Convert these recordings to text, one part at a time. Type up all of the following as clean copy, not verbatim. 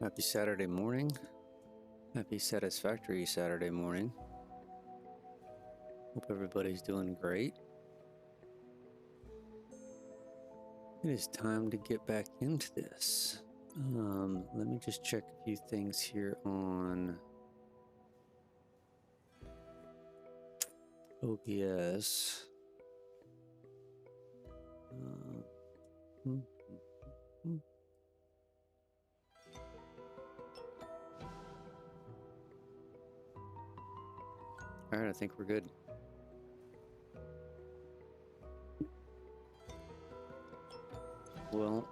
Happy Saturday morning. Happy Satisfactory Saturday morning. Hope everybody's doing great. It is time to get back into this. Let me just check a few things here on OBS. All right, I think we're good. Well,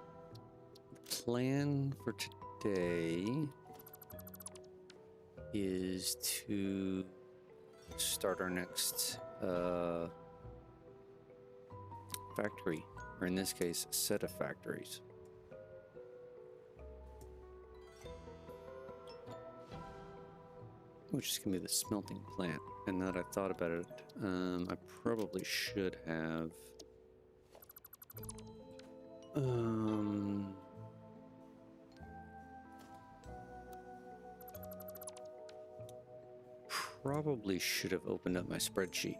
the plan for today is to start our next factory, or in this case, a set of factories. Which is going to be the smelting plant. And now that I thought about it, I probably should have opened up my spreadsheet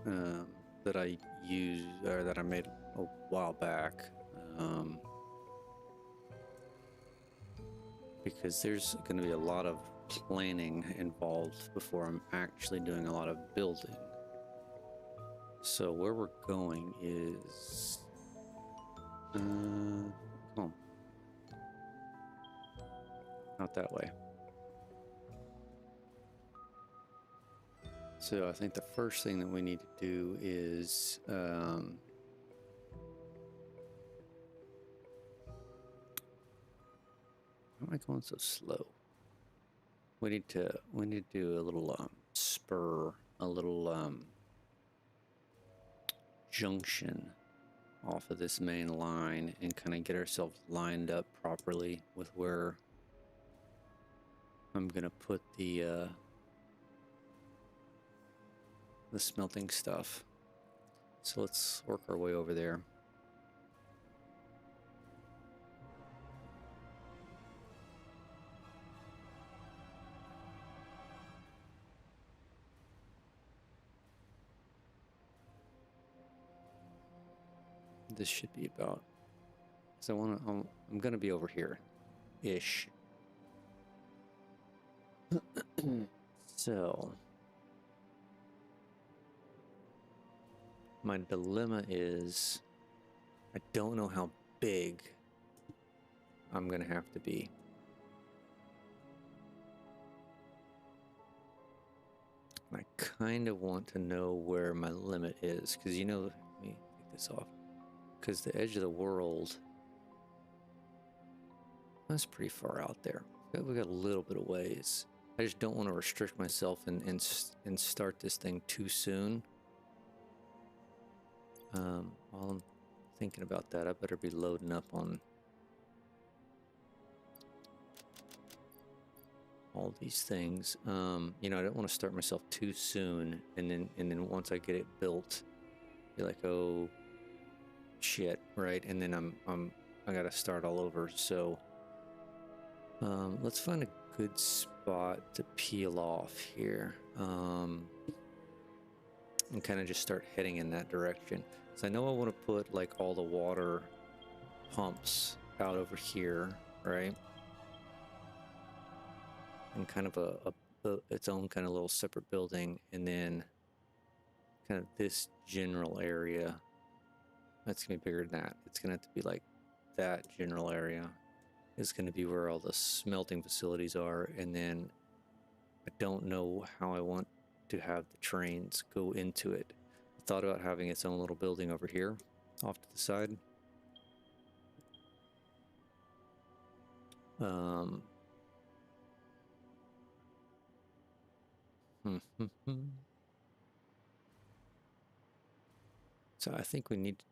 that I used, or that I made a while back, because there's going to be a lot of planning involved before I'm actually doing a lot of building. So where we're going is come on, not that way. So I think the first thing that we need to do is why am I going so slow? We need to do a little spur, a little junction off of this main line and kind of get ourselves lined up properly with where I'm gonna put the smelting stuff. So let's work our way over there. This should be about, so I'm gonna be over here ish. So my dilemma is I don't know how big I'm gonna have to be. I kind of want to know where my limit is, because you know, let me take this off, because the edge of the world, that's pretty far out there. We got a little bit of ways. I just don't want to restrict myself and start this thing too soon. While I'm thinking about that, I better be loading up on all these things. You know, I don't want to start myself too soon, and then once I get it built, be like, oh shit, right? And then I gotta start all over. So let's find a good spot to peel off here, and kind of just start heading in that direction. So I know I want to put like all the water pumps out over here, right? And kind of its own kind of little separate building, and then kind of this general area that's gonna be bigger than that. It's gonna have to be like that general area is going to be where all the smelting facilities are, and then I don't know how I want to have the trains go into it. I thought about having its own little building over here off to the side. So I think we need,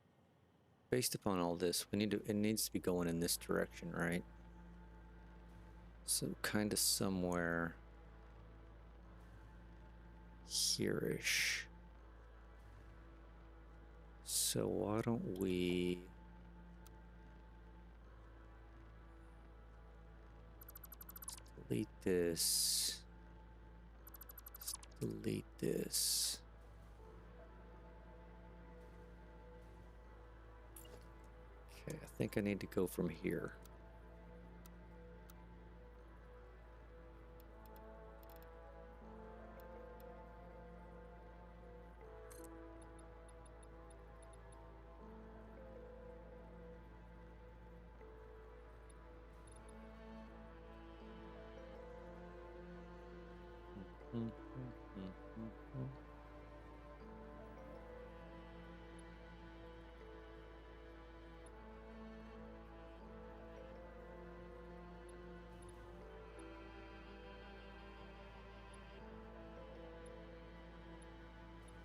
based upon all this, it needs to be going in this direction, right? So kind of somewhere here-ish. So why don't we delete this. Let's delete this. Okay, I think I need to go from here.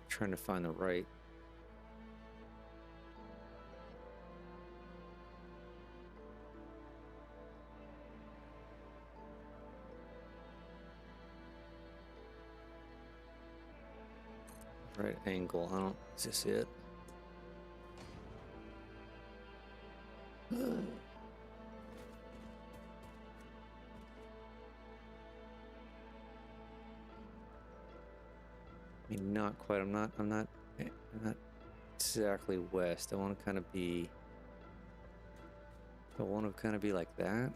Trying to find the right. Right angle. I don't. Is this it? I mean, not quite. I'm not exactly west. I want to kind of be. I want to kind of be like that.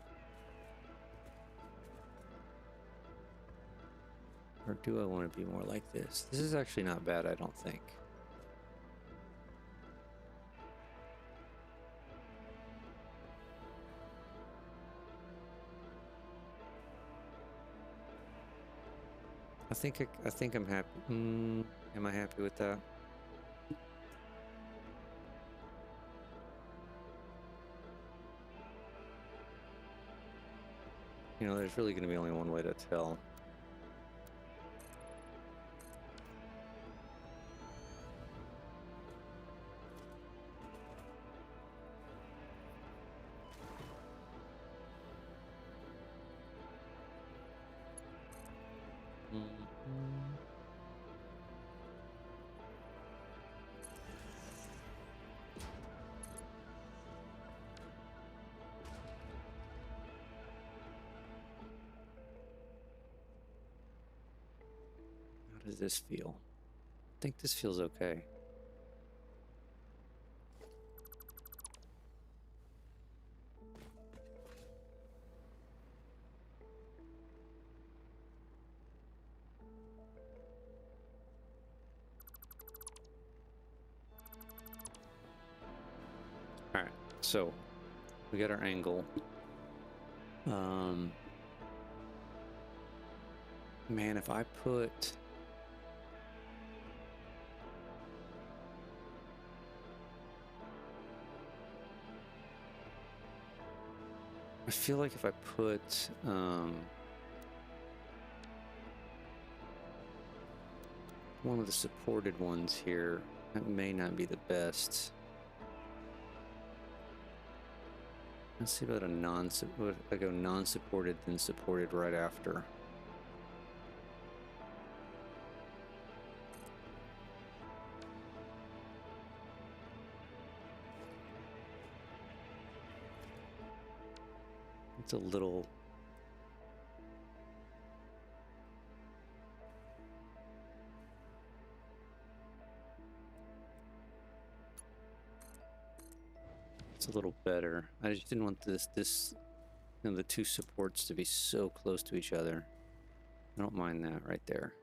Or do I want to be more like this? This is actually not bad, I don't think. I think I'm happy. Am I happy with that? You know, there's really going to be only one way to tell. How does this feel? I think this feels okay. All right, so we got our angle. Man, if I put I feel like if I put one of the supported ones here, that may not be the best. Let's see about a non-supported. I go non-supported, then supported right after. It's a little. It's a little better. I just didn't want this, you know, the two supports to be so close to each other. I don't mind that right there.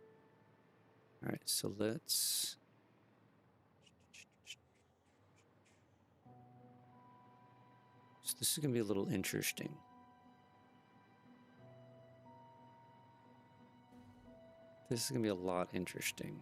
All right, so let's. So this is gonna be a little interesting. This is gonna be a lot interesting.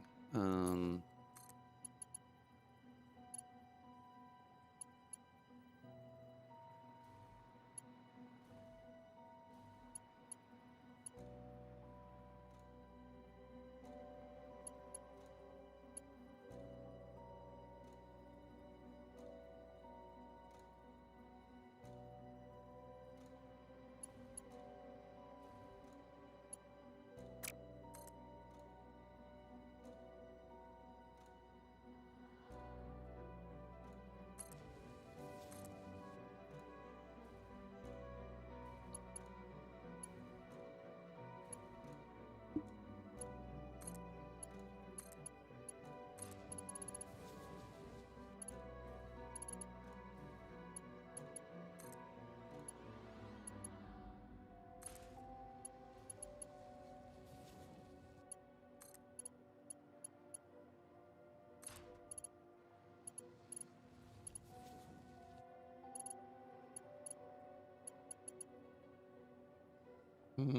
How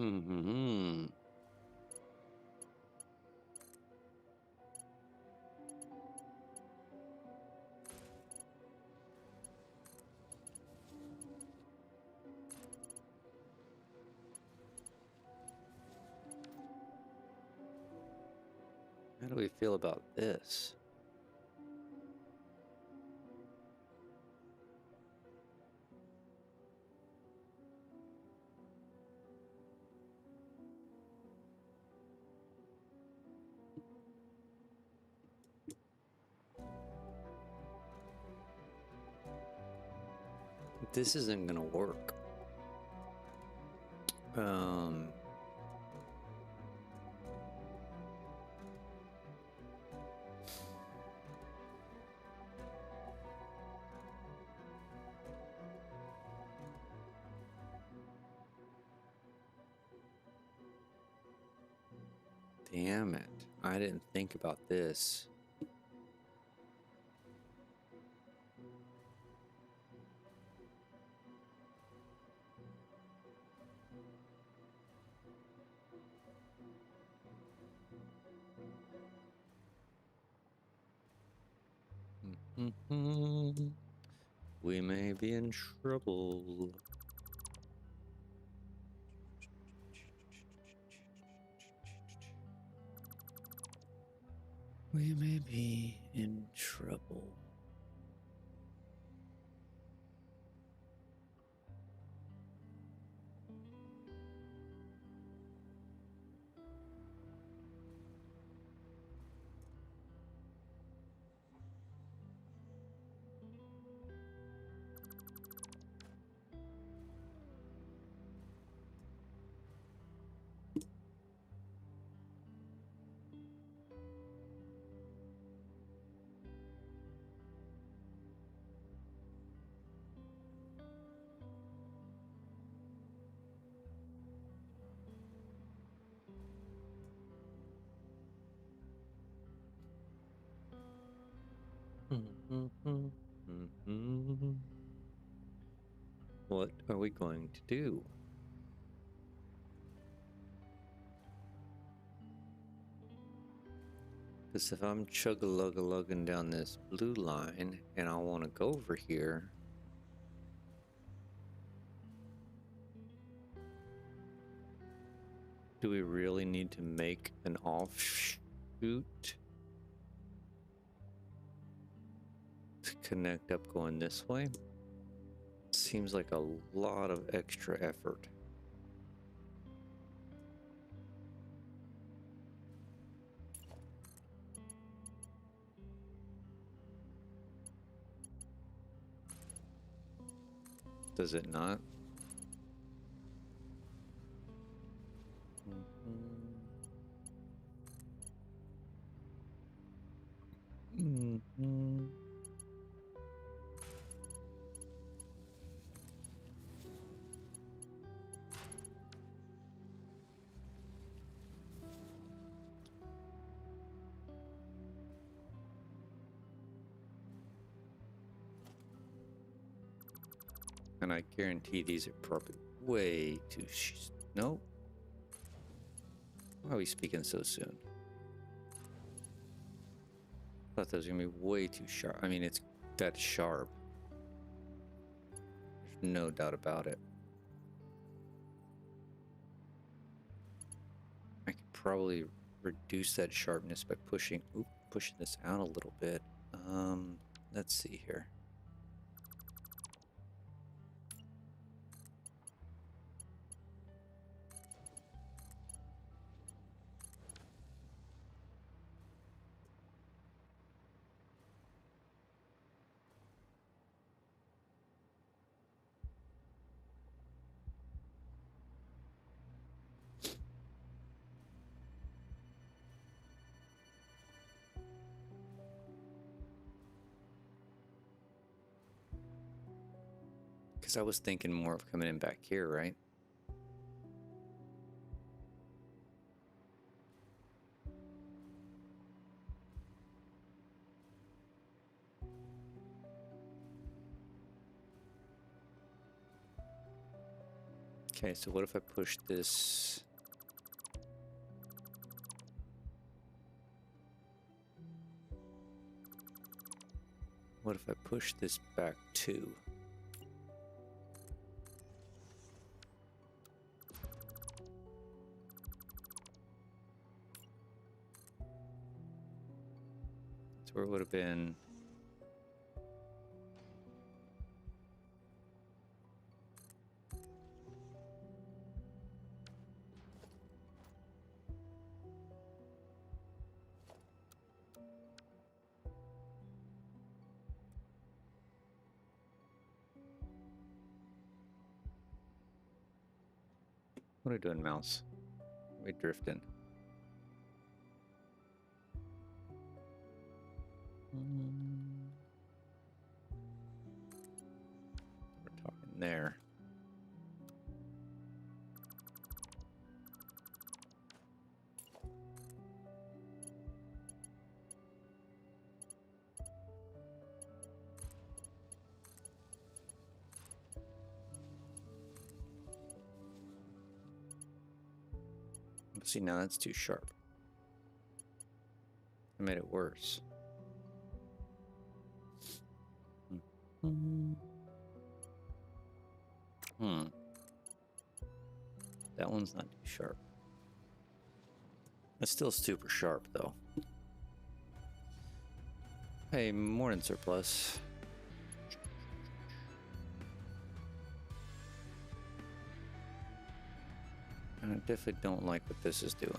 do we feel about this? This isn't gonna work. Damn it. I didn't think about this. We may be in trouble. We may be in trouble. What are we going to do? Because if I'm chug-a-lug-a-lugging down this blue line and I want to go over here, do we really need to make an offshoot to connect up going this way? Seems like a lot of extra effort. Does it not? And I guarantee these are probably way too nope. Why are we speaking so soon? Thought that was gonna be way too sharp. I mean, it's that sharp. There's no doubt about it. I could probably reduce that sharpness by pushing this out a little bit. Let's see here. Because I was thinking more of coming in back here, right? Okay, so what if I push this? What if I push this back too? So where it would have been. What are we doing, mouse? We drifting. We're talking there. See, now that's too sharp. I made it worse. That one's not too sharp. It's still super sharp, though. Hey, morning, Surplus. I definitely don't like what this is doing.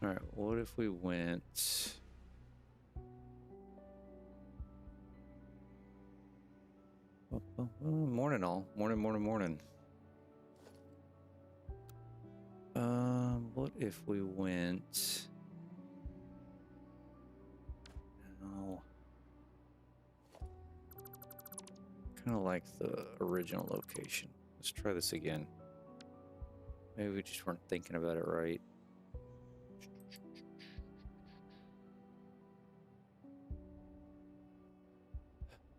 All right, what if we went... Morning all. Morning. What if we went... No. Kind of like the original location. Let's try this again. Maybe we just weren't thinking about it right.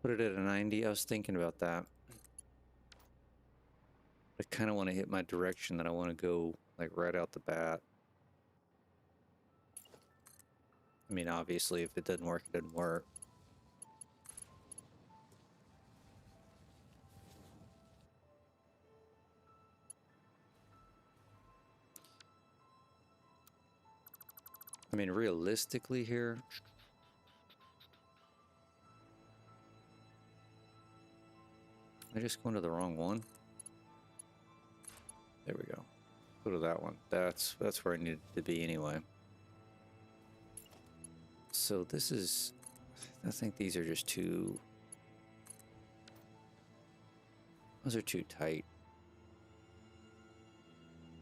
Put it at a 90. I was thinking about that. I kind of want to hit my direction that I want to go, like, right out the bat. I mean, obviously, if it doesn't work, it doesn't work. I mean, realistically here... Am I just going to the wrong one? There we go. Go to that one. That's where I needed to be anyway. So this is... I think these are just too... Those are too tight.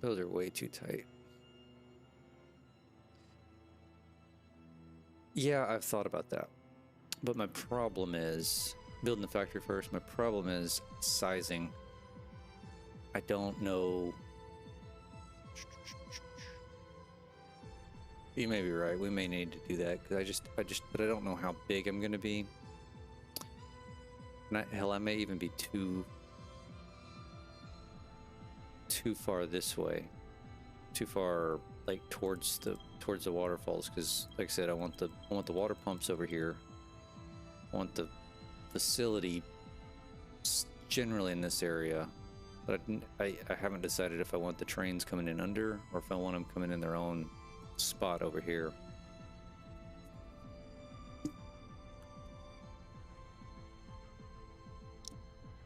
Those are way too tight. Yeah, I've thought about that. But my problem is... Building the factory first, my problem is sizing. I don't know... You may be right. We may need to do that because but I don't know how big I'm going to be. And hell, I may even be too far this way, too far like towards the waterfalls. Because, like I said, I want the water pumps over here. I want the facility generally in this area, but I haven't decided if I want the trains coming in under or if I want them coming in their own spot over here.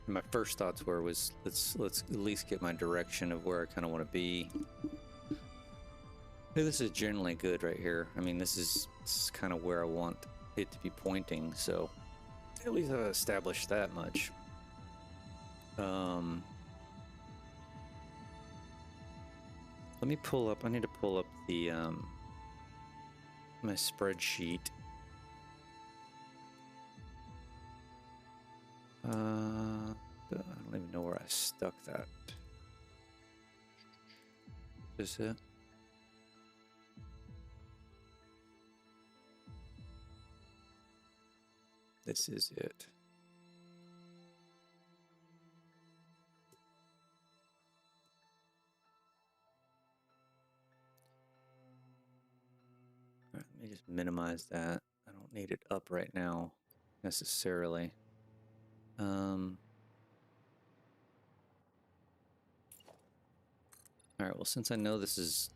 And my first thoughts was let's at least get my direction of where I kind of want to be. This is generally good right here. I mean, this is kind of where I want it to be pointing, so at least I've established that much. Let me pull up, I need to pull up the my spreadsheet. I don't even know where I stuck that. Is it? This is it. All right, let me just minimize that. I don't need it up right now necessarily. All right, well, since I know this is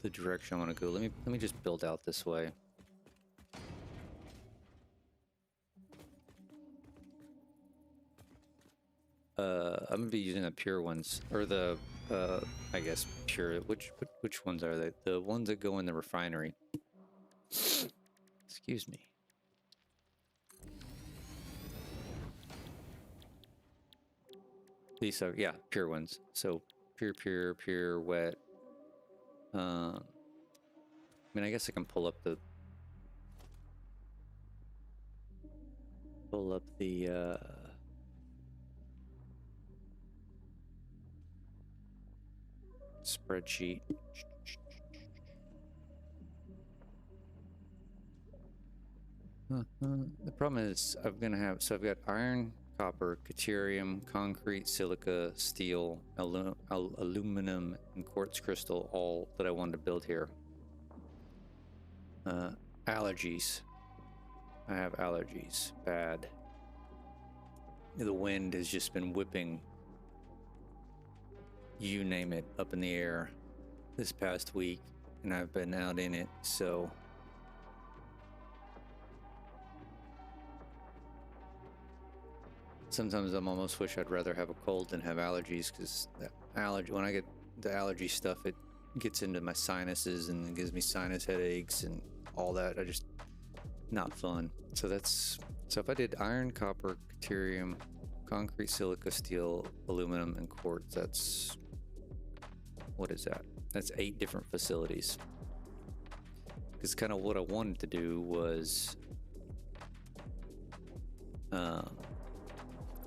the direction I want to go, let me just build out this way. I'm gonna be using the pure ones, or the I guess pure. Which ones are they? The ones that go in the refinery. Excuse me. These are, yeah, pure ones. So pure, wet. I mean, I guess I can pull up the spreadsheet. The problem is I'm gonna have, so I've got iron, copper, deuterium, concrete, silica, steel, aluminum, and quartz crystal, all that I wanted to build here. Allergies. I have allergies. Bad. The wind has just been whipping, you name it, up in the air this past week, and I've been out in it, so sometimes I'm almost wish I'd rather have a cold than have allergies, because when I get the allergy stuff, it gets into my sinuses and it gives me sinus headaches and all that. I just, not fun. So if I did iron, copper, deuterium, concrete, silica, steel, aluminum, and quartz, that's, what is that? That's 8 different facilities. Because kind of what I wanted to do was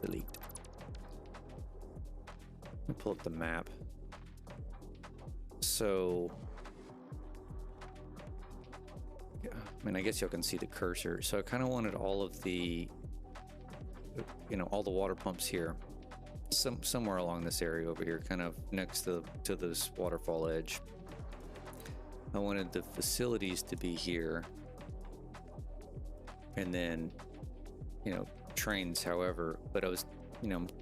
delete. Let me pull up the map. So I mean, I guess y'all can see the cursor. So I kind of wanted all of the, all the water pumps here, somewhere along this area over here, kind of next to this waterfall edge. I wanted the facilities to be here, and then, trains, however, but I was,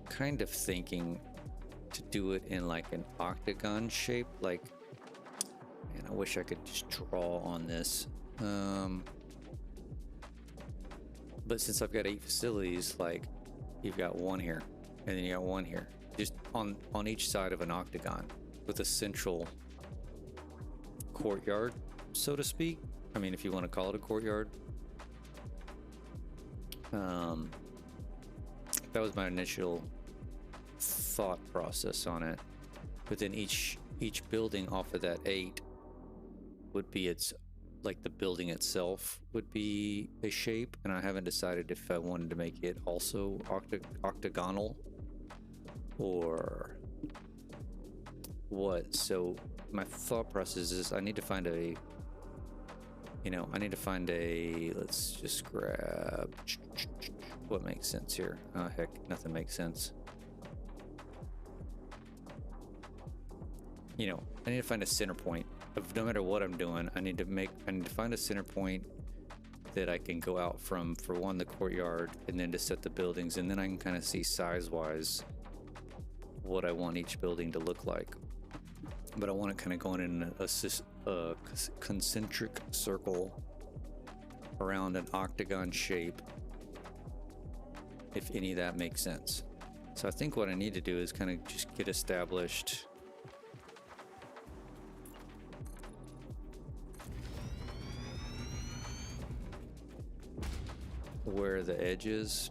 kind of thinking to do it in like an octagon shape, like, man, I wish I could just draw on this. But since I've got 8 facilities, like, you've got one here, and then you got one here, just on each side of an octagon, with a central courtyard, so to speak. I mean, if you want to call it a courtyard. That was my initial thought process on it. But then each building off of that 8 would be like the building itself would be a shape, and I haven't decided if I wanted to make it also octagonal or what. So my thought process is I need to find a, let's just grab what makes sense here. Oh, heck, nothing makes sense. I need to find a center point of, no matter what I'm doing, I need to find a center point that I can go out from, for one, the courtyard, and then to set the buildings, and then I can kind of see size-wise what I want each building to look like. But I want it kind of going in a concentric circle around an octagon shape, if any of that makes sense. So I think what I need to do is kind of just get established where the edge is.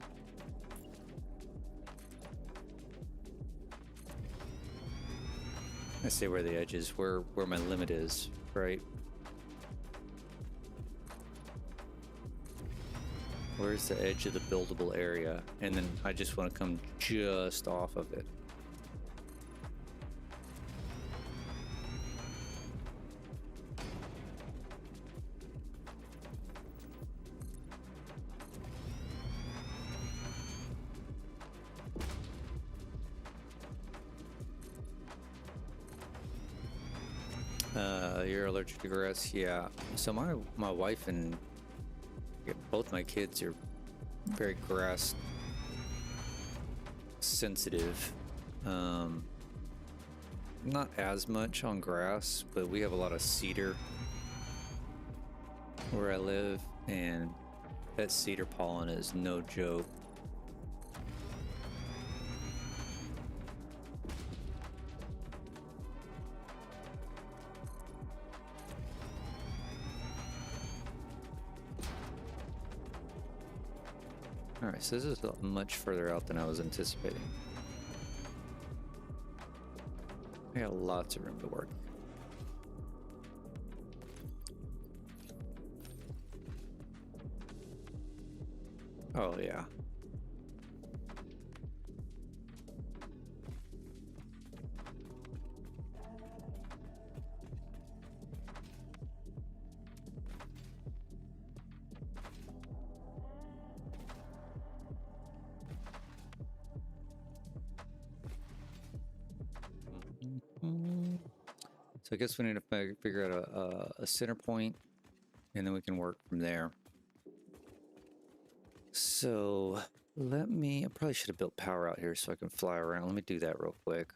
I say where the edge is, where my limit is, right? Where's the edge of the buildable area? And then I just want to come just off of it. You're allergic to grass? Yeah. So my wife and both my kids are very grass sensitive. Not as much on grass, but we have a lot of cedar where I live, and that cedar pollen is no joke. Alright, so this is much further out than I was anticipating. I got lots of room to work. Oh, yeah. So I guess we need to figure out a center point, and then we can work from there. So I probably should have built power out here so I can fly around. Let me do that real quick.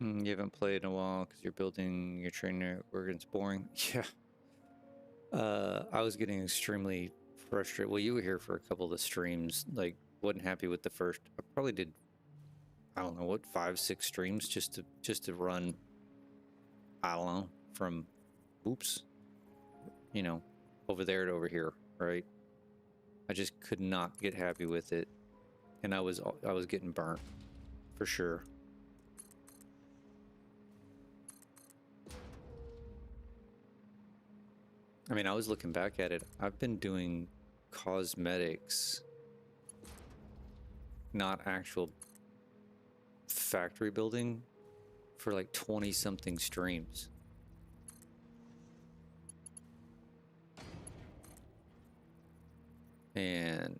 You haven't played in a while because you're building your trainer organs. Boring. Yeah. I was getting extremely frustrated. Well, you were here for a couple of the streams. Like, wasn't happy with the first. I probably did, I don't know what, 5-6 streams just to run. I don't know, from oops, over there to over here, right? I just could not get happy with it, and I was getting burnt for sure. I mean, I was looking back at it. I've been doing cosmetics, not actual factory building, for like 20 something streams. And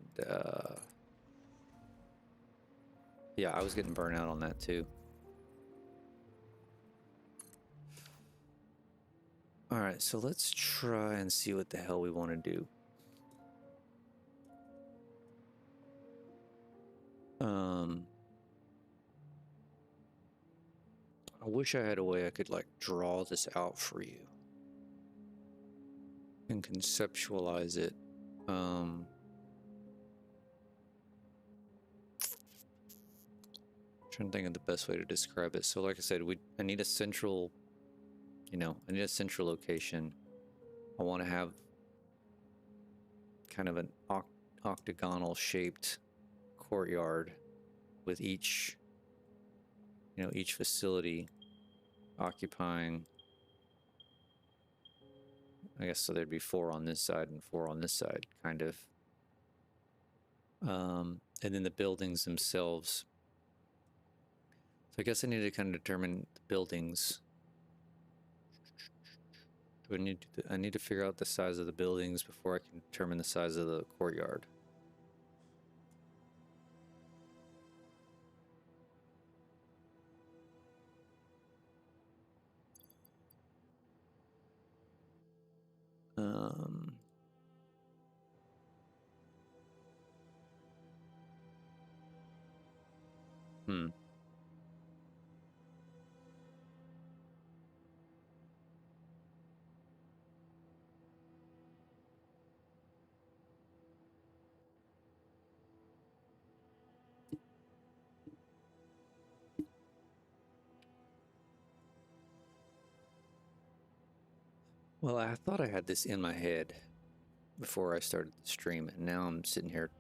yeah, I was getting burnt out on that too. All right, so let's try and see what the hell we want to do. I wish I had a way I could like draw this out for you and conceptualize it. Trying to think of the best way to describe it. So like I said, I need a central, I need a central location. I want to have kind of an octagonal shaped courtyard with each facility occupying, I guess, so there'd be 4 on this side and 4 on this side, kind of. And then the buildings themselves. So I guess I need to kind of determine the buildings. I need to figure out the size of the buildings before I can determine the size of the courtyard. Well, I thought I had this in my head before I started the stream, and now I'm sitting here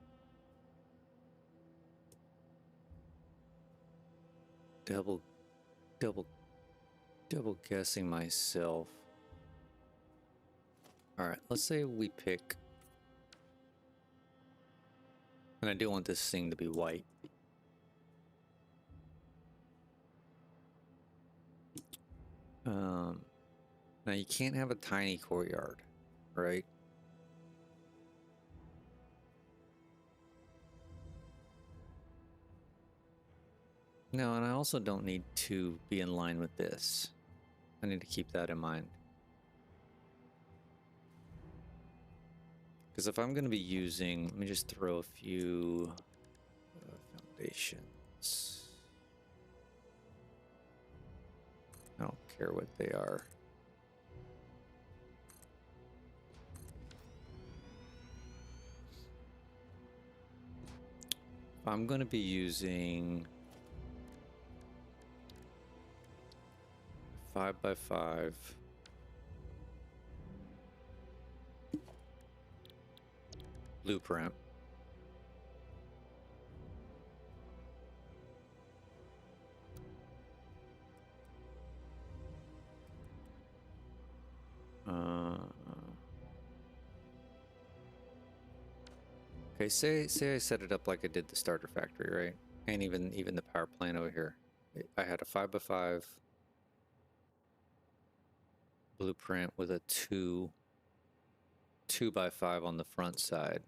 double guessing myself. All right, let's say we pick, and I do want this thing to be white. Now you can't have a tiny courtyard, right? No, and I also don't need to be in line with this. I need to keep that in mind. Because if I'm going to be using, let me just throw a few foundations. I don't care what they are. I'm going to be using 5x5 blueprint. Okay, say I set it up like I did the starter factory, right? And even the power plant over here. I had a 5x5 blueprint with a 2x5 on the front side.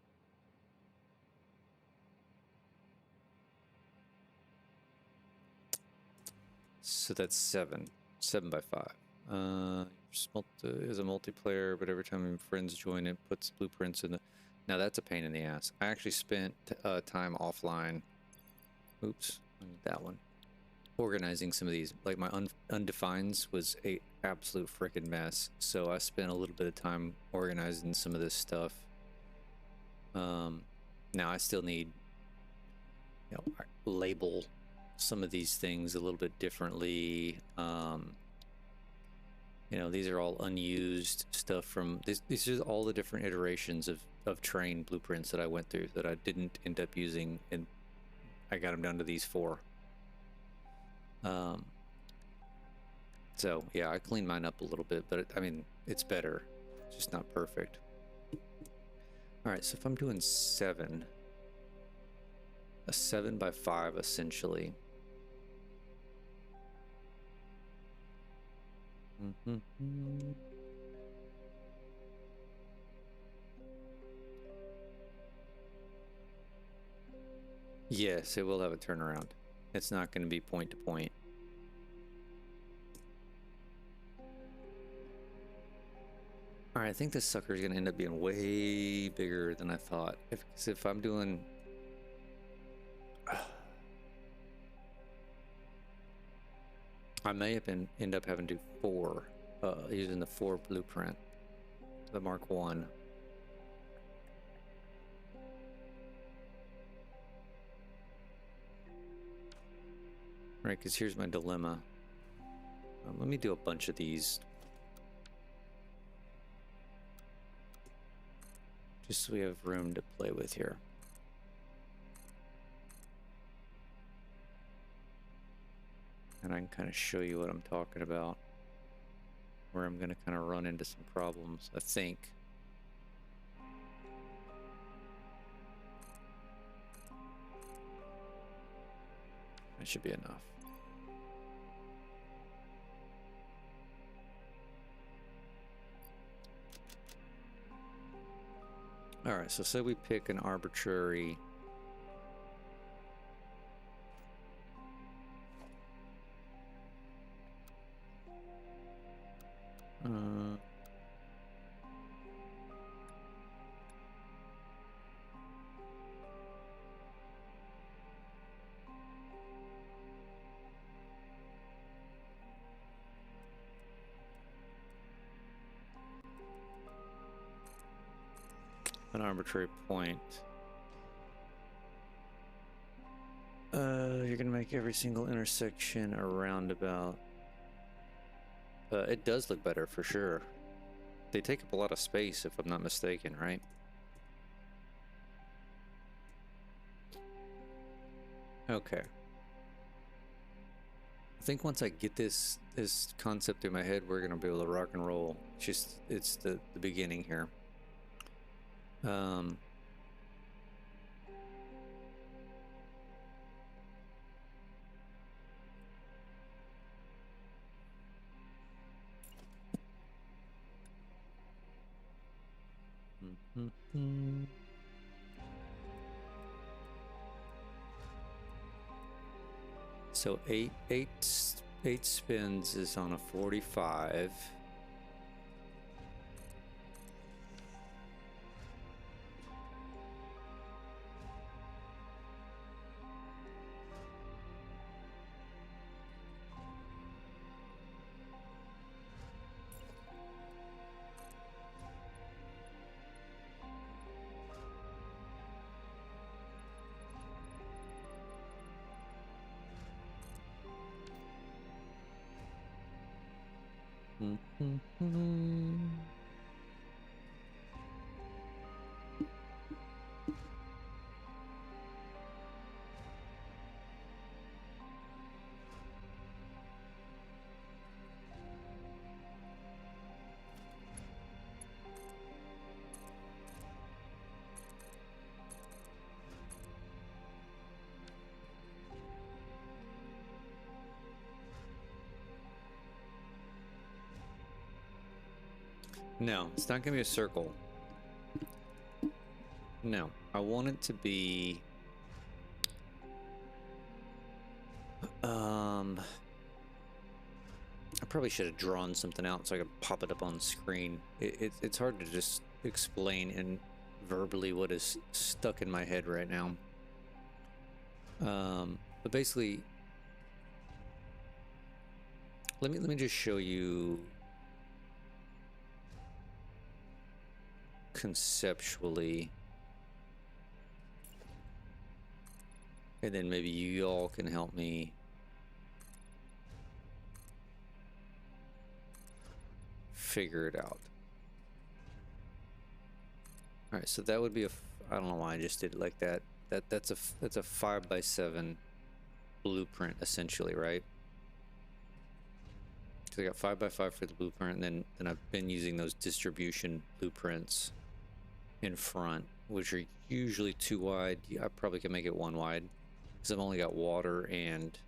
So that's 7x5. Is a multiplayer, but every time friends join, it puts blueprints in the. Now that's a pain in the ass. I actually spent time offline. Oops, I need that one. Organizing some of these, like my undefines was a absolute freaking mess. So I spent a little bit of time organizing some of this stuff. Now I still need, label some of these things a little bit differently. These are all unused stuff from these are all the different iterations of train blueprints that I went through that I didn't end up using, and I got them down to these 4. So yeah, I cleaned mine up a little bit, but I mean, it's better. It's just not perfect. All right, so if I'm doing 7, a 7x5 essentially. Yes, it will have a turnaround. It's not going to be point to point. All right, I think this sucker is going to end up being way bigger than I thought. If I'm doing... I may end up having to do 4, using the 4 blueprint, the Mark 1. Right, because here's my dilemma. Let me do a bunch of these. Just so we have room to play with here. And I can kind of show you what I'm talking about. Where I'm going to kind of run into some problems, I think. That should be enough. All right, so say we pick an arbitrary an arbitrary point. You're gonna make every single intersection a roundabout. It does look better for sure. They take up a lot of space, if I'm not mistaken, right? Okay. I think once I get this concept in my head, we're gonna be able to rock and roll. It's the beginning here. So eight spins is on a 45. No, it's not gonna be a circle. No, I want it to be I probably should have drawn something out so I could pop it up on screen. It's hard to just explain in verbally what is stuck in my head right now. But basically, let me just show you conceptually, and then maybe you all can help me figure it out. All right, so that would be I don't know why I just did it like that. That's a 5x7 blueprint essentially, right? So I got 5x5 for the blueprint, and then I've been using those distribution blueprints in front, which are usually 2 wide. I probably can make it 1 wide because I've only got water and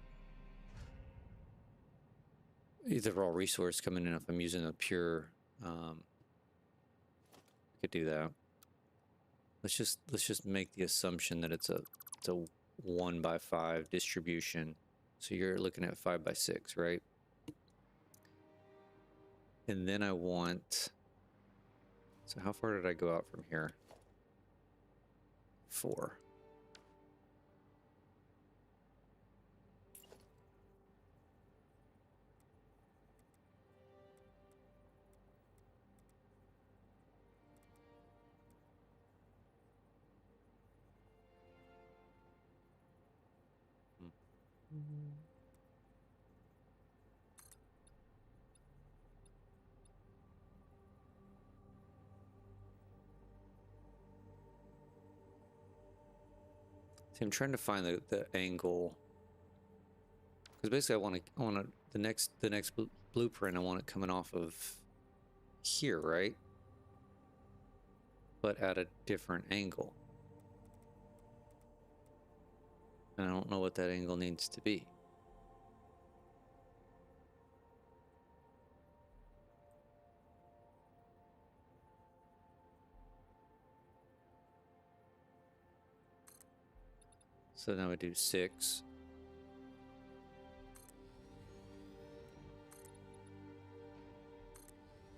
either raw resource coming in. If I'm using a pure, I could do that. Let's just make the assumption that it's a 1x5 distribution. So you're looking at 5x6, right? And then I want, so how far did I go out from here? 4. See, I'm trying to find the angle, because basically I want to the next blueprint, I want it coming off of here, right? But at a different angle. And I don't know what that angle needs to be. So now we do 6.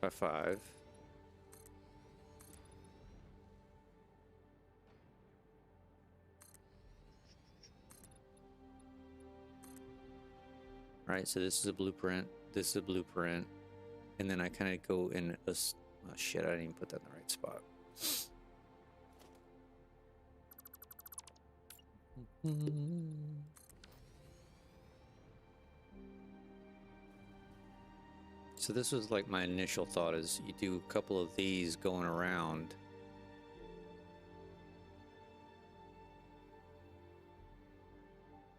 By 5. All right, so this is a blueprint, this is a blueprint, and then I kind of go in a, oh shit, I didn't even put that in the right spot. So this was like my initial thought, is you do a couple of these going around.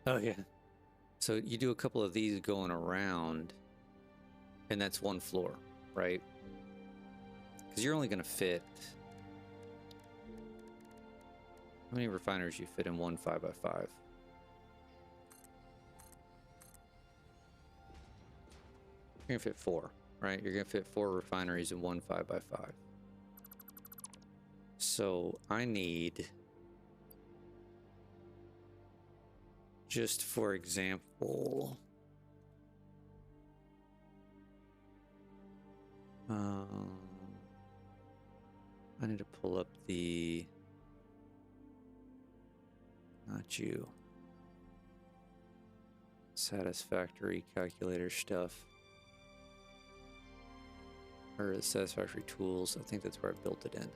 Oh yeah. So you do a couple of these going around, and that's one floor, right? Because you're only going to fit... How many refineries you fit in one 5x5? You're going to fit 4, right? You're going to fit 4 refineries in one 5x5. So I need... Just for example... I need to pull up the... Not you. Satisfactory calculator stuff. Or the Satisfactory tools. I think that's where I built it in.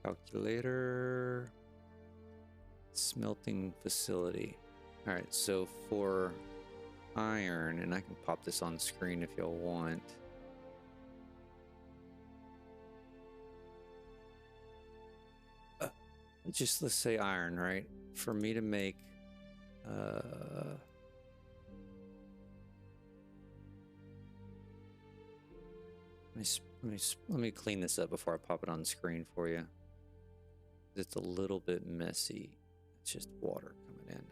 Calculator. Smelting facility. Alright, so for iron, and I can pop this on screen if y'all want. Let's say iron, right? For me to make let me clean this up before I pop it on the screen for you. It's a little bit messy. It's just water coming in.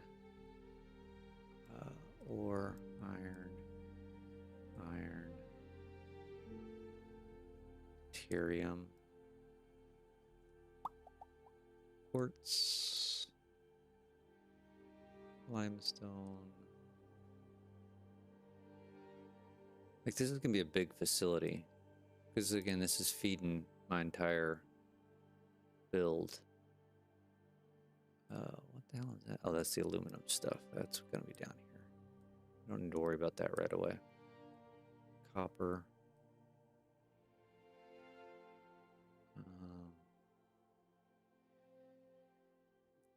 Ore, iron, deuterium, quartz, limestone. Like, this is gonna be a big facility, because again, this is feeding my entire build. What the hell is that? Oh, that's the aluminum stuff. That's gonna be down here. Don't need to worry about that right away. Copper.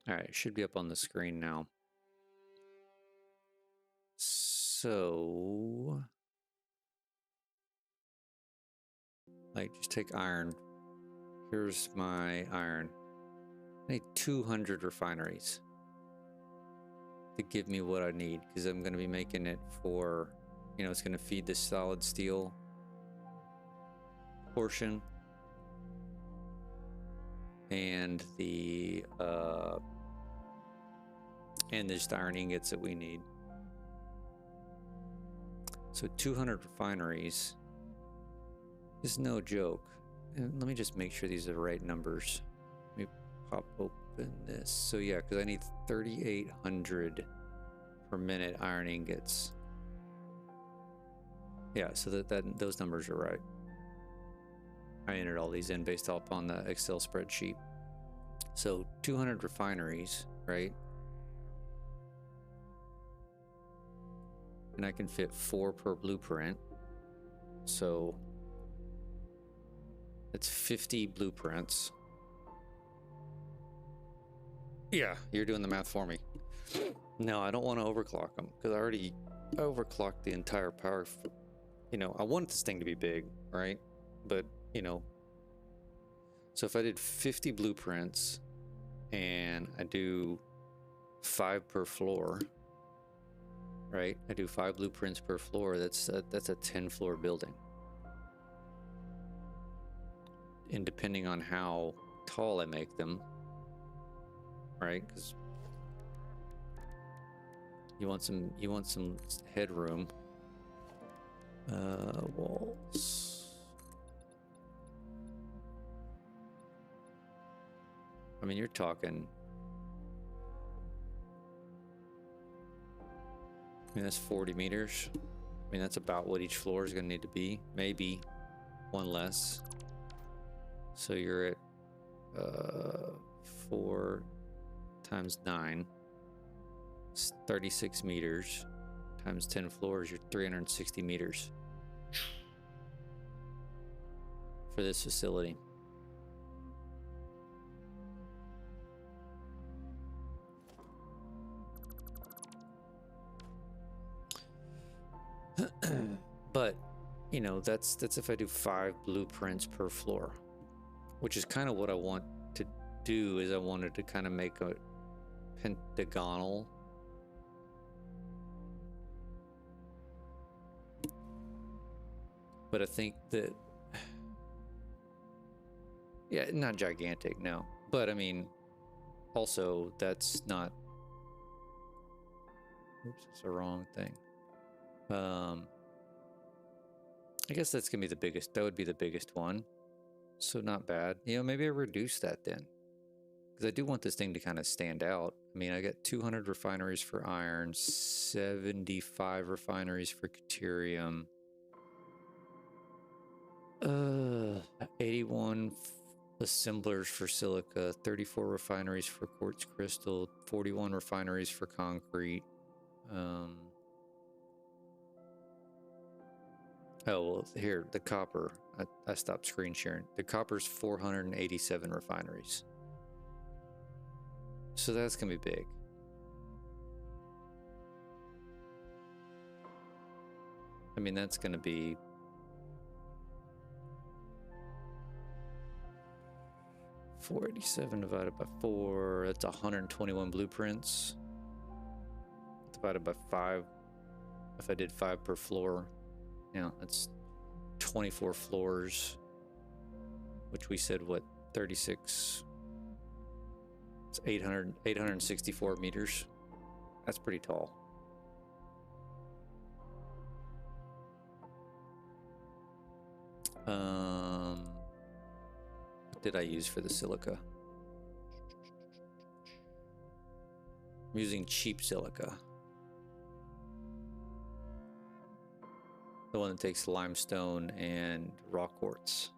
All right, it should be up on the screen now. So, like, just take iron. Here's my iron. I need 200 refineries to give me what I need, because I'm going to be making it for, you know, it's going to feed the solid steel portion and the just iron ingots that we need. So 200 refineries is no joke. And let me just make sure these are the right numbers. Let me pop open this. So yeah, because I need 3,800 per minute iron ingots. Yeah, so that those numbers are right. I entered all these in based upon the Excel spreadsheet. So 200 refineries, right? And I can fit 4 per blueprint. So that's 50 blueprints. Yeah, you're doing the math for me. No, I don't want to overclock them, because I overclocked the entire power. You know, I want this thing to be big, right? But, you know, so if I did 50 blueprints and I do 5 per floor, right? I do 5 blueprints per floor. That's a 10-floor building. And depending on how tall I make them, right? Because you want some headroom. Walls. I mean, you're talking. I mean, that's 40 meters. I mean, that's about what each floor is going to need to be. Maybe one less. So you're at 4 times 9. It's 36 meters. Times 10 floors, you're 360 meters. For this facility. But, you know, that's if I do 5 blueprints per floor, which is kind of what I want to do is I wanted to kind of make a pentagonal. But I think that, yeah, not gigantic, no. But I mean, also that's not, oops, it's the wrong thing. I guess that's gonna be the biggest, that would be the biggest one. So not bad. You know, maybe I reduce that then. Because I do want this thing to kind of stand out. I mean, I got 200 refineries for iron, 75 refineries for deuterium. 81 assemblers for silica, 34 refineries for quartz crystal, 41 refineries for concrete. Oh, well, here, the copper. I stopped screen sharing. The copper's 487 refineries. So that's going to be big. I mean, that's going to be... $487 divided by 4, that's 121 blueprints. Divided by 5, if I did 5 per floor, you know, that's 24 floors, which we said, what, 36, it's 864 meters. That's pretty tall. What did I use for the silica? I'm using cheap silica. The one that takes limestone and rock quartz.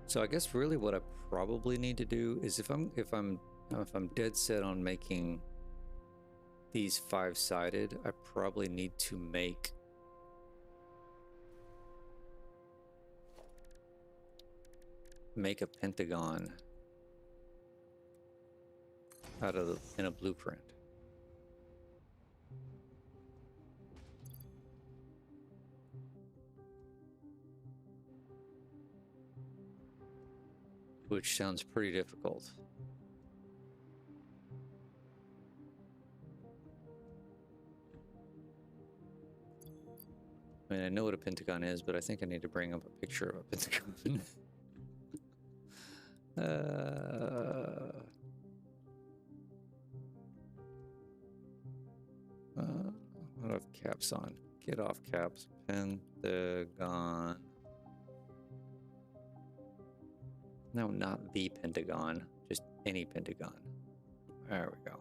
So I guess really what I probably need to do is if I'm dead set on making these 5-sided, I probably need to make a pentagon out of in a blueprint. Which sounds pretty difficult. I mean, I know what a pentagon is, but I think I need to bring up a picture of a pentagon. What do I have caps on? Get off caps. Pentagon. No, not the pentagon. Just any pentagon. There we go.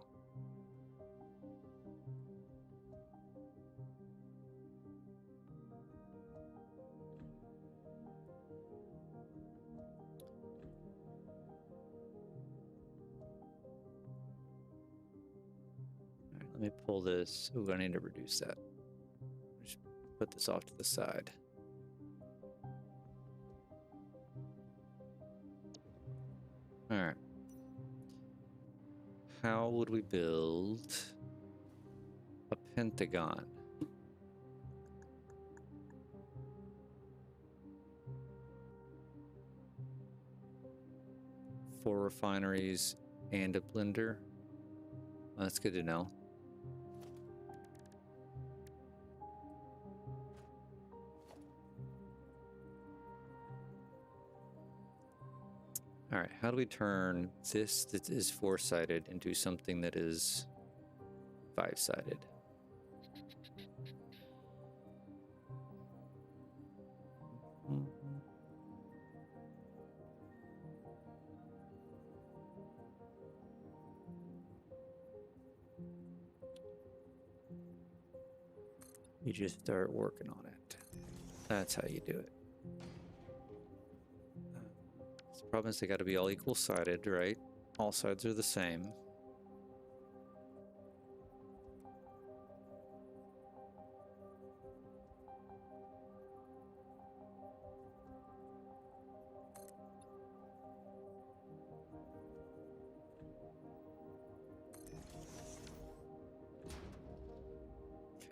Let me pull this. Ooh, I need to reduce that. Just put this off to the side. All right. How would we build a pentagon? Four refineries and a blender. Well, that's good to know. All right, how do we turn this that is 4-sided into something that is 5-sided? You just start working on it. That's how you do it. The problem is they got to be all equal-sided, right? All sides are the same.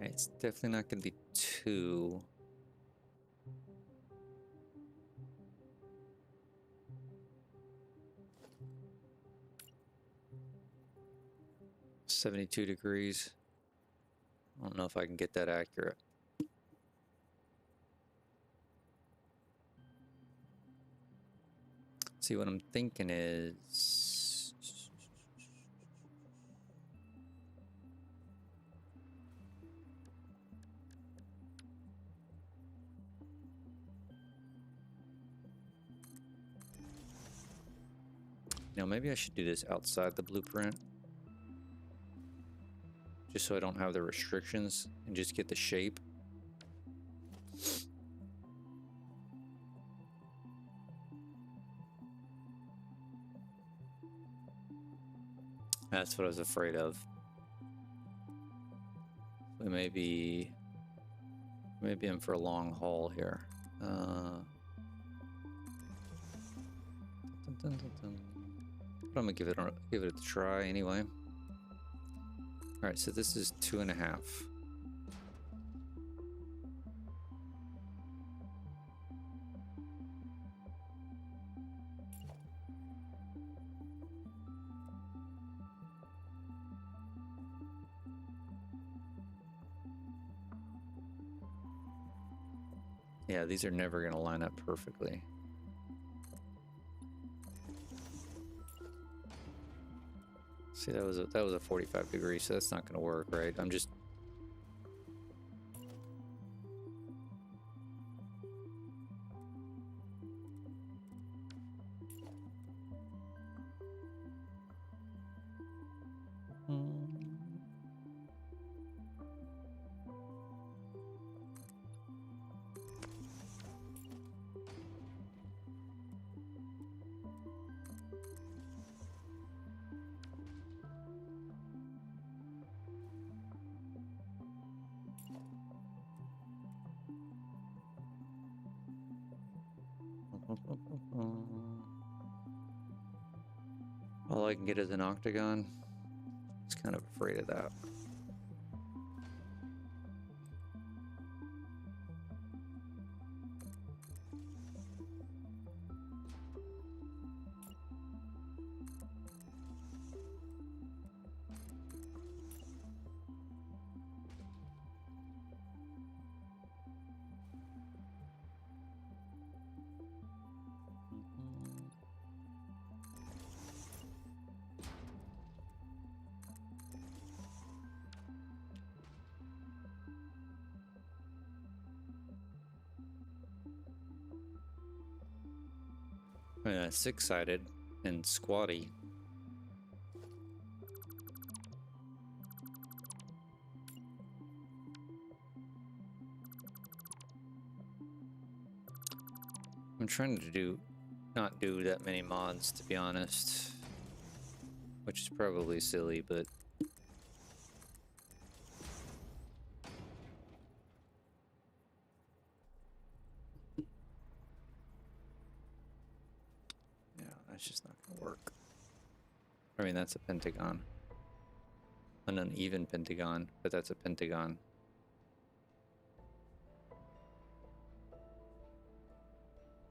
Okay, it's definitely not going to be 2. $72. I don't know if I can get that accurate. See, what I'm thinking is... Now, maybe I should do this outside the blueprint. Just so I don't have the restrictions and just get the shape. That's what I was afraid of. So maybe I'm for a long haul here. But I'm gonna give it a try anyway. All right, so this is 2.5. Yeah, these are never gonna line up perfectly. See, that was a 45 degrees, so that's not gonna work, right? I'm just... All I can get is an octagon. I was kind of afraid of that. Six-sided and squatty. I'm trying to not do that many mods, to be honest, which is probably silly, but yeah, that's just not gonna work. I mean, that's a pentagon, an uneven pentagon, but that's a pentagon.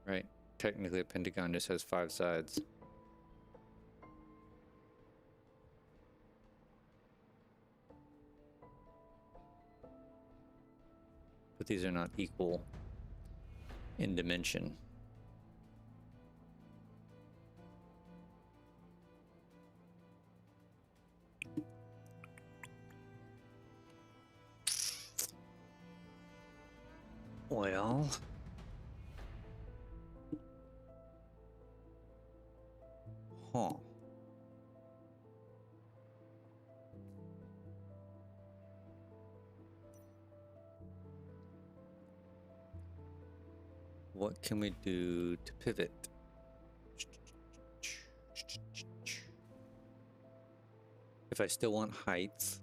Right? Technically, a pentagon just has 5 sides. But these are not equal in dimension. Well... Huh. What can we do to pivot? If I still want height,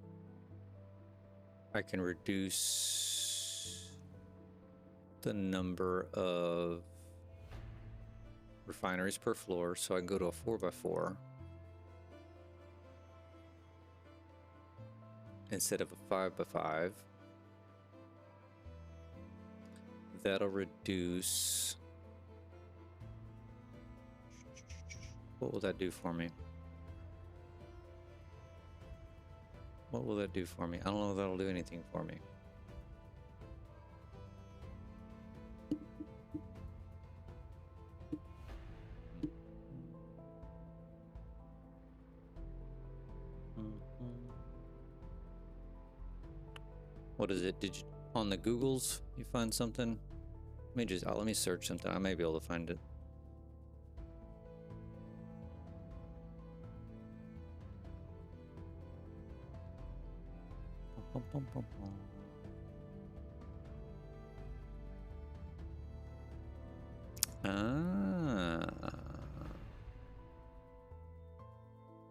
I can reduce the number of refineries per floor, so I can go to a 4x4 instead of a 5x5. That'll reduce. What will that do for me? What will that do for me? I don't know if that'll do anything for me. What is it? Did you on the Googles you find something? Let me search something. I may be able to find it.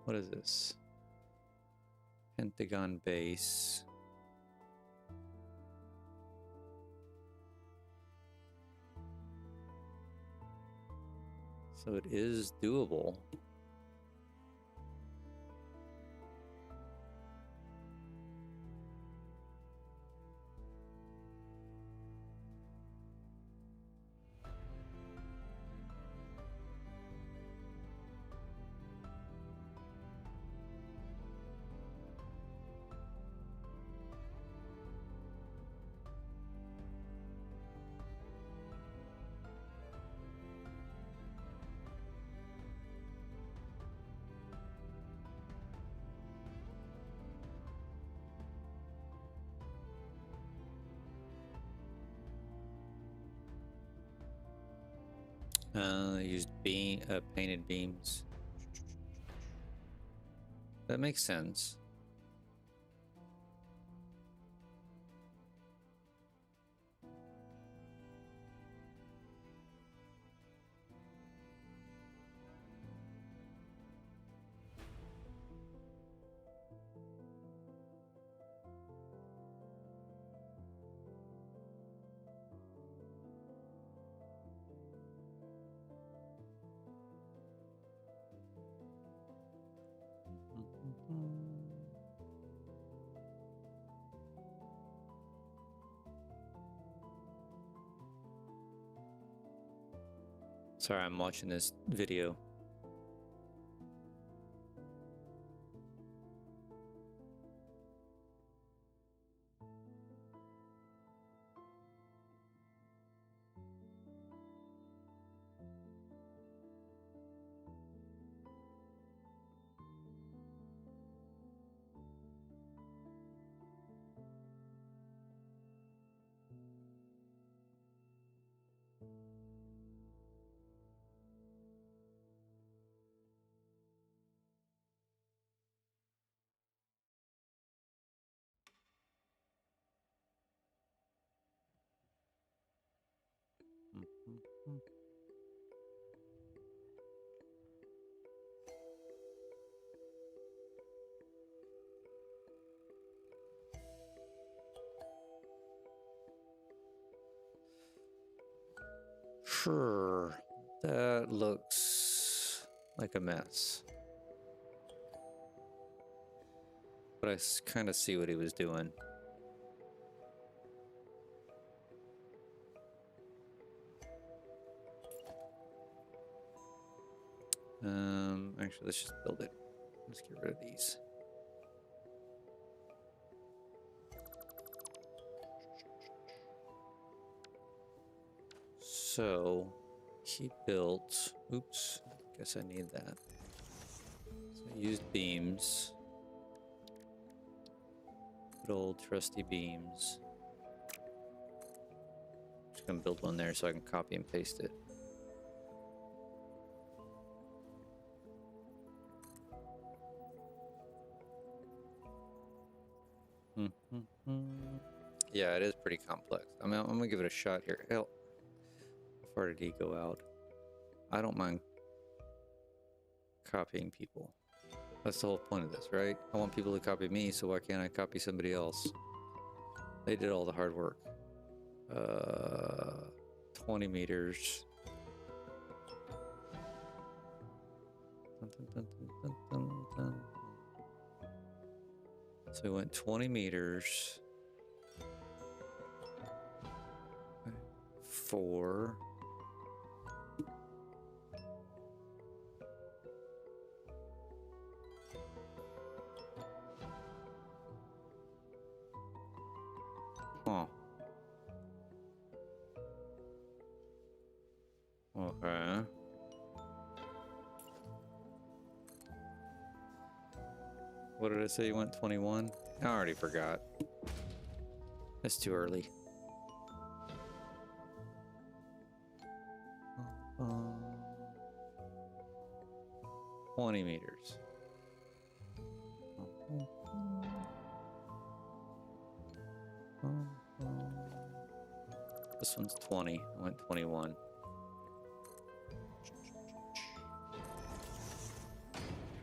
What is this? Pentagon base. So it is doable. Used painted beams. That makes sense. Sorry, I'm watching this video. Sure, that looks like a mess. But I kind of see what he was doing. Actually, let's just build it. Let's get rid of these. So, he built, oops, guess I need that. So I used beams. Good old trusty beams. Just gonna build one there so I can copy and paste it. Yeah, it is pretty complex. I mean, I'm gonna give it a shot here. Hell, how far did he go out? I don't mind copying people. That's the whole point of this, right? I want people to copy me, so why can't I copy somebody else? They did all the hard work. 20 meters. So we went 20 meters. 4. Huh. Okay. What did I say? You went 21? I already forgot. It's too early. 20 meters. This one's 20. I went 21.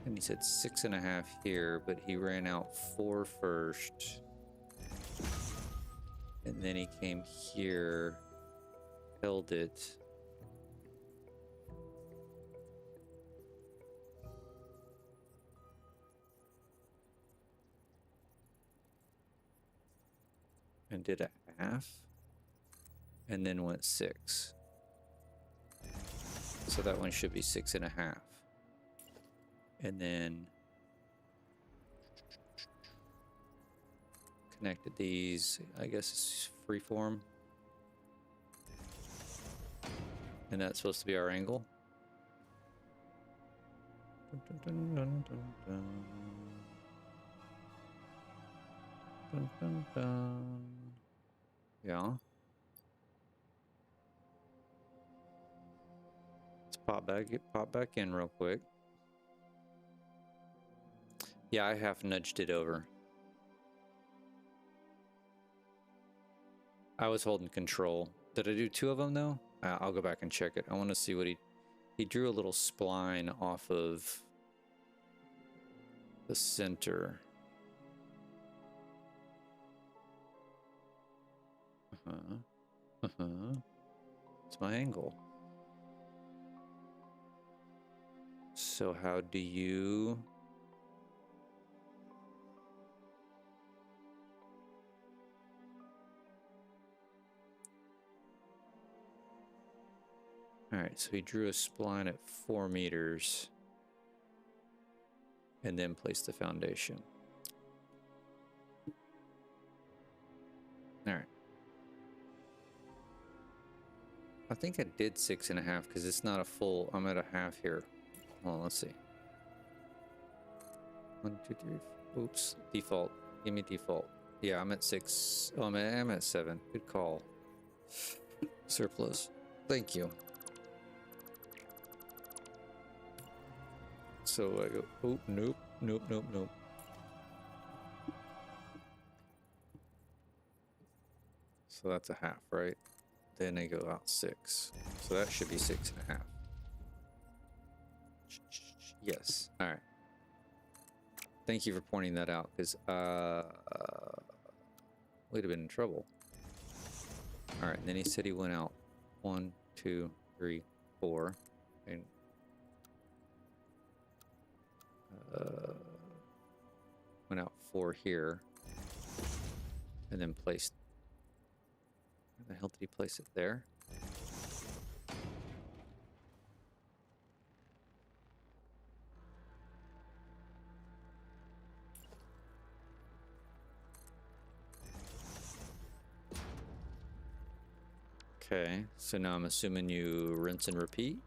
And he said 6.5 here, but he ran out 4 first. And then he came here, held it. And did a half. And then went 6. So that one should be 6.5. And then connected these, I guess it's freeform. And that's supposed to be our angle. Dun, dun, dun, dun, dun, dun. Dun, dun, dun. Yeah. Let's pop back in real quick. Yeah, I half nudged it over. I was holding control. Did I do 2 of them though? I'll go back and check it. I want to see what he drew a little spline off of the center. It's my angle. So how do you... Alright, so he drew a spline at 4 meters and then placed the foundation. Alright. I think I did 6.5 because it's not a full. I'm at a half here. Well, let's see. 1, 2, 3. Oops. Default. Give me default. Yeah, I'm at 6. Oh, I'm at 7. Good call. Surplus. Thank you. So I go, oh, nope, nope, nope, nope. So that's a half, right? Then I go out 6. So that should be 6.5. Yes. All right. Thank you for pointing that out, because we'd have been in trouble. All right. And then he said he went out 1, 2, 3, 4, and went out 4 here, and then placed. Where the hell did he place it there? Okay, so now I'm assuming you rinse and repeat.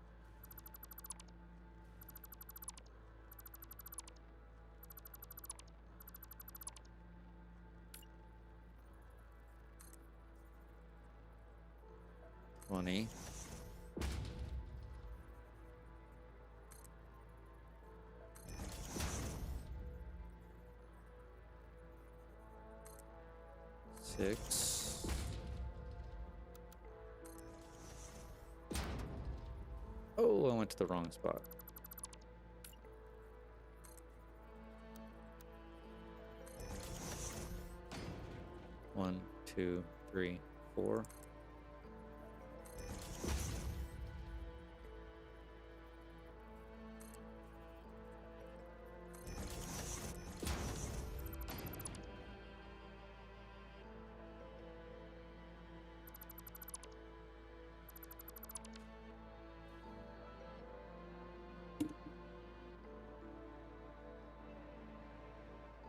Funny. Six. Oh, I went to the wrong spot. One, 2, 3, 4.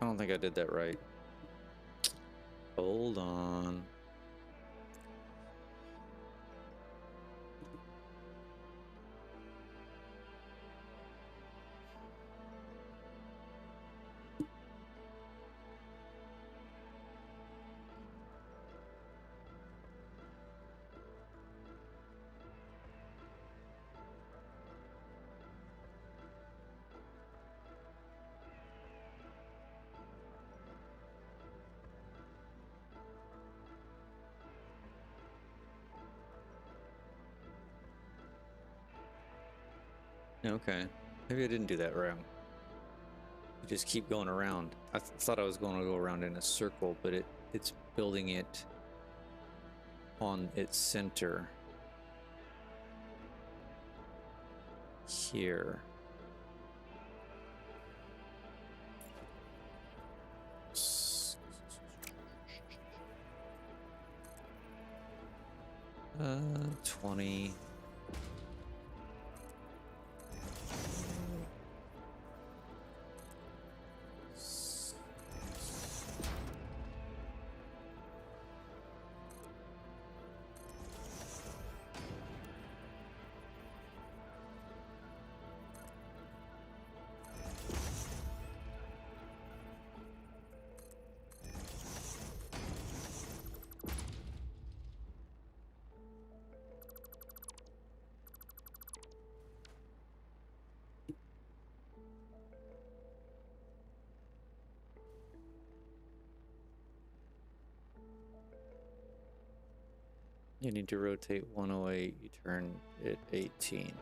don't think I did that right. Hold on. Okay. Maybe I didn't do that wrong. You just keep going around. I thought I was going to go around in a circle, but it's building it on its center here. Uh, 20. You need to rotate 108, you turn it 18.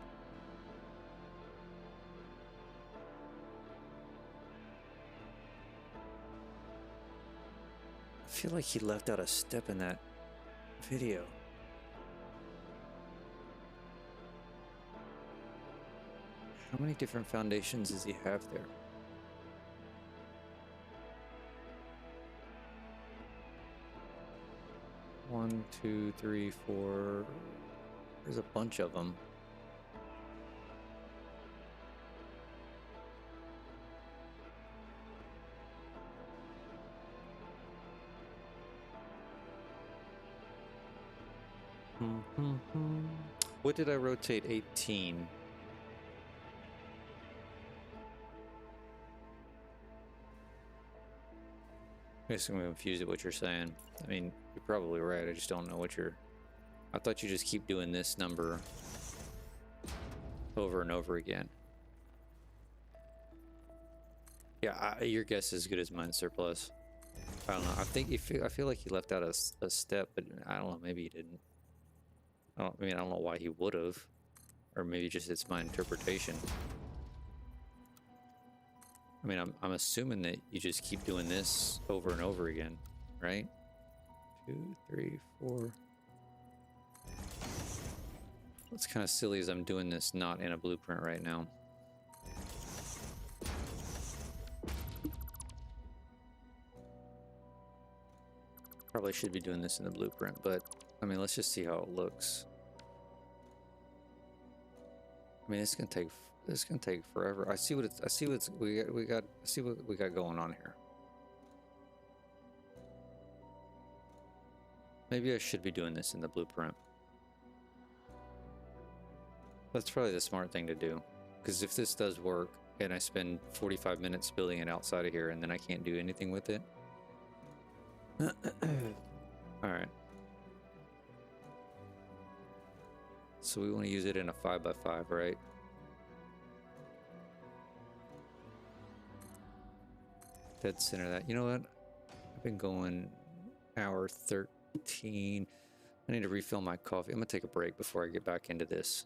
I feel like he left out a step in that video. How many different foundations does he have there? One, two, three, four. There's a bunch of them. What did I rotate 18? I guess I'm confused at what you're saying. I mean, you're probably right. I just don't know what you're... I thought you just keep doing this number over and over again. Yeah, your guess is as good as mine, Surplus. I don't know. I feel like he left out a step, but I don't know. Maybe he didn't. I don't know why he would have, or maybe just it's my interpretation. I mean, I'm assuming that you just keep doing this over and over again, right? 2, 3, 4. What's kind of silly is I'm doing this not in a blueprint right now. Probably should be doing this in the blueprint, but I mean, let's just see how it looks. I mean, it's gonna take forever. I see what we got going on here. Maybe I should be doing this in the blueprint. That's probably the smart thing to do, because if this does work and I spend 45 minutes building it outside of here and then I can't do anything with it. All right. So we want to use it in a 5x5, right? Dead center that. You know what? I've been going hour 13. I need to refill my coffee. I'm gonna take a break before I get back into this.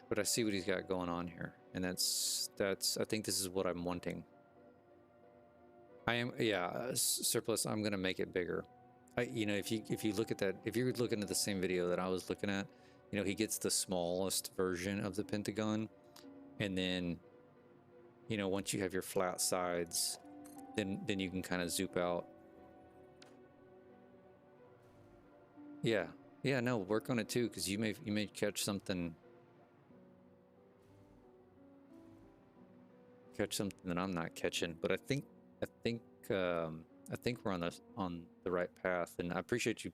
But I see what he's got going on here, and that's I think this is what I'm wanting. Surplus. I'm gonna make it bigger. You know, if you look at that, if you're looking at the same video that I was looking at, you know, he gets the smallest version of the pentagon, and then, you know, once you have your flat sides, then you can kind of zoom out. Yeah, no, work on it too, because you may catch something. catch something that I'm not catching. But I think we're on the right path, and I appreciate you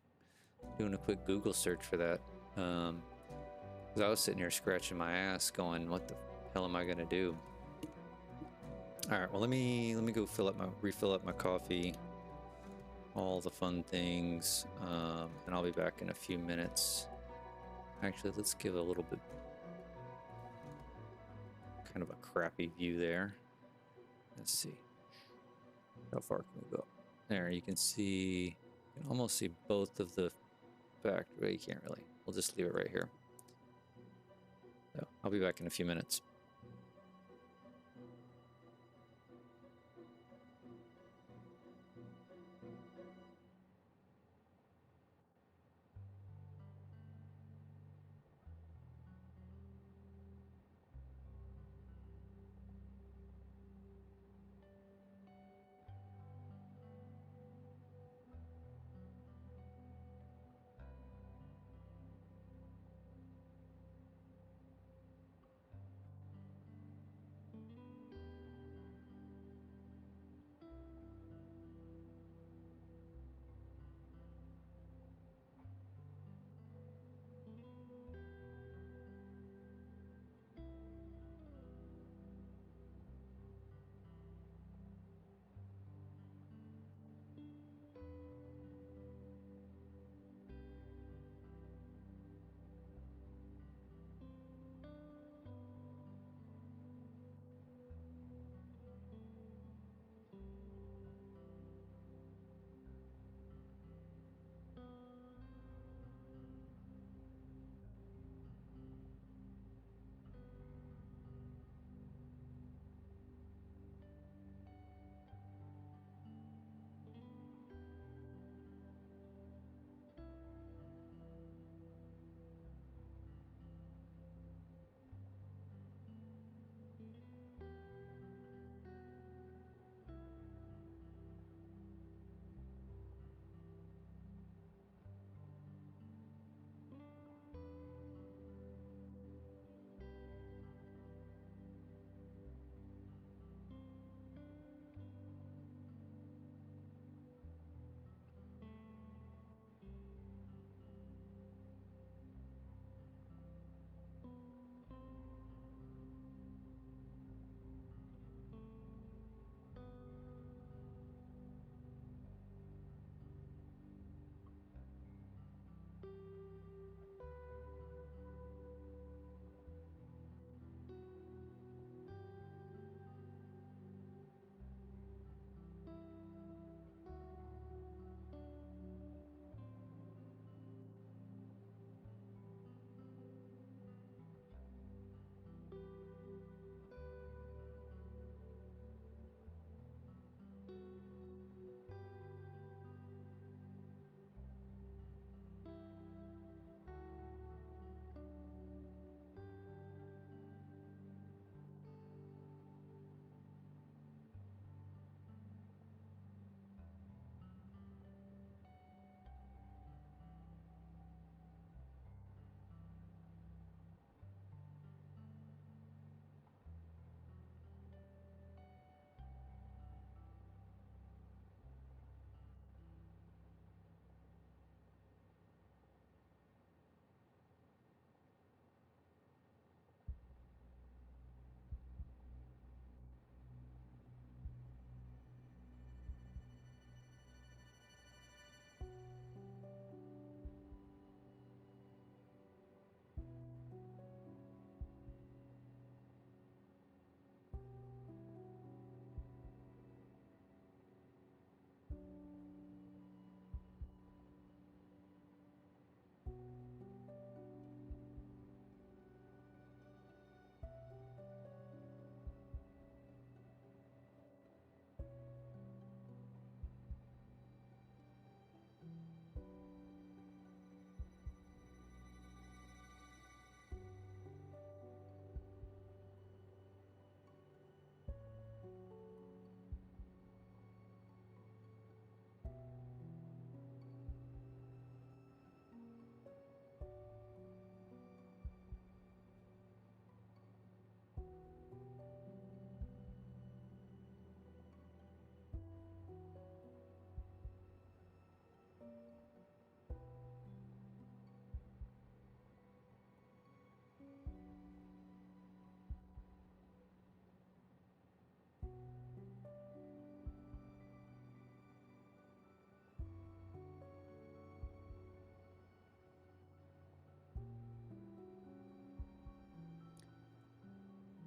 doing a quick Google search for that. Because I was sitting here scratching my ass, going, "What the hell am I gonna do?" All right, well let me go refill up my coffee, all the fun things, and I'll be back in a few minutes. Actually, let's give a little bit kind of a crappy view there. Let's see. How far can we go? There, you can almost see both of the factory. You can't really. We'll just leave it right here. So I'll be back in a few minutes.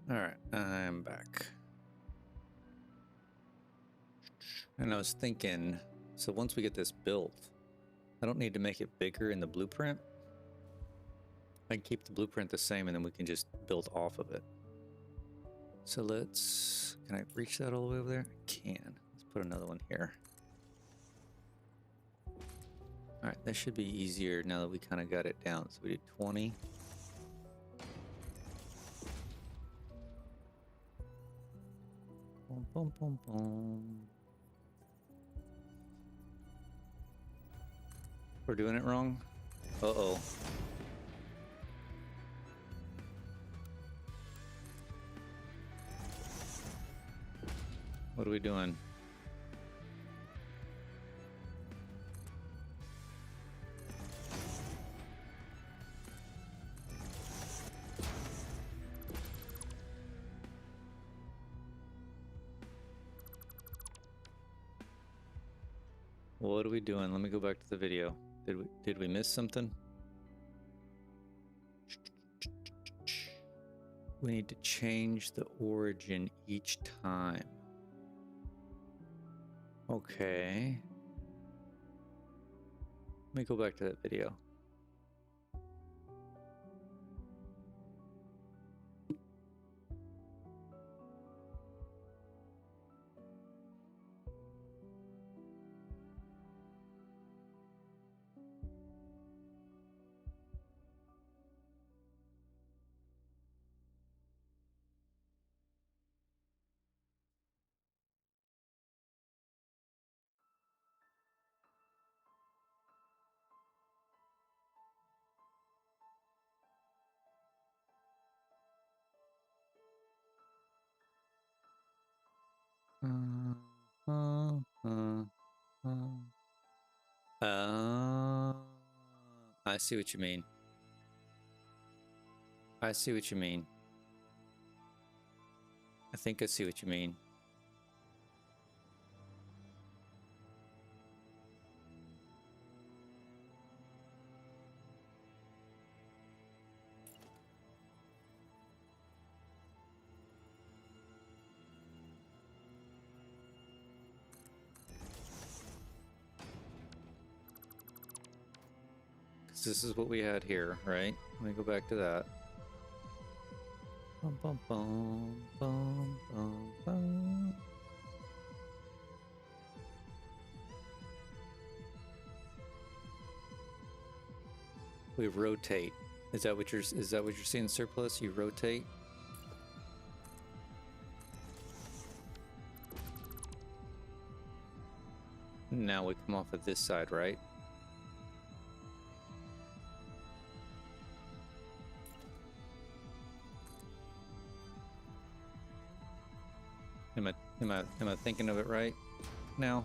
Alright, I'm back. And I was thinking, so once we get this built, I don't need to make it bigger in the blueprint. I can keep the blueprint the same and then we can just build off of it. So let's, can I reach that all the way over there? I can. Let's put another one here. Alright, that should be easier now that we kind of got it down. So we did 20. Boom, boom, boom, boom. We're doing it wrong? Uh-oh. What are we doing? What are we doing? Let me go back to the video. Did we miss something? We need to change the origin each time. Okay. Let me go back to that video. I see what you mean. I see what you mean. I think I see what you mean. This is what we had here, right? Let me go back to that. Bum, bum, bum, bum, bum, bum. We rotate. Is that what you're seeing, surplus? You rotate? Now we come off of this side, right? Am I thinking of it right now?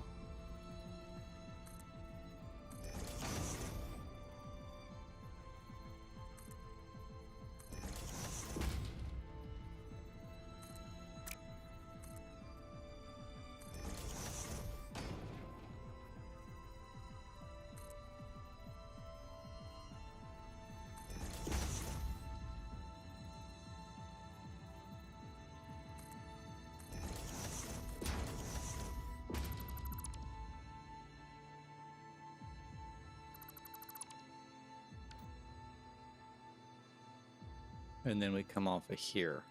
And then we come off of here.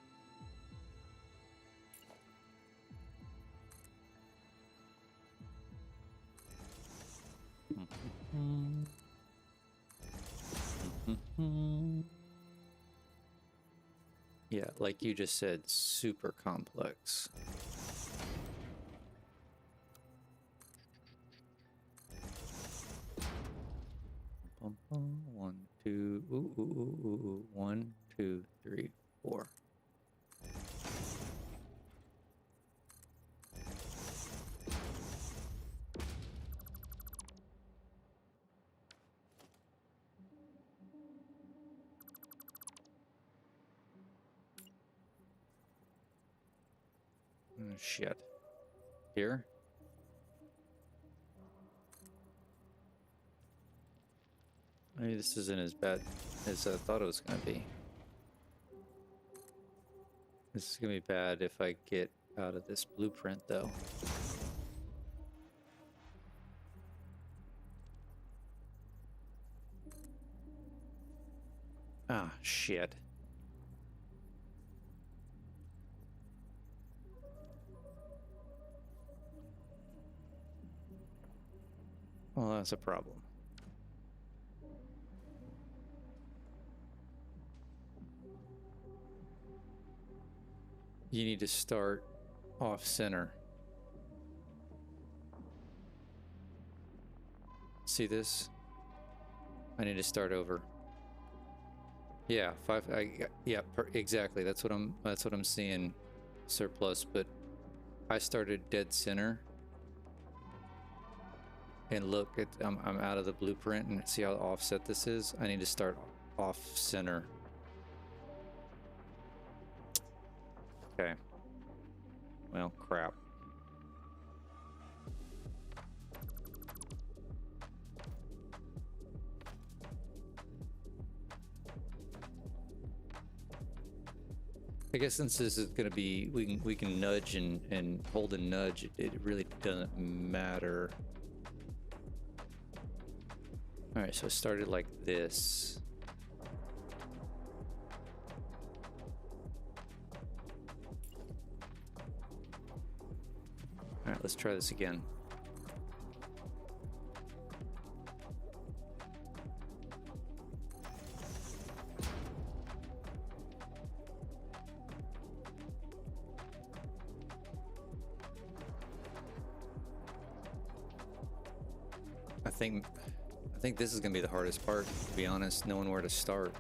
Yeah, like you just said, super complex. One, two, ooh. 1, 2, 3, 4. Oh, shit. Here? Maybe this isn't as bad as I thought it was going to be. This is gonna be bad if I get out of this blueprint, though. Ah, shit. Well, that's a problem. You need to start off center. See this? I need to start over. Yeah, exactly. That's what I'm seeing, surplus. But I started dead center, and look, I'm out of the blueprint, and see how offset this is. I need to start off center. Okay. Well, crap. I guess since this is going to be, we can nudge and hold and nudge. It really doesn't matter. All right, so it started like this. All right, let's try this again. I think this is gonna be the hardest part, to be honest, knowing where to start.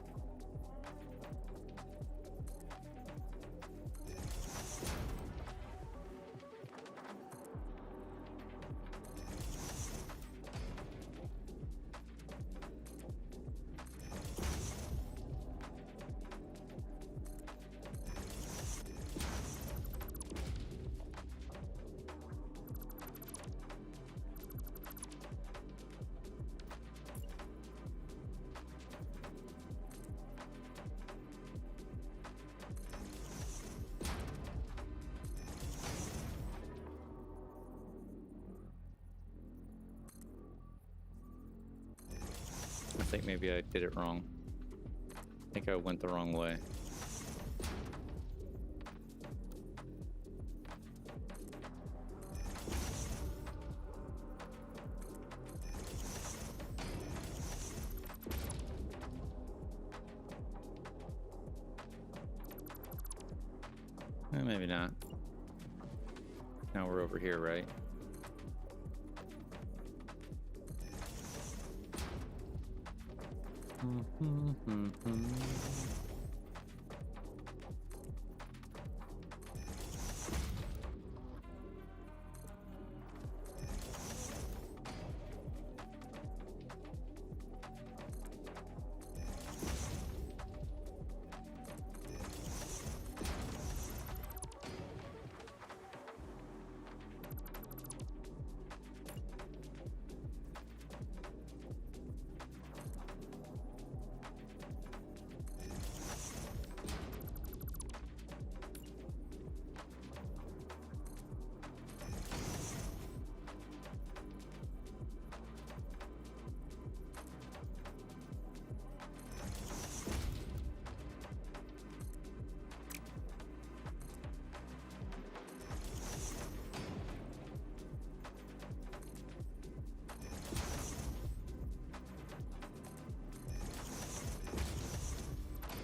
I think maybe I did it wrong. I think I went the wrong way. Maybe not. Now we're over here, right?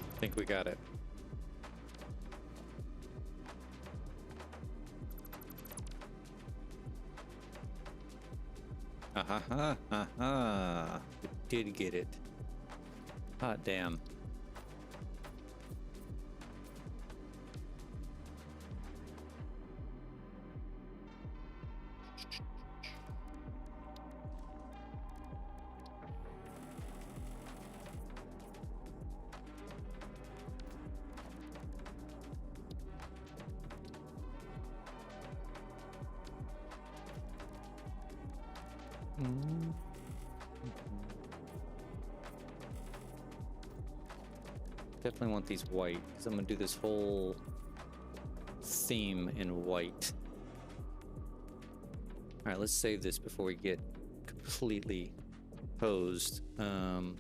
I think we got it. We did get it. Hot damn. Definitely want these white, because I'm gonna do this whole theme in white. All right, let's save this before we get completely posed. Let's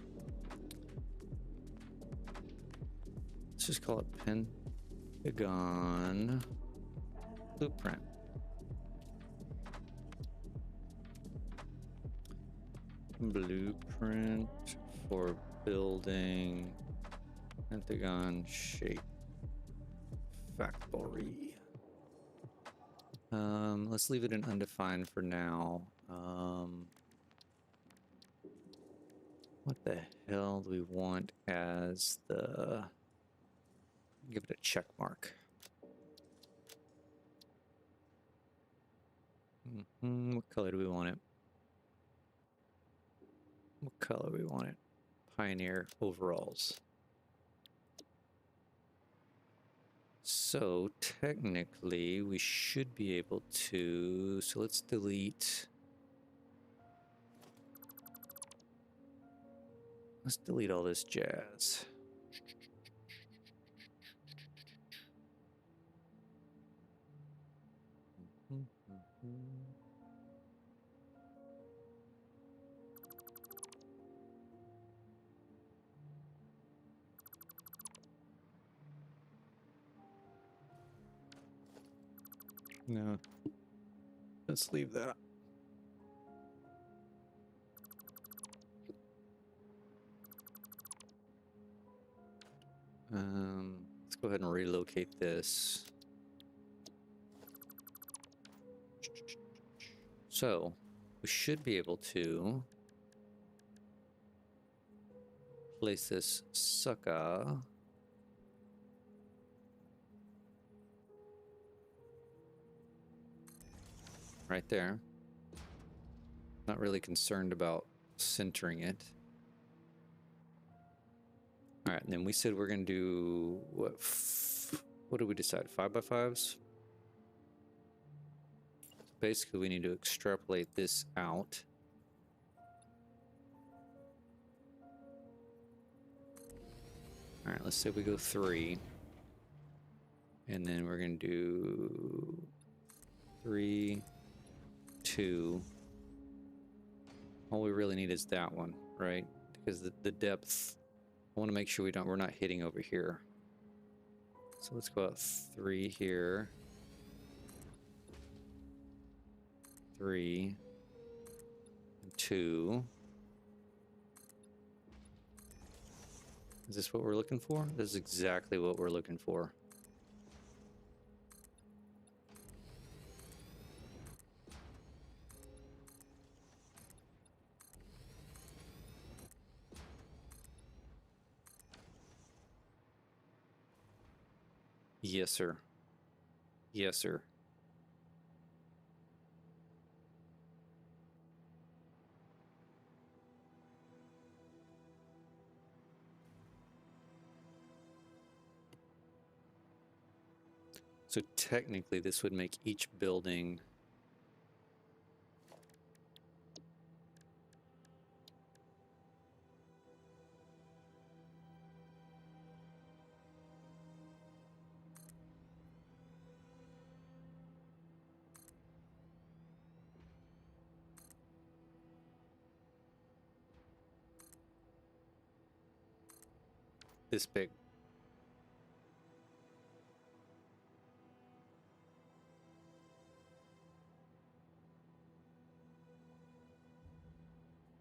just call it Pentagon Blueprint. Blueprint for building Pentagon shape factory. Let's leave it in undefined for now. What the hell do we want as the... Give it a check mark. What color do we want it? What color do we want it? Pioneer overalls. So technically we should be able to, so let's delete all this jazz. No, let's leave that. Let's go ahead and relocate this. So we should be able to place this sucker right there. Not really concerned about centering it. All right, and then we said we're gonna do what did we decide? 5x5s? Basically, we need to extrapolate this out. All right, let's say we go 3. And then we're gonna do 3, 2. All we really need is that one, right? Because the depth, I want to make sure we're not hitting over here. So let's go out 3 here. 3 and 2. Is this what we're looking for? This is exactly what we're looking for. Yes, sir. Yes, sir. So technically, this would make each building this big.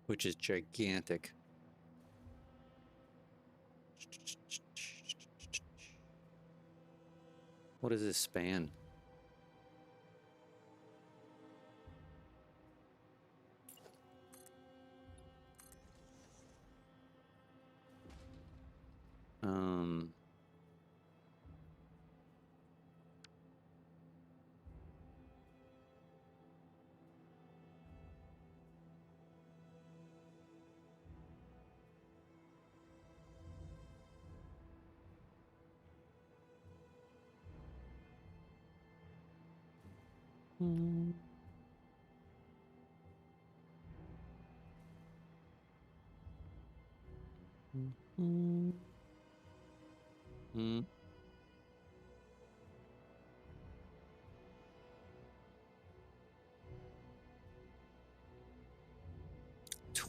Which is gigantic. What is this span?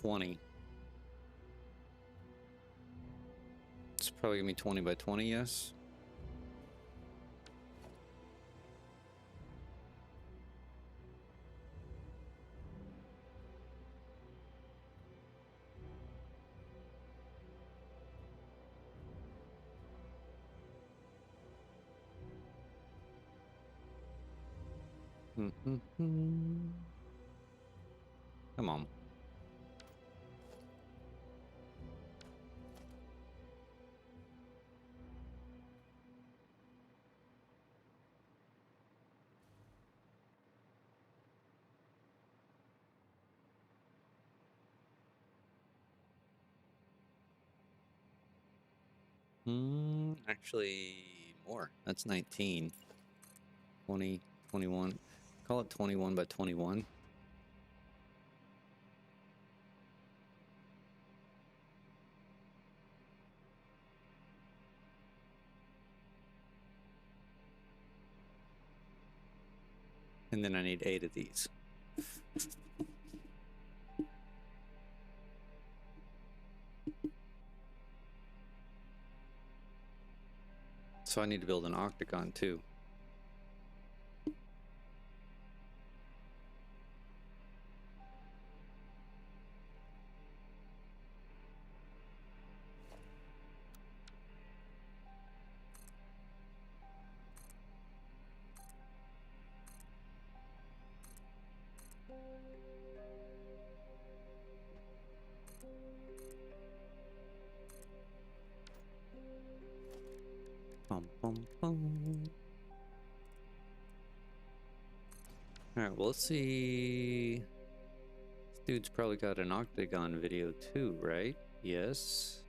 20. It's probably gonna be 20 by 20, yes. Come on. Actually, more. That's 19. 20, 21. Call it 21 by 21. And then I need 8 of these. So I need to build an octagon too. Bum, bum, bum. Alright, well, let's see. This dude's probably got an octagon video too, right? Yes.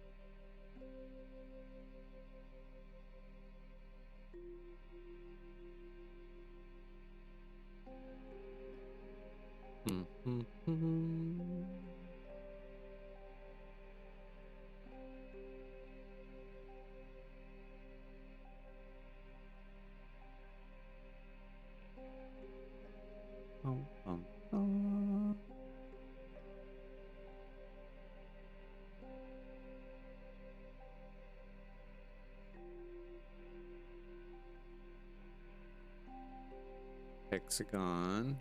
Hexagon.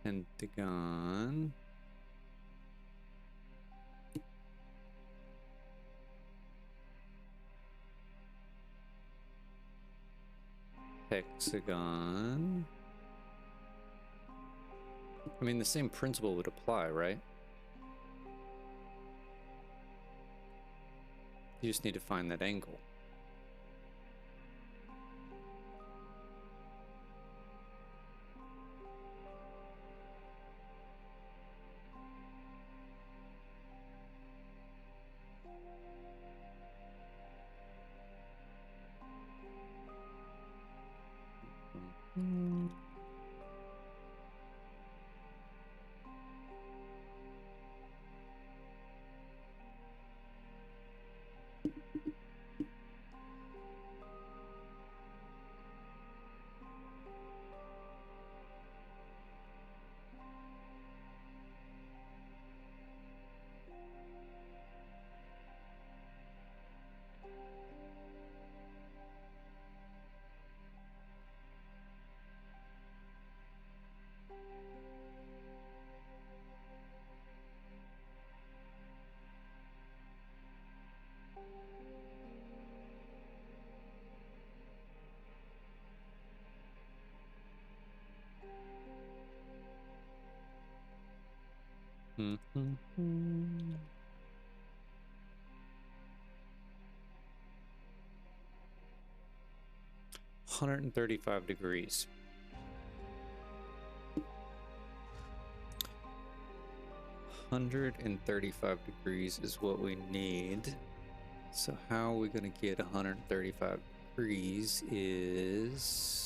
Pentagon. Hexagon. I mean, the same principle would apply, right? You just need to find that angle. Mm-hmm. 135 degrees. 135 degrees is what we need. So how are we going to get 135 degrees is...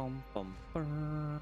bum, bum, bum.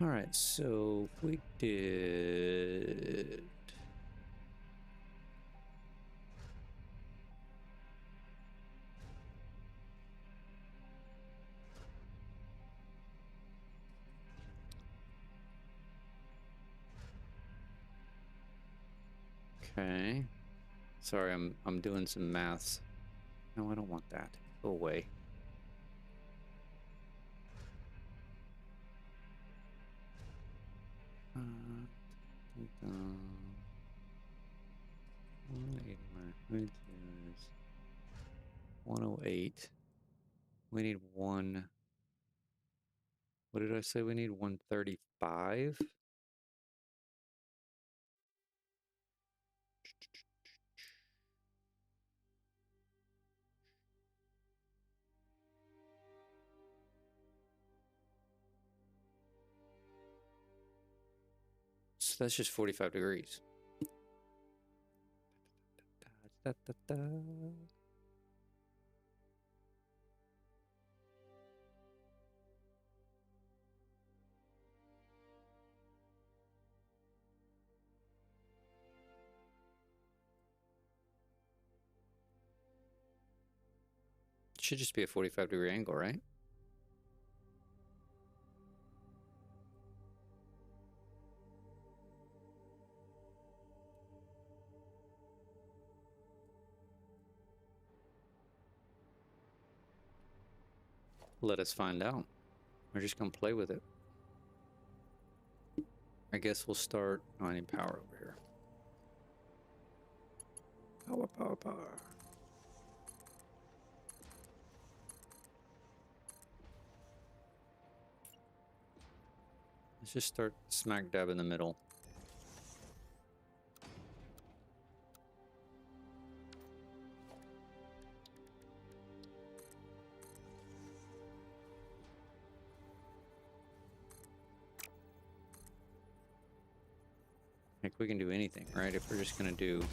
All right, so we did. Okay. Sorry, I'm doing some maths. No, I don't want that. Go away. Dun, 180 minus 108. We need one. What did I say? We need 135. So that's just 45 degrees. Da, da, da. Should just be a 45-degree angle, right? Let us find out. We're just gonna play with it. I guess we'll start. Oh, I need power over here. Power, power, power. Let's just start smack dab in the middle. Like, we can do anything, right? If we're just gonna do...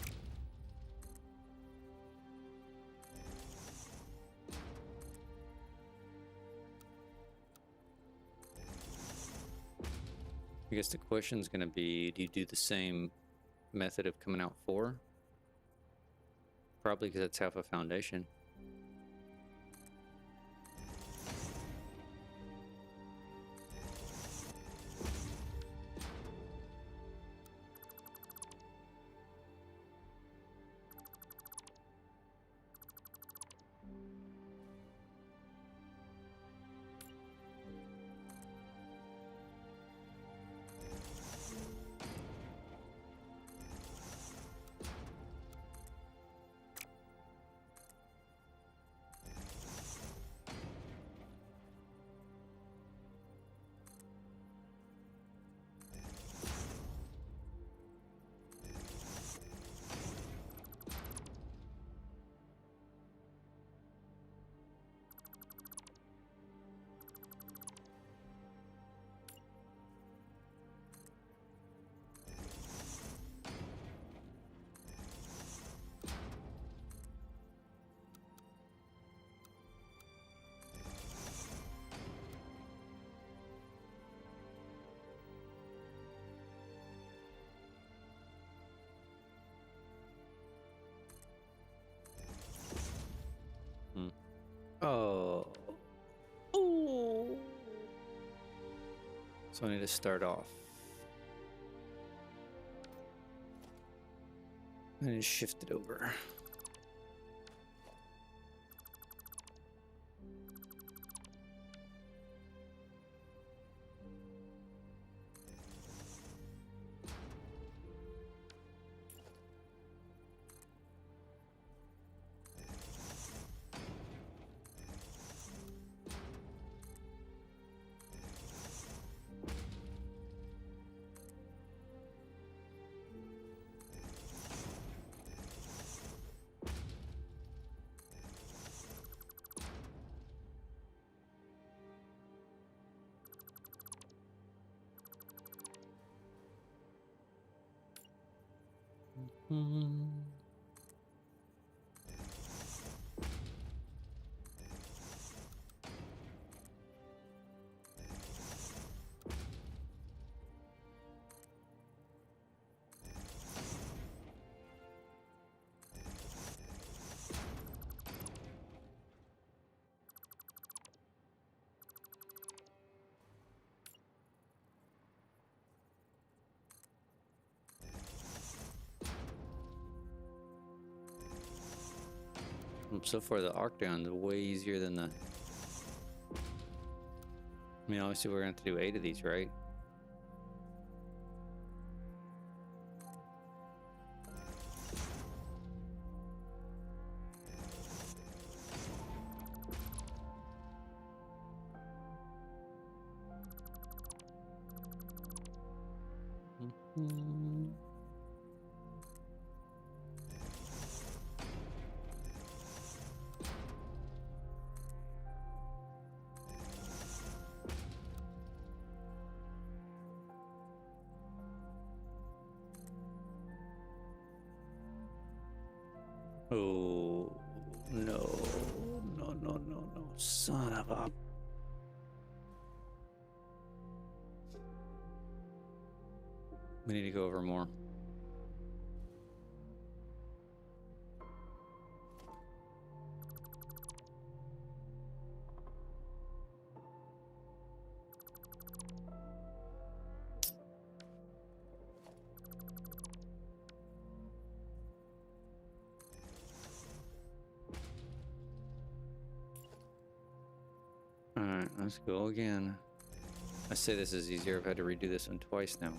I guess the question's gonna be, do you do the same method of coming out 4? Probably, because that's half a foundation. Oh. Ooh. So I need to start off. I just shift it over. So far, the arc down is way easier than the. I mean, obviously, we're going to have to do 8 of these, right? Oh, no. No, no, no, no. Son of a... We need to go over more. Alright, let's go again. I say this is easier. I've had to redo this one twice now.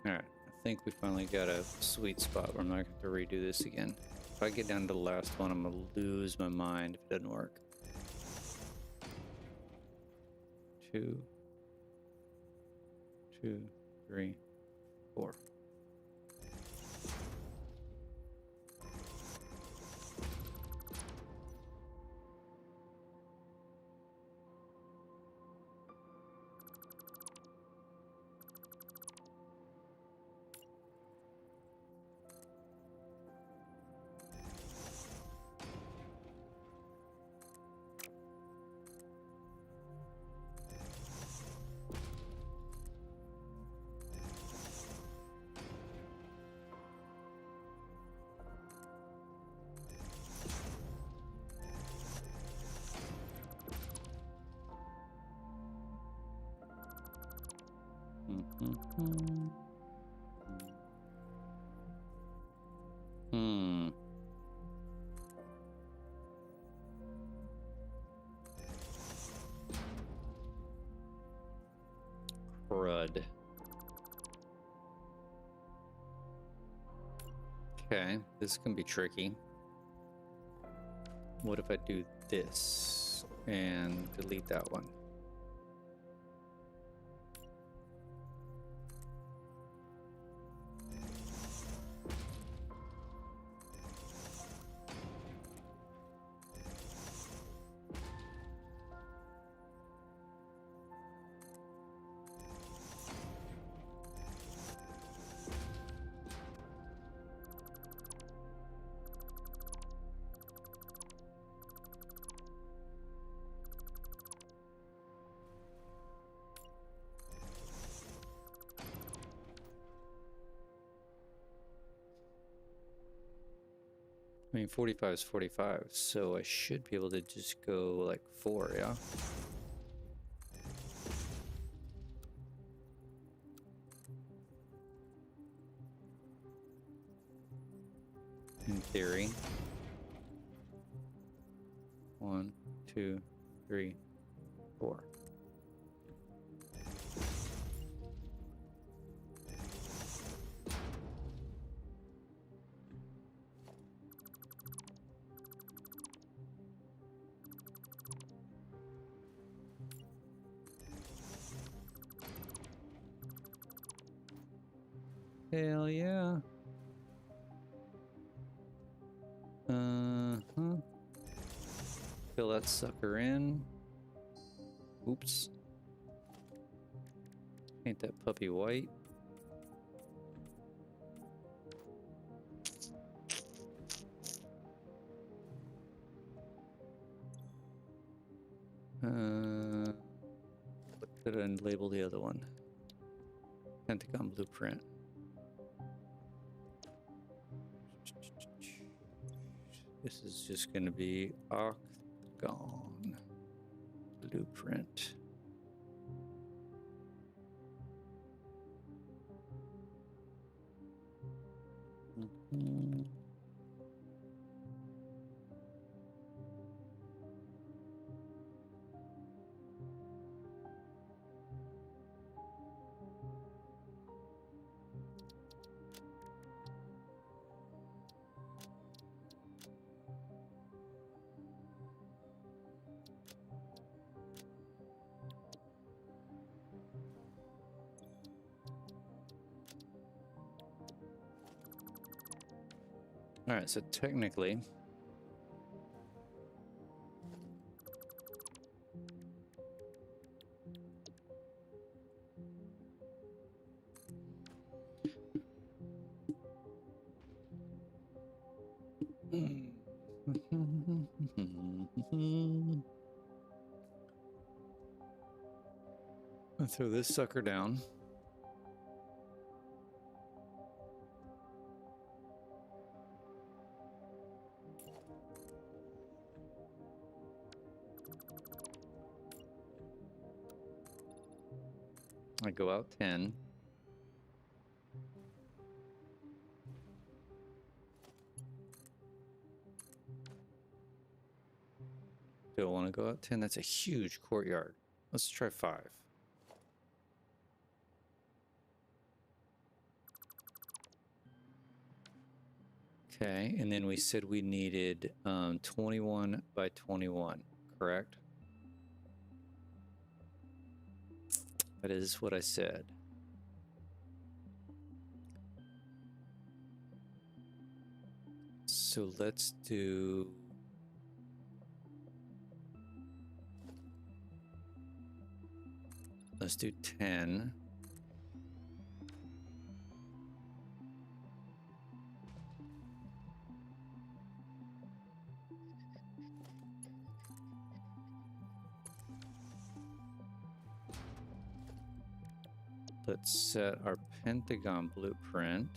Alright, I think we finally got a sweet spot where I'm not going to have to redo this again. If I get down to the last one, I'm going to lose my mind if it doesn't work. 2, 2, 3, 4. Mm-hmm. Hmm. Crud. Okay, this can be tricky. What if I do this and delete that one? I mean, 45 is 45, so I should be able to just go like 4, yeah? In theory. 1, 2, 3, 4. Hell yeah. Uh-huh. Fill that sucker in. Oops. Paint that puppy white. What did I label the other one? Pentagon blueprint. This is just going to be octagon blueprint. Mm-hmm. All right, so technically, I'll throw this sucker down. I go out 10. Still want to go out 10. That's a huge courtyard. Let's try 5. Okay, and then we said we needed 21 by 21, correct? That is what I said. So let's do... Let's do 10. Let's set our pentagon blueprint.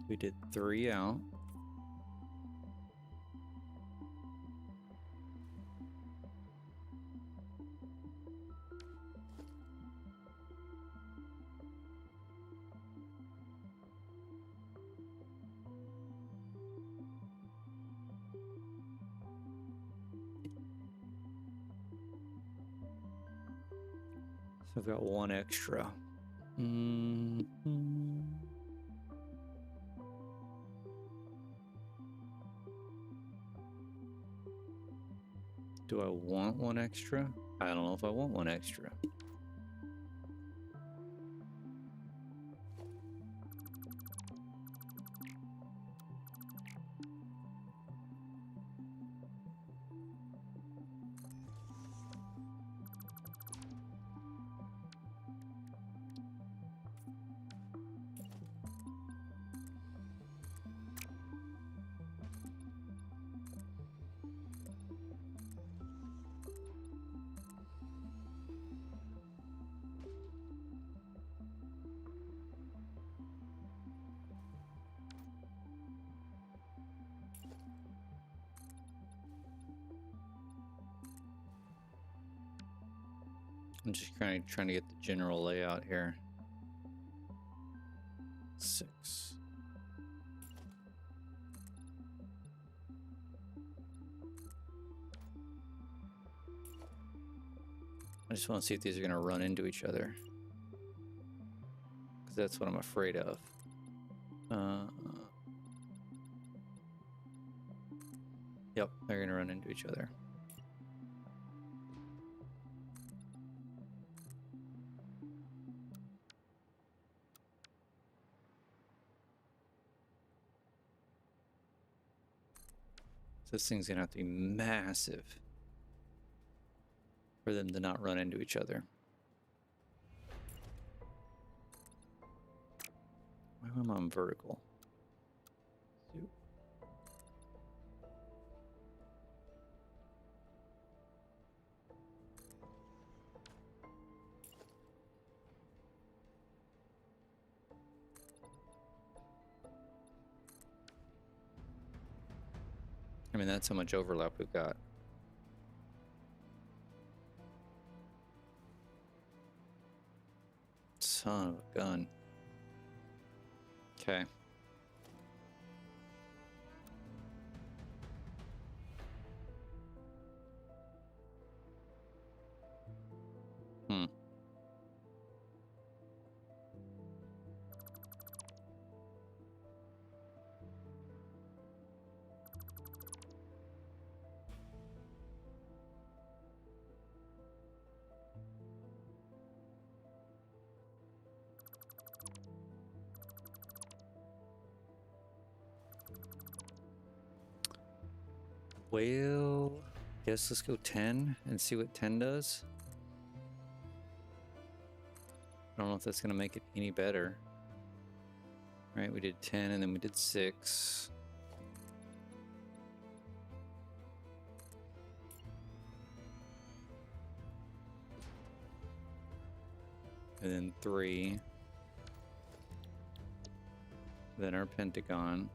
We did 3 out. So I've got 1 extra. Do I want 1 extra? I don't know if I want 1 extra. I'm just kind of trying to get the general layout here. 6. I just want to see if these are going to run into each other, because that's what I'm afraid of. Yep, they're going to run into each other. So this thing's going to have to be massive for them to not run into each other. Why am I on vertical? I mean, that's how much overlap we've got. Son of a gun. Okay. Well, guess let's go 10 and see what 10 does. I don't know if that's going to make it any better. Right, we did 10 and then we did 6. And then 3. Then our pentagon.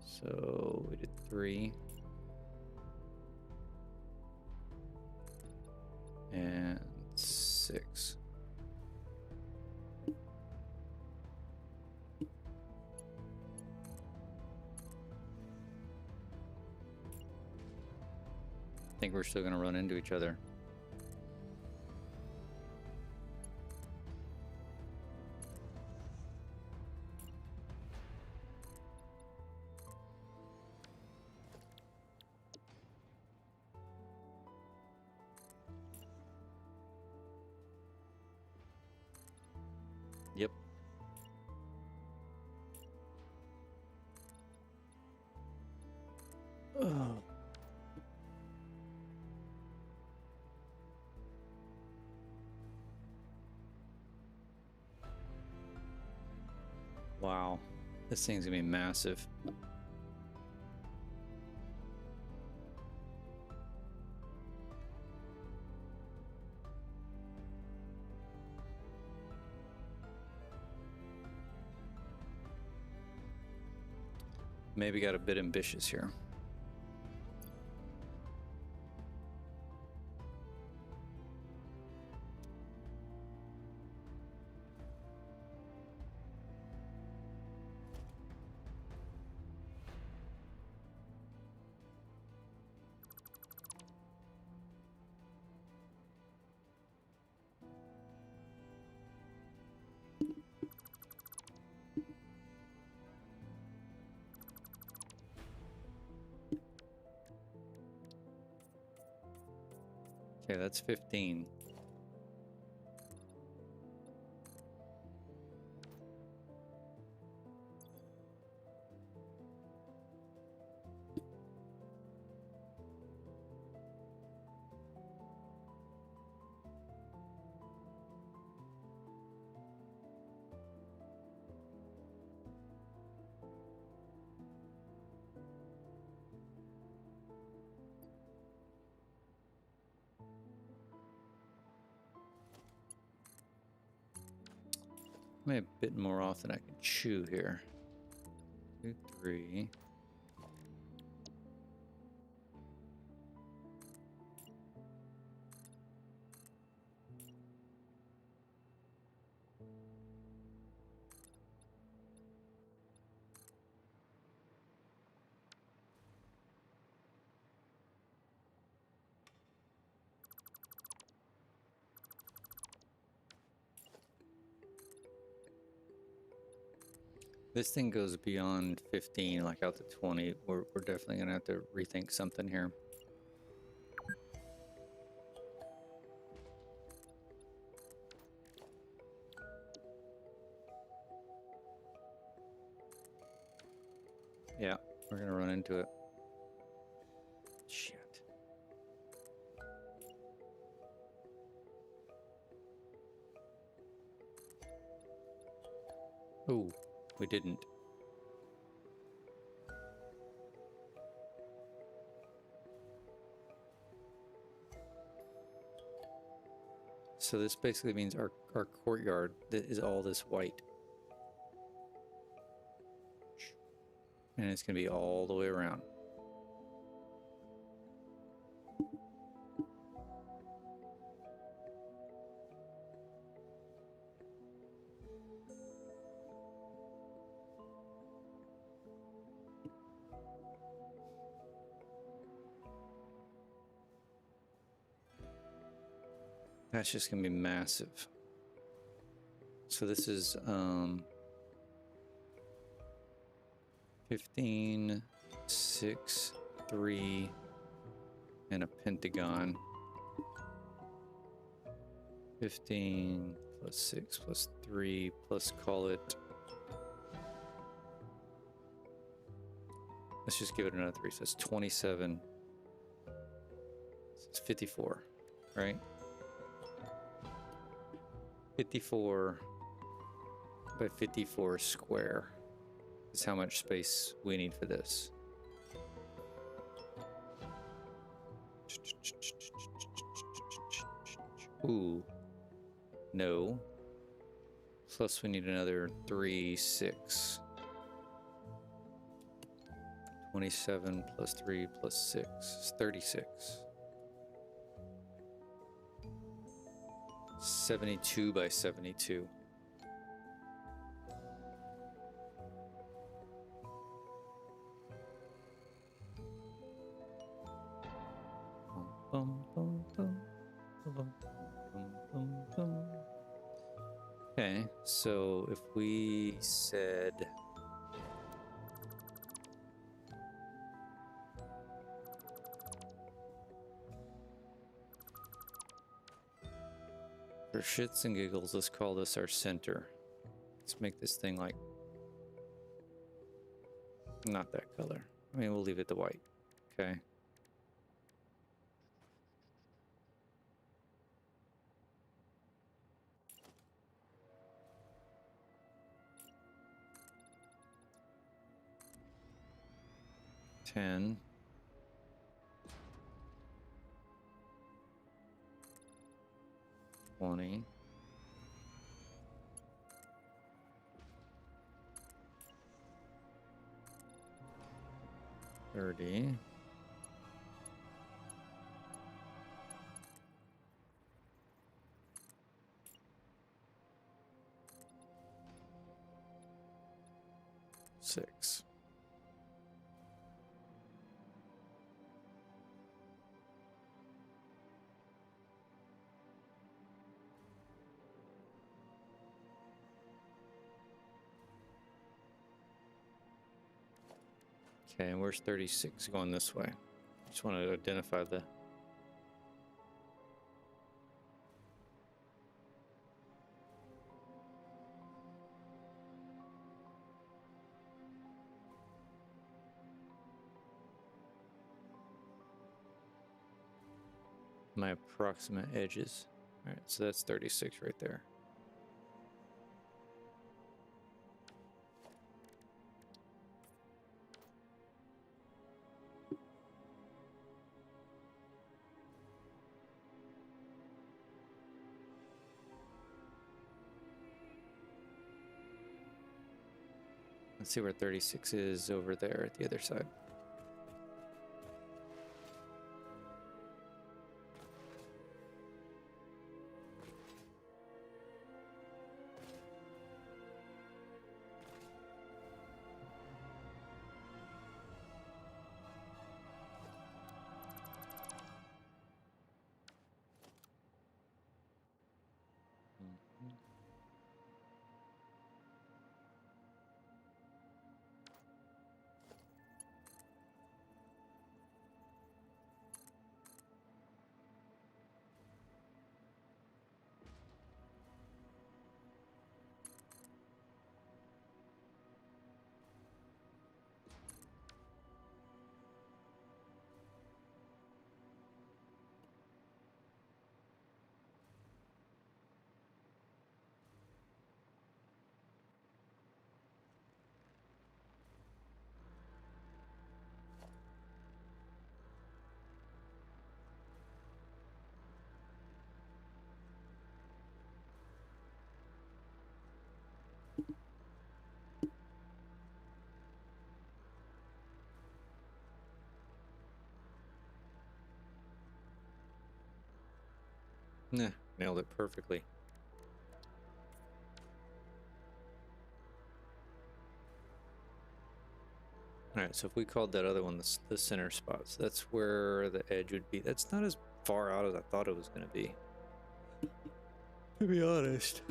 So we did 3. And 6. I think we're still going to run into each other. Yep. Oh. This thing's gonna be massive. Maybe got a bit ambitious here. Okay, that's 15. Maybe a bit more off than I can chew here. 2, 3. This thing goes beyond 15, like out to 20. We're definitely gonna have to rethink something here. Yeah, we're gonna run into it. Shit. Oh, we didn't. So this basically means our courtyard is all this white. And it's gonna be all the way around. That's just gonna be massive. So this is 15, 6, 3, and a pentagon. 15 plus 6 plus 3 plus, call it, let's just give it another 3. So it's 27. So it's 54, right? 54 by 54 square is how much space we need for this. Ooh, no. Plus we need another 3, 6. 27 plus 3 plus 6 is 36. 72 by 72. Okay, so if we said for shits and giggles, let's call this our center. Let's make this thing like not that color. I mean, we'll leave it the white. Okay. 10. $20. 30. 6. Okay, and where's 36 going this way? Just want to identify the... my approximate edges. All right, so that's 36 right there. Let's see where 36 is over there at the other side. Nah, nailed it perfectly. Alright, so if we called that other one the center spot, so that's where the edge would be. That's not as far out as I thought it was going to be. To be honest.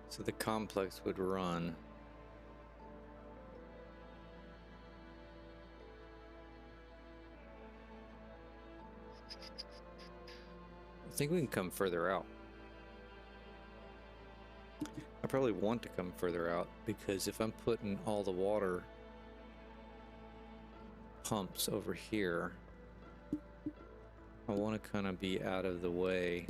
So the complex would run. I think we can come further out. I probably want to come further out because if I'm putting all the water pumps over here, I want to kind of be out of the way.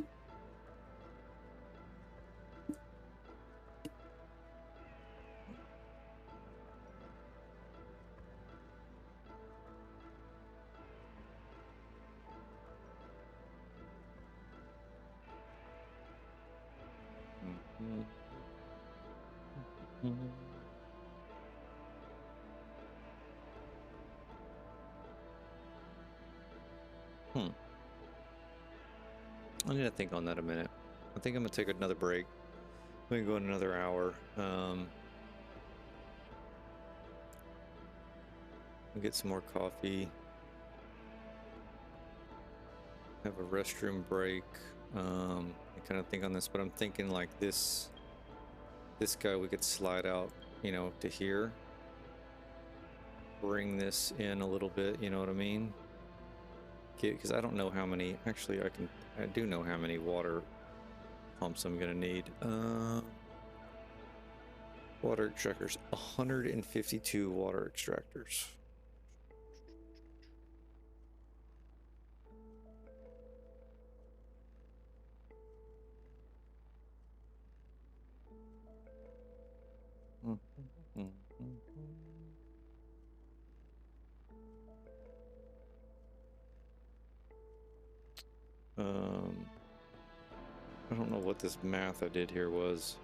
I need to think on that a minute. I think I'm gonna take another break. We can go in another hour. We'll get some more coffee. Have a restroom break. And kind of think on this, but I'm thinking like this this guy we could slide out, you know, to here. Bring this in a little bit, you know what I mean? Because I don't know how many, actually I do know how many water pumps I'm gonna need. Water extractors, 152 water extractors. I don't know what this math I did here was,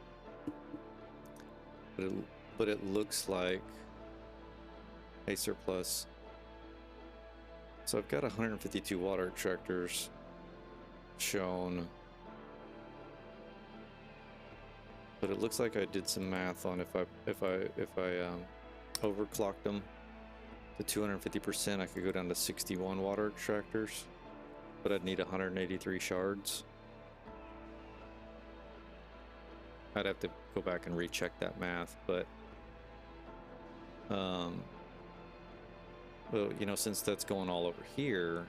but it looks like a surplus. So I've got 152 water extractors shown, but it looks like I did some math on if I overclocked them to 250%, I could go down to 61 water extractors, but I'd need 183 shards. I'd have to go back and recheck that math, but well, you know, since that's going all over here,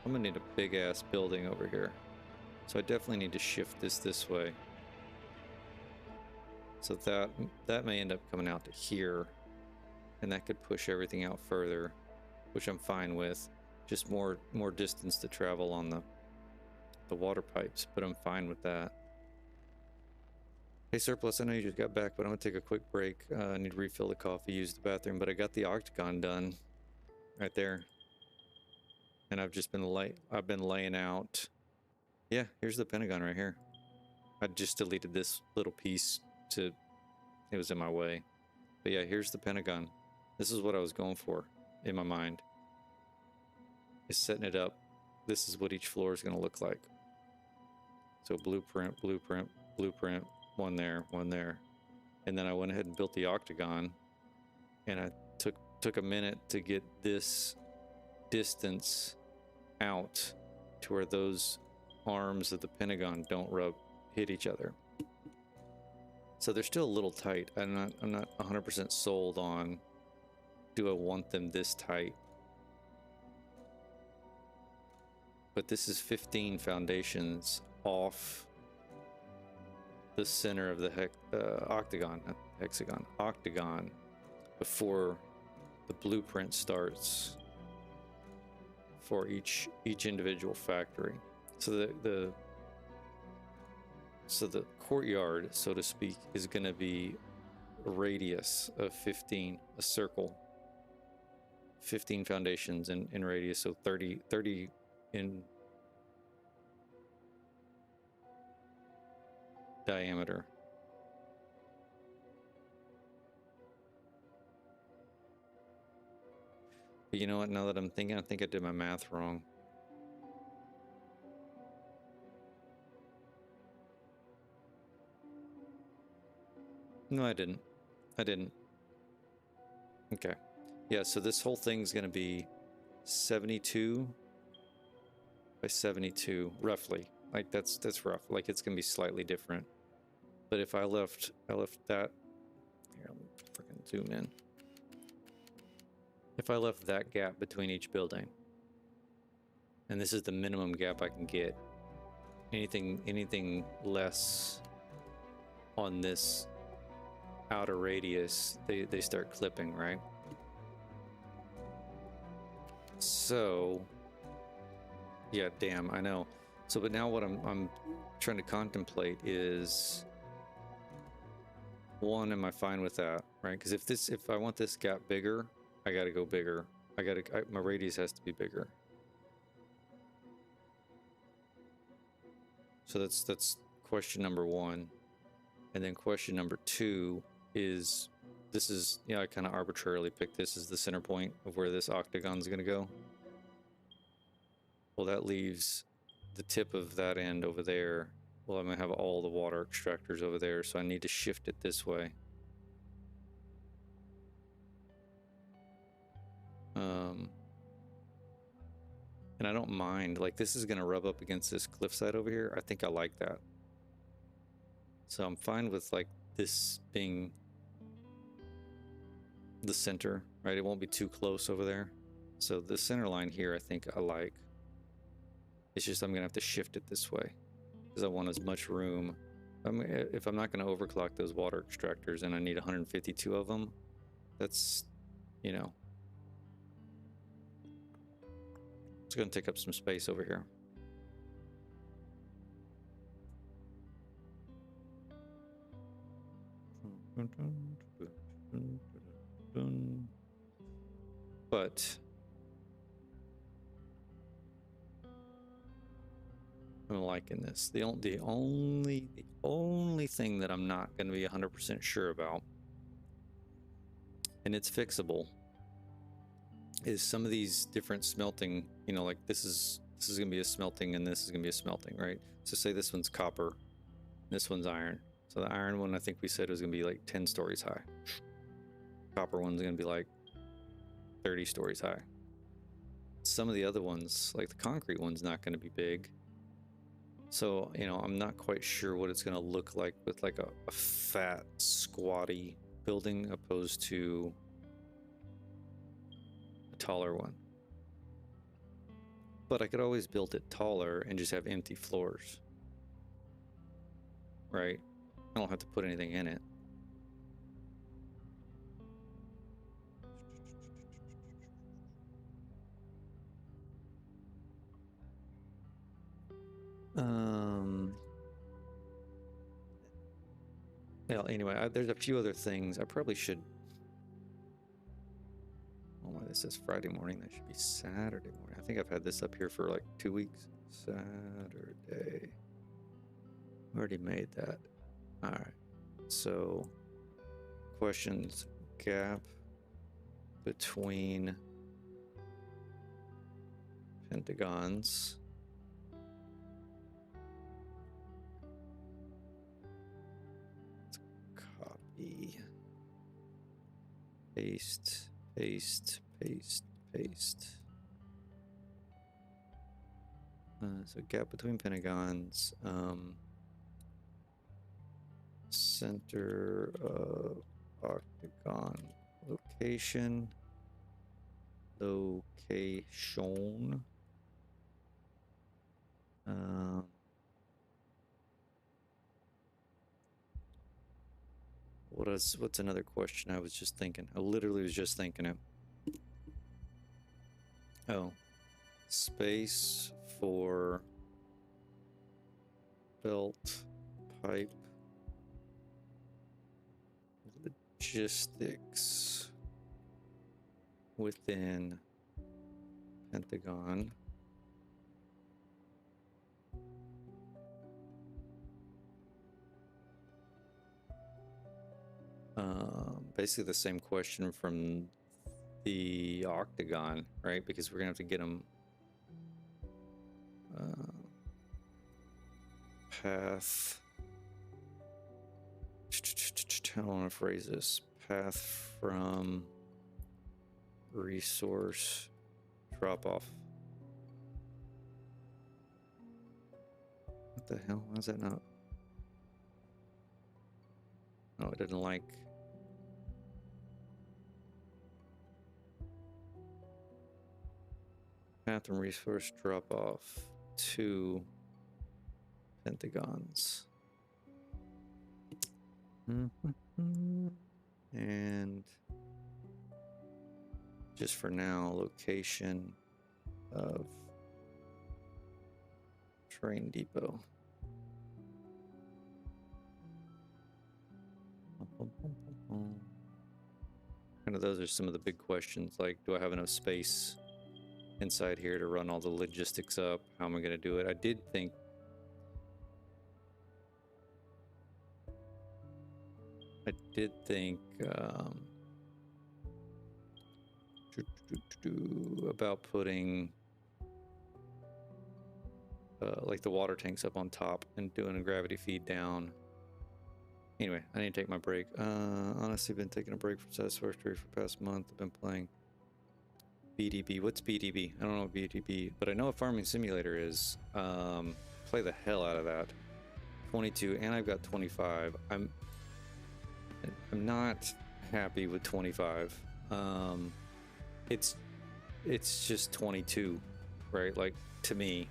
I'm gonna need a big ass building over here. So I definitely need to shift this way. So that may end up coming out to here, and that could push everything out further, which I'm fine with. Just more distance to travel on the water pipes, but I'm fine with that. Hey Surplus, I know you just got back, but I'm gonna take a quick break. I need to refill the coffee, use the bathroom, but I got the octagon done right there. And I've just been laying out. Yeah, here's the Pentagon right here. I just deleted this little piece it was in my way. But yeah, here's the Pentagon. This is what I was going for in my mind. Is setting it up. This is what each floor is gonna look like. So blueprint, blueprint, blueprint, one there, one there. And then I went ahead and built the octagon, and I took a minute to get this distance out to where those arms of the Pentagon don't hit each other. So they're still a little tight. I'm not 100% sold on, do I want them this tight? But this is 15 foundations off the center of the octagon, not hexagon, octagon, before the blueprint starts for each individual factory. So the courtyard, so to speak, is going to be a radius of 15, a circle, 15 foundations in radius, so 30 in diameter. But you know what, now that I'm thinking, I think I did my math wrong. No, I didn't. Okay. Yeah, so this whole thing's going to be 72 by 72, roughly. Like, that's rough. Like, it's going to be slightly different. But if I left that... Here, let me freaking zoom in. If I left that gap between each building, and this is the minimum gap I can get, anything less on this outer radius, they start clipping, right? So, yeah, damn, I know. So, but now what I'm trying to contemplate is, one, am I fine with that, right? Because if I want this gap bigger, I gotta go bigger. My radius has to be bigger. So that's question number one. And then question number two is, this is, I kind of arbitrarily picked this as the center point of where this octagon's gonna go. Well, that leaves the tip of that end over there. Well, I'm gonna have all the water extractors over there, so I need to shift it this way. And I don't mind, like, this is gonna rub up against this cliffside over here. I think I like that. So I'm fine with, like, this being the center, right? It won't be too close over there. So the center line here, I think I like. It's just I'm gonna have to shift it this way because I want as much room. If I'm not gonna overclock those water extractors and I need 152 of them, that's, you know, it's gonna take up some space over here. But I'm liking this. The only thing that I'm not going to be 100% sure about, and it's fixable, is some of these different smelting. You know, like this is going to be a smelting, and this is going to be a smelting, right? So say this one's copper, this one's iron. So the iron one, I think we said was going to be like 10 stories high. Copper one's going to be like 30 stories high. Some of the other ones, like the concrete one's not going to be big. So, you know, I'm not quite sure what it's going to look like with like a fat, squatty building opposed to a taller one. But I could always build it taller and just have empty floors. Right? I don't have to put anything in it. Well, anyway, there's a few other things. I probably should. Oh my, this is Friday morning. That should be Saturday morning. I think I've had this up here for like 2 weeks. Saturday. Already made that. All right. So, questions: gap between pentagons. Paste, paste, paste, paste. So gap between pentagons. Center of octagon. Location. Location. What's another question I was just thinking? I literally was just thinking it. Oh, space for belt pipe logistics within Pentagon. Basically the same question from the octagon, right? Because we're gonna have to get them path. How do I want to phrase this? Path from resource drop off. What the hell? Why is that not? Oh, it didn't like. Path from resource drop off to pentagons. And just for now, location of train depot. Kind of those are some of the big questions, like do I have enough space inside here to run all the logistics up? How am I going to do it? I did think about putting like the water tanks up on top and doing a gravity feed down. Anyway, I need to take my break. Honestly, been taking a break from Satisfactory for the past month. I've been playing BDB. What's BDB? I don't know what BDB, but I know what Farming Simulator is. Play the hell out of that. 22, and I've got 25. I'm not happy with 25. It's just 22, right? Like, to me,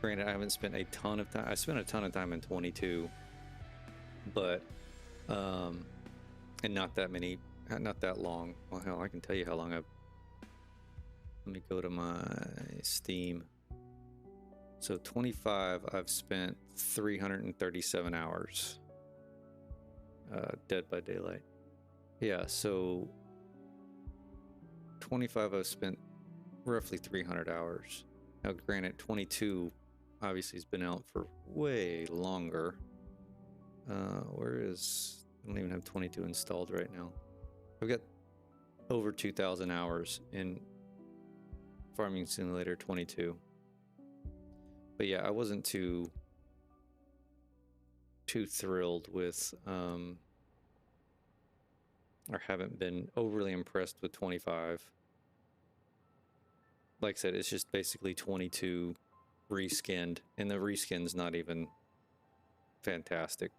granted, I haven't spent a ton of time. I spent a ton of time in 22, but and not that many, not that long. Well, hell, I can tell you how long I've. Let me go to my Steam. So 25, I've spent 337 hours. Dead by Daylight. Yeah, so 25, I've spent roughly 300 hours. Now, granted, 22 obviously has been out for way longer. Where is... I don't even have 22 installed right now. I've got over 2,000 hours in Farming Simulator 22. But yeah, I wasn't too thrilled with, or haven't been overly impressed with 25. Like I said, it's just basically 22 reskinned, and the reskin's not even fantastic.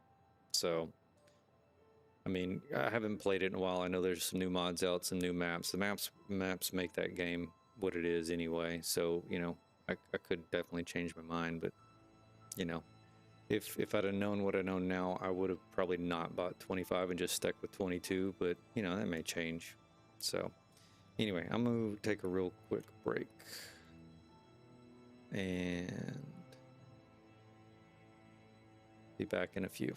So, I mean, I haven't played it in a while. I know there's some new mods out, some new maps. The maps make that game what it is anyway. So, you know, I could definitely change my mind, but, you know, if I'd have known what I know now, I would have probably not bought 25 and just stuck with 22, but, you know, that may change. So, anyway, I'm going to take a real quick break. And be back in a few.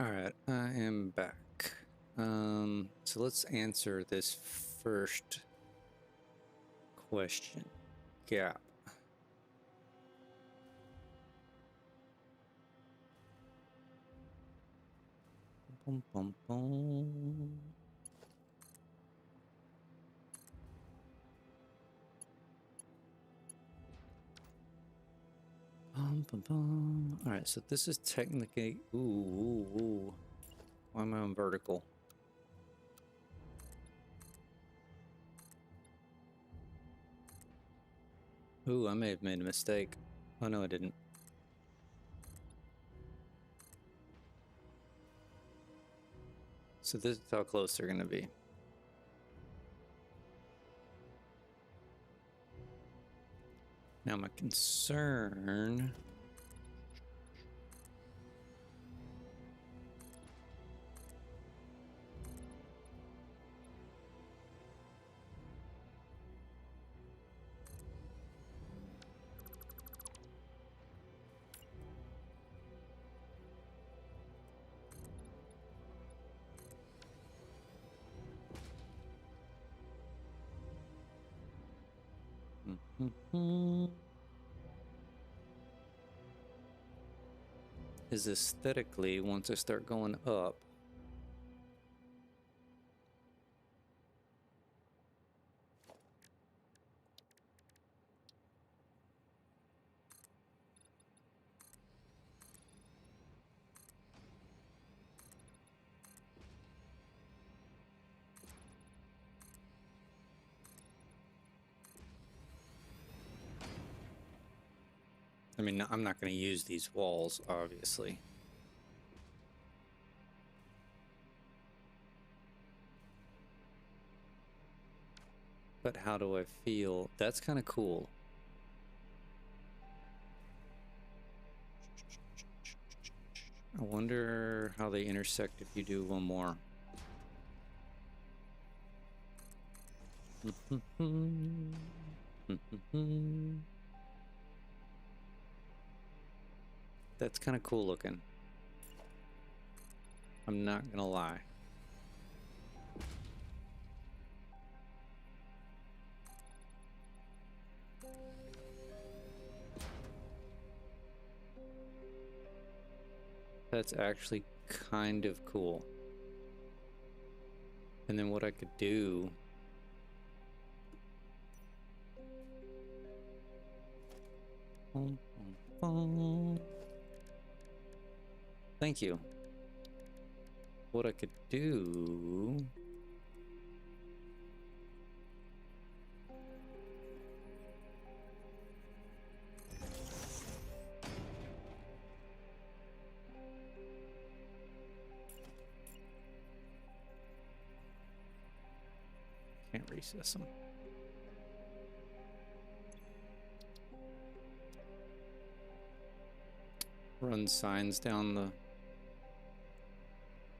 All right, I am back. So let's answer this first question. Gap. Bum, bum, bum. Bum, bum, bum. All right, so this is technically. Ooh. Why am I on vertical? Ooh, I may have made a mistake. Oh no, I didn't. So this is how close they're gonna be. Now my concern. Is aesthetically, once I start going up, I mean, I'm not going to use these walls, obviously. But how do I feel? That's kind of cool. I wonder how they intersect if you do one more. That's kind of cool looking. I'm not gonna lie. That's actually kind of cool. And then what I could do... Thank you. What I could do... Can't recess them. Run signs down the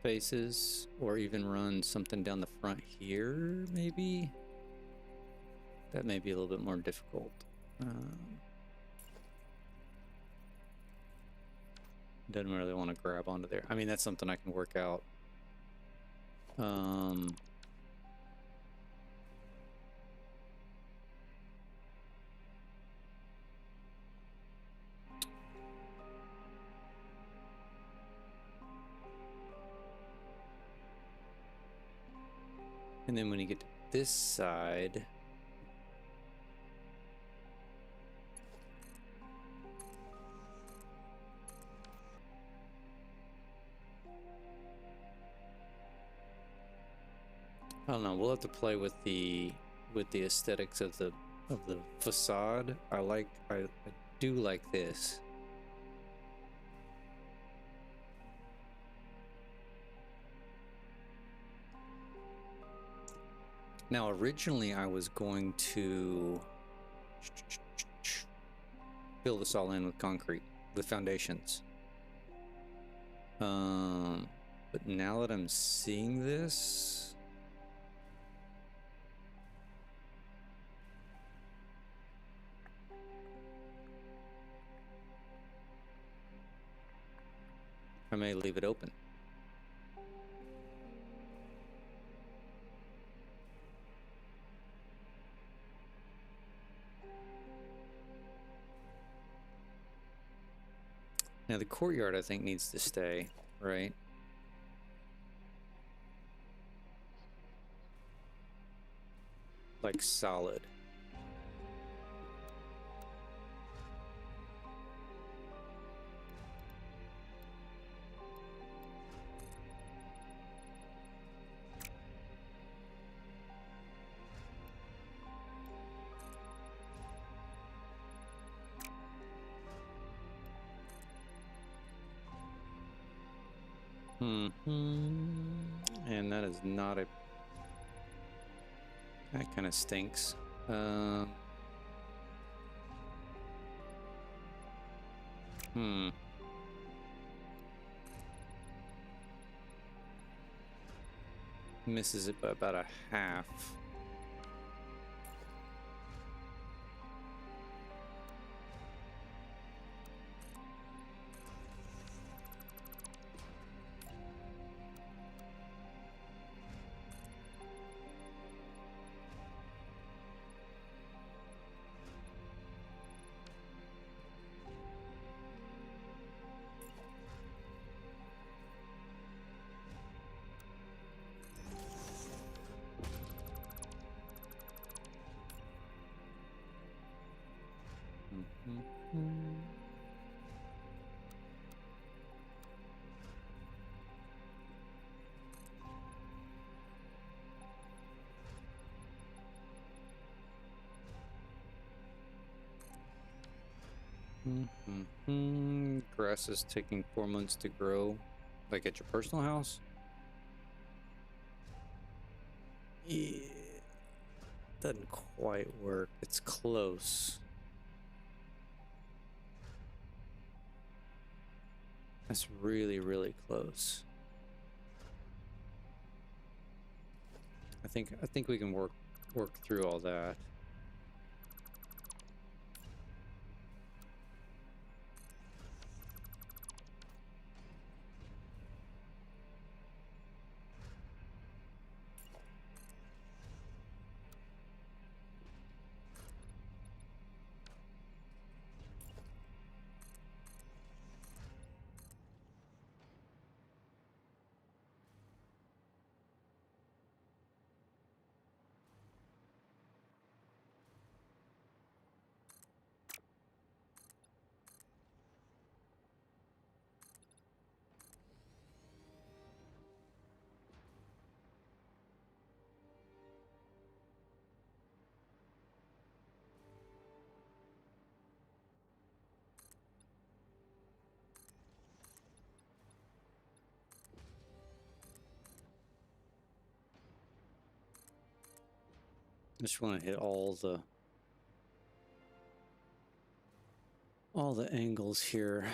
faces, or even run something down the front here, maybe? That may be a little bit more difficult. Doesn't really want to grab onto there. I mean, that's something I can work out. And then when you get to this side, I don't know. We'll have to play with the aesthetics of the facade. I do like this. Now, originally I was going to fill this all in with concrete, with foundations. But now that I'm seeing this, I may leave it open. Now the courtyard, I think, needs to stay, right? Like solid. And that is not a... That kind of stinks. Misses it by about a half. Grass is taking 4 months to grow, like at your personal house. Yeah, doesn't quite work. It's close. That's really, really close. I think we can work through all that. I just want to hit all the angles here.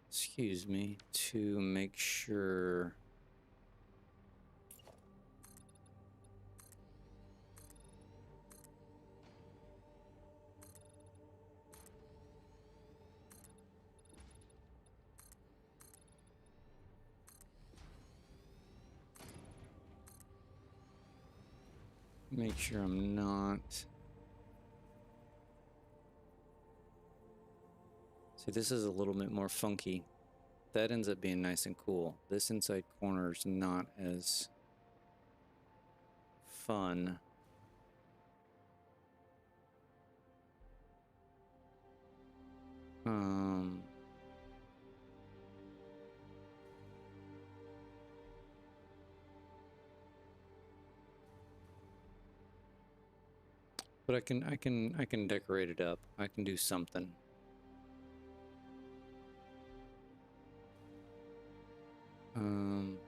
Excuse me, to make sure. Make sure I'm not. See, this is a little bit more funky. That ends up being nice and cool. This inside corner is not as fun. But I can decorate it up. I can do something. I'm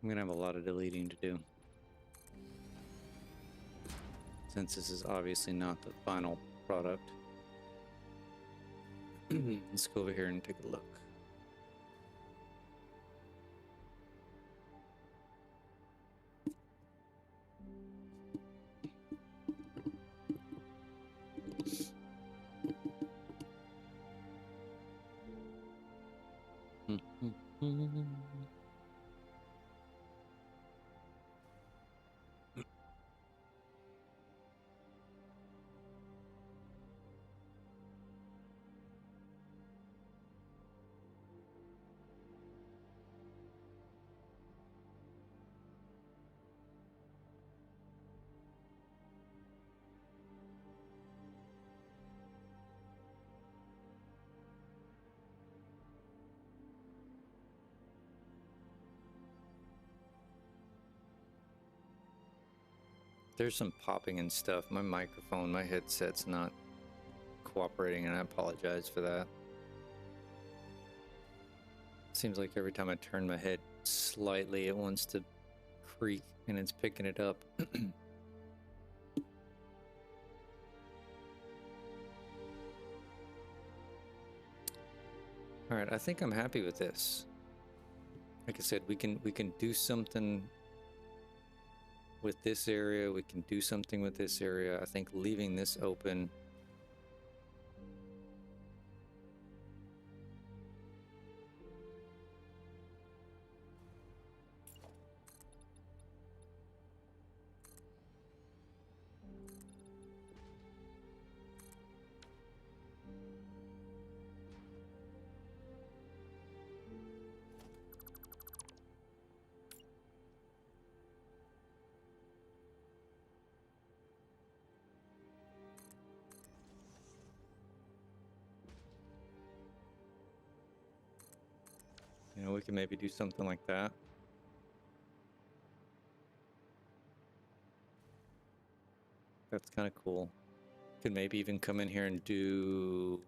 gonna have a lot of deleting to do, since this is obviously not the final product. Let's go over here and take a look. There's some popping and stuff. My microphone, my headset's not cooperating, and I apologize for that. Seems like every time I turn my head slightly, it wants to creak, and it's picking it up. All right, I think I'm happy with this. Like I said, we can do something with this area. We can do something with this area. I think leaving this open. You know, we can maybe do something like that. That's kind of cool. Could maybe even come in here and do...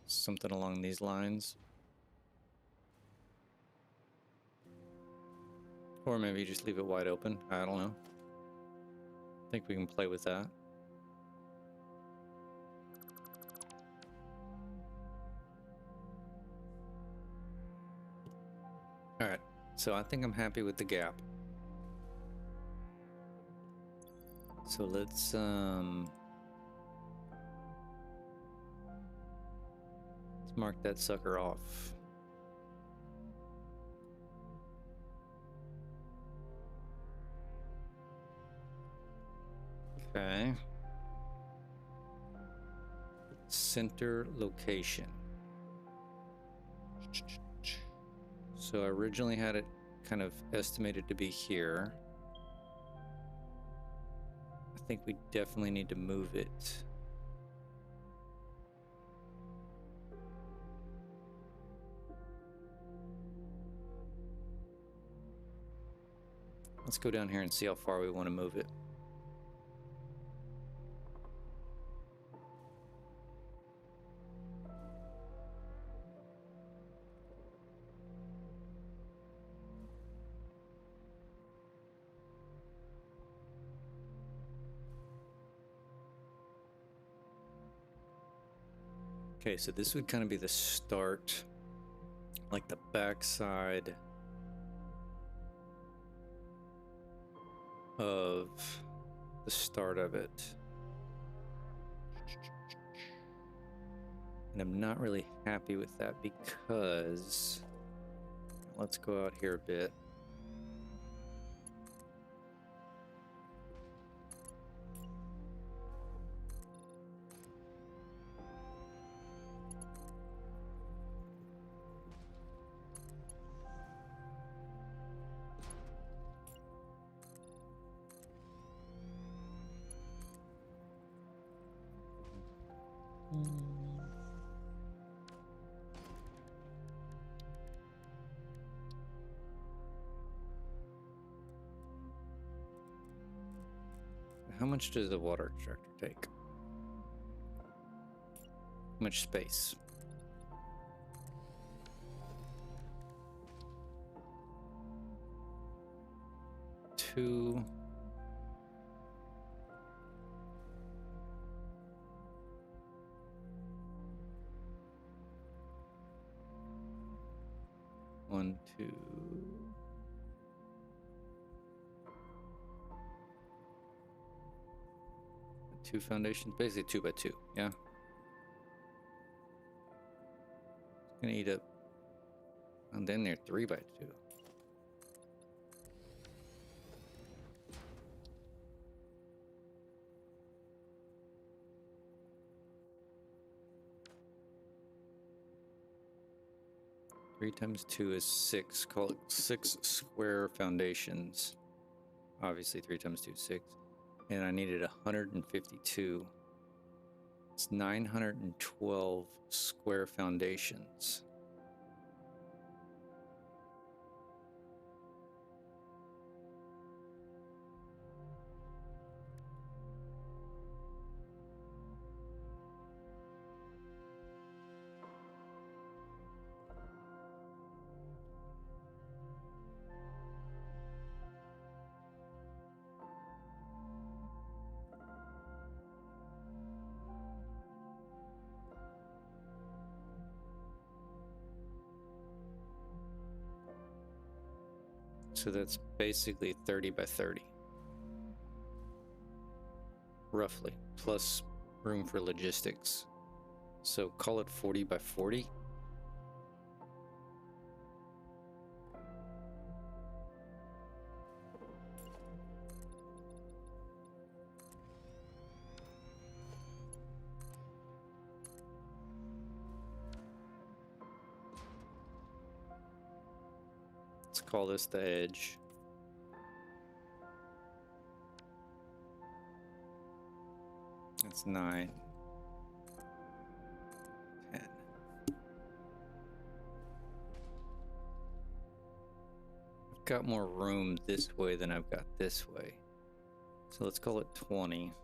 something along these lines. Or maybe just leave it wide open. I don't know. I think we can play with that. Alright, so I think I'm happy with the gap. So let's mark that sucker off. Okay. Center location. So I originally had it kind of estimated to be here. I think we definitely need to move it. Let's go down here and see how far we want to move it. Okay, so this would kind of be the start, like the backside of the start of it. And I'm not really happy with that because, let's go out here a bit. How much does the water extractor take? How much space? Two. One, two. Two foundations, basically 2 by 2, yeah? It's gonna eat up, and then they're 3 by 2. Three times 2 is 6. Call it 6 square foundations. Obviously, 3 times 2 is 6. And I needed 152. It's 912 square foundations. So that's basically 30 by 30. Roughly, plus room for logistics. So call it 40 by 40. Let's call this the edge. That's 9, 10. I've got more room this way than I've got this way. So let's call it 20.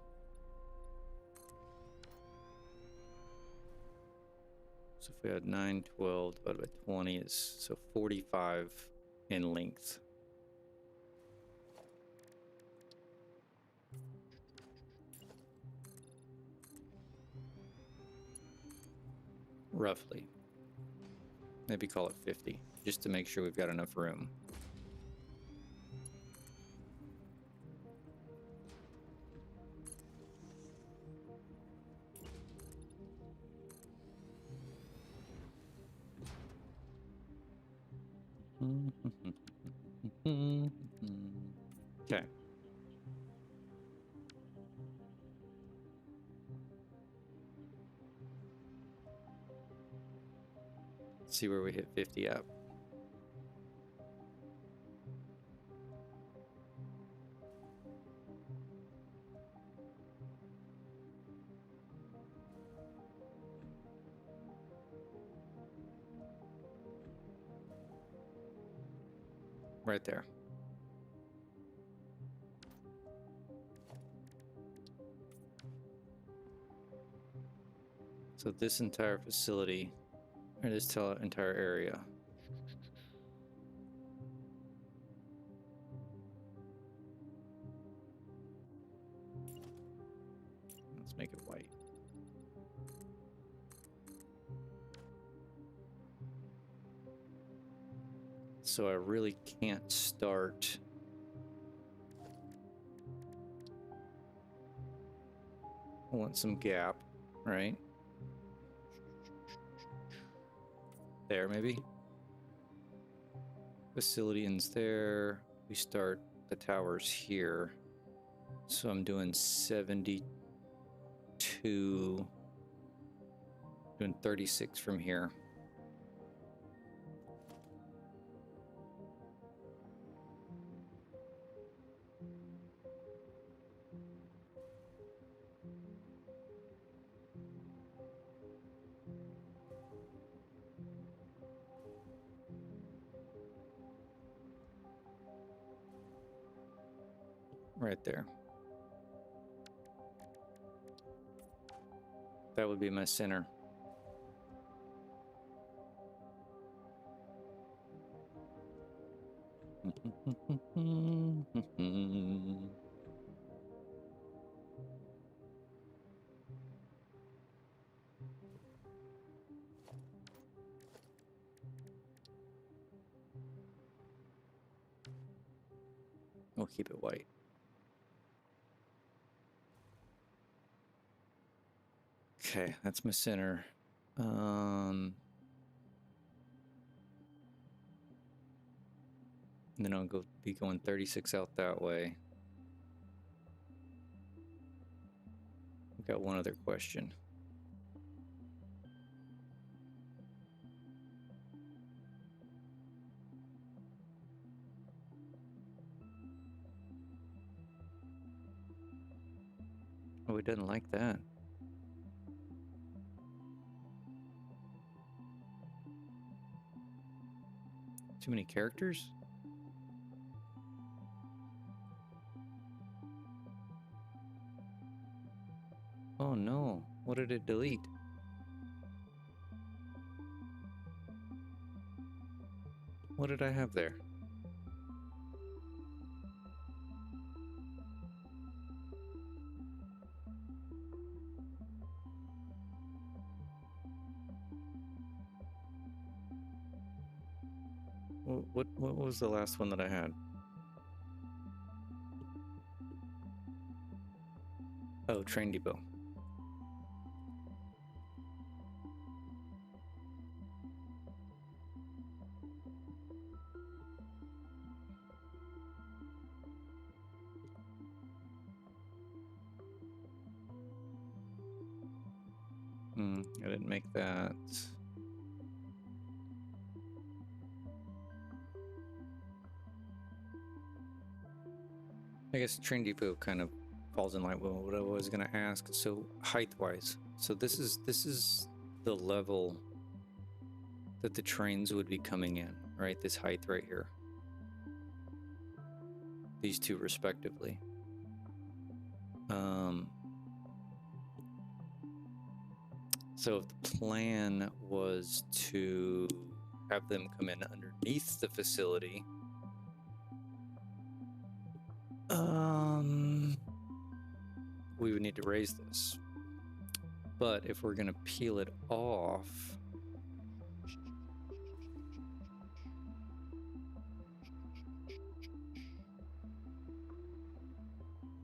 So if we had 9, 12 divided by 20 is so 45 in length. Roughly. Maybe call it 50, just to make sure we've got enough room. Okay. Let's see where we hit 50 at. Right there. So this entire facility, or this entire area, let's make it white. So I really can't start. I want some gap, right? There, maybe. Facility ends there. We start the towers here. So I'm doing 72, doing 36 from here. Right there. That would be my center. We'll keep it white. Okay, that's my center. And then I'll be going 36 out that way. I've got one other question. Oh, it doesn't like that. Too many characters? Oh no, what did it delete? What did I have there? What was the last one that I had? Oh, Train Depot. I didn't make that. I guess Train Depot kind of falls in line with what I was going to ask. So height-wise, so this is the level that the trains would be coming in, right? This height right here. These two respectively. So if the plan was to have them come in underneath the facility, we would need to raise this. But if we're going to peel it off,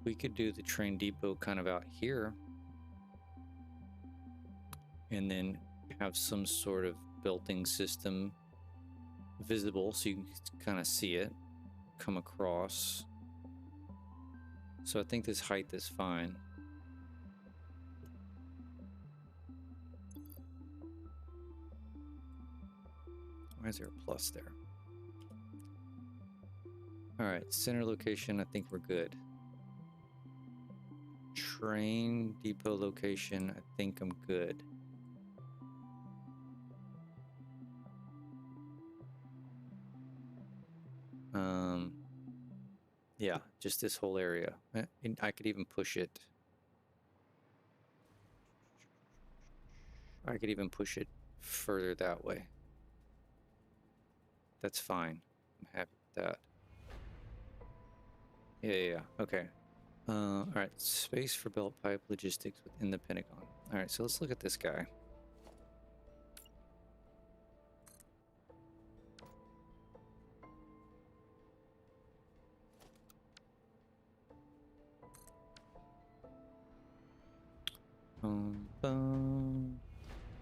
we could do the train depot kind of out here and then have some sort of belting system visible so you can kind of see it come across. So I think this height is fine. Why is there a plus there? All right, center location, I think we're good. Train depot location, I think I'm good. Yeah, just this whole area. And I could even push it. I could even push it further that way. That's fine. I'm happy with that. Yeah. Okay. All right. Space for belt pipe logistics within the Pentagon. All right. So let's look at this guy.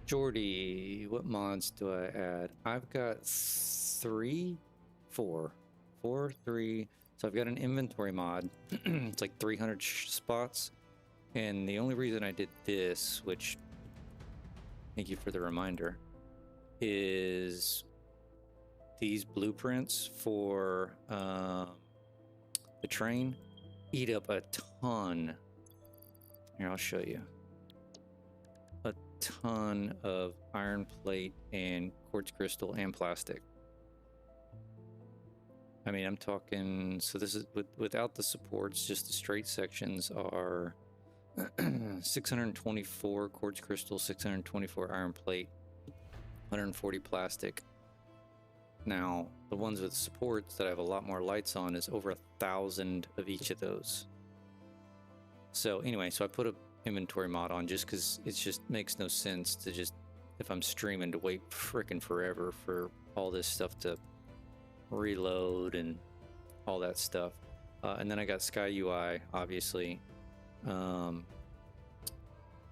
Jordy, what mods do I add? I've got 3, 4, 4, 3. So I've got an inventory mod. It's like 300 spots. And the only reason I did this, which, thank you for the reminder, is these blueprints for the train eat up a ton. Here, I'll show you. A ton of iron plate and quartz crystal and plastic. I mean, I'm talking, so this is without the supports, just the straight sections are 624 quartz crystal, 624 iron plate, 140 plastic. Now, the ones with supports that have a lot more lights on is over 1,000 of each of those. So anyway, so I put a inventory mod on just because it just makes no sense to just, if I'm streaming, to wait frickin' forever for all this stuff to reload and all that stuff. And then I got Sky UI, obviously. Then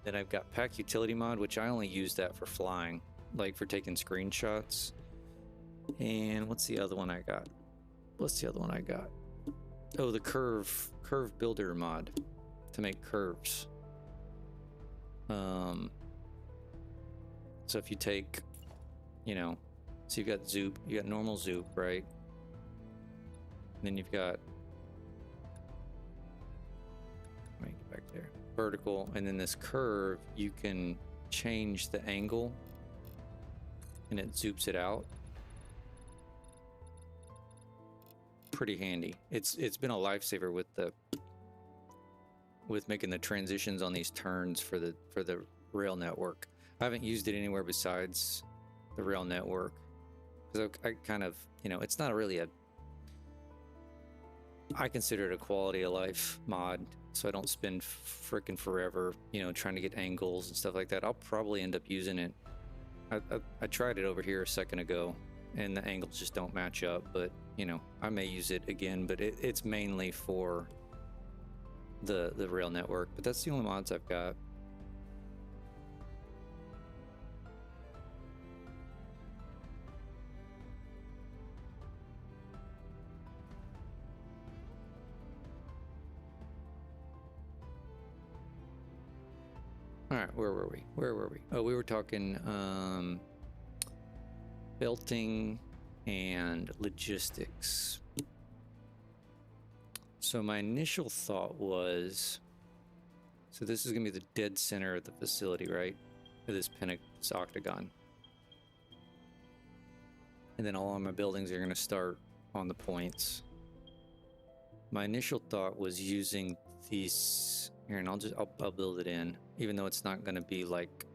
I've got Pack Utility Mod, which I only use that for flying, like for taking screenshots. And what's the other one I got? Oh, the curve builder mod to make curves. So if you take, you know, so you've got zoop, you got normal zoop, right? And then you've got, let me get back there. vertical, and then this curve, you can change the angle and it zoops it out. Pretty handy. It's been a lifesaver with making the transitions on these turns for the rail network. I haven't used it anywhere besides the rail network because I kind of, you know, it's not really a, I consider it a quality of life mod, so I don't spend freaking forever, you know, trying to get angles and stuff like that. I'll probably end up using it. I tried it over here a second ago and the angles just don't match up, but you know, I may use it again, but it's mainly for the rail network. But that's the only mods I've got. All right, where were we? Oh, we were talking belting and logistics. So my initial thought was, so this is gonna be the dead center of the facility, right? For this octagon. And then all of my buildings are gonna start on the points. My initial thought was using these here, and I'll build it in, even though it's not gonna be like,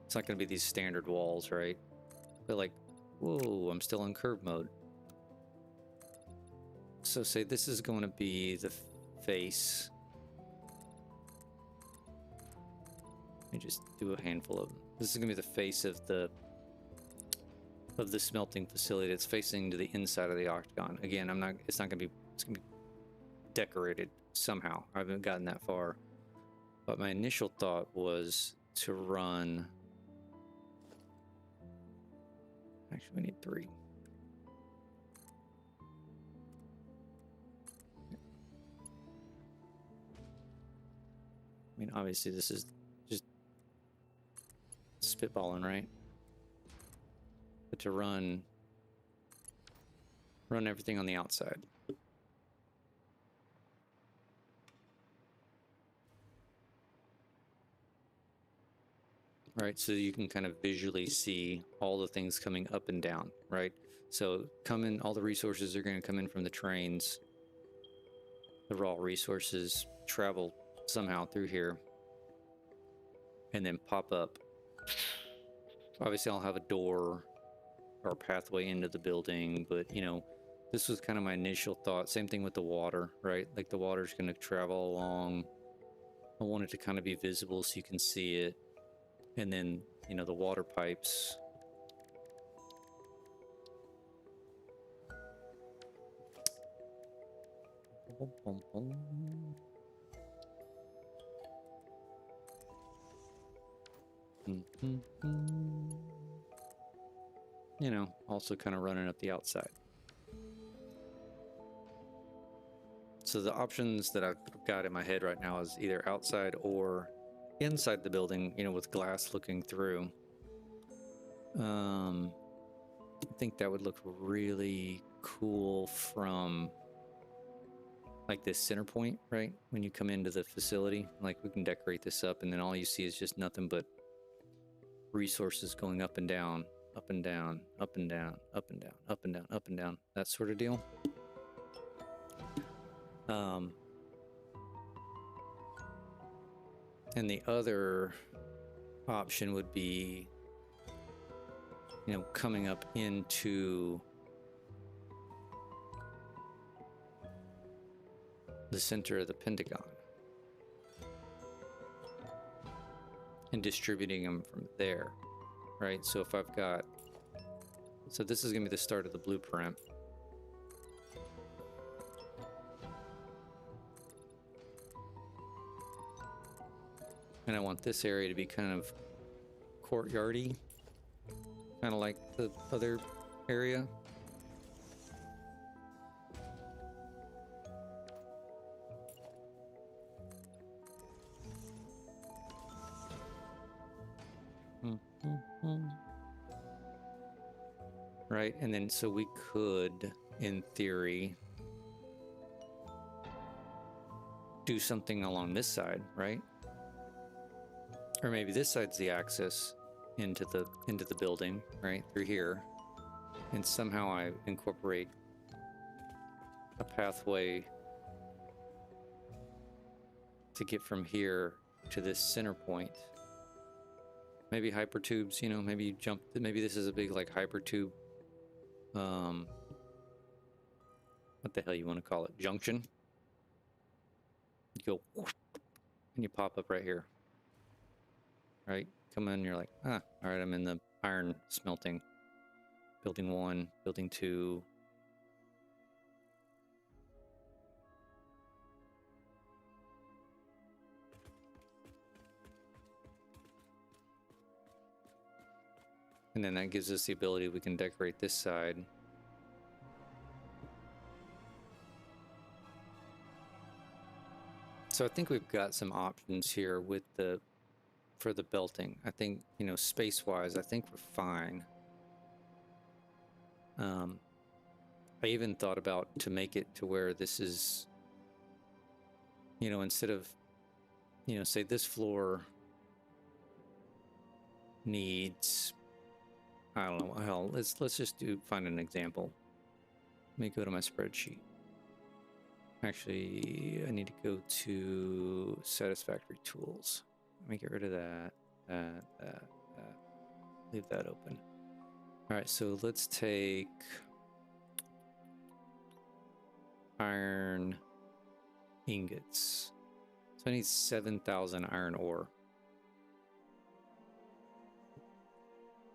it's not gonna be these standard walls, right? But like, whoa, I'm still in curve mode. So say this is going to be the face. Let me just do a handful of them. This is going to be the face of the smelting facility that's facing to the inside of the octagon. Again, it's going to be decorated somehow. I haven't gotten that far. But my initial thought was to run, actually we need 3. I mean, obviously this is just spitballing, right? But to run everything on the outside. Right, so you can kind of visually see all the things coming up and down, right? So all the resources are going to come in from the trains. The raw resources travel somehow through here and then pop up. Obviously I'll have a door or a pathway into the building, but you know, this was kind of my initial thought. Same thing with the water, right? Like the water's going to travel along. I want it to kind of be visible so you can see it. And then, you know, the water pipes. You know, also kind of running up the outside. So the options that I've got in my head right now is either outside or inside the building, you know, with glass looking through. I think that would look really cool from like this center point, right? When you come into the facility, like we can decorate this up and then all you see is just nothing but resources going up and down, up and down, up and down, up and down, up and down, up and down, that sort of deal. And the other option would be, you know, coming up into the center of the pentagon and distributing them from there, right? So if I've got, so this is going to be the start of the blueprint. And I want this area to be kind of courtyardy, kind of like the other area. Right, and then so we could, in theory, do something along this side, right? Or maybe this side's the access into the building, right? Through here. And somehow I incorporate a pathway to get from here to this center point. Maybe hypertubes, you know, maybe you jump, maybe this is a big like hypertube, what the hell you want to call it, junction. You go and you pop up right here, right? Come in, you're like, all right, I'm in the iron smelting. Building 1, building 2. And then that gives us the ability, we can decorate this side. So I think we've got some options here with for the belting. I think, you know, space-wise, I think we're fine. I even thought about to make it to where this is, you know, instead of, you know, say this floor needs, I don't know, hell, let's just find an example. Let me go to my spreadsheet. Actually, I need to go to Satisfactory tools. Let me get rid of that. Leave that open. All right, so let's take iron ingots. So I need 7,000 iron ore.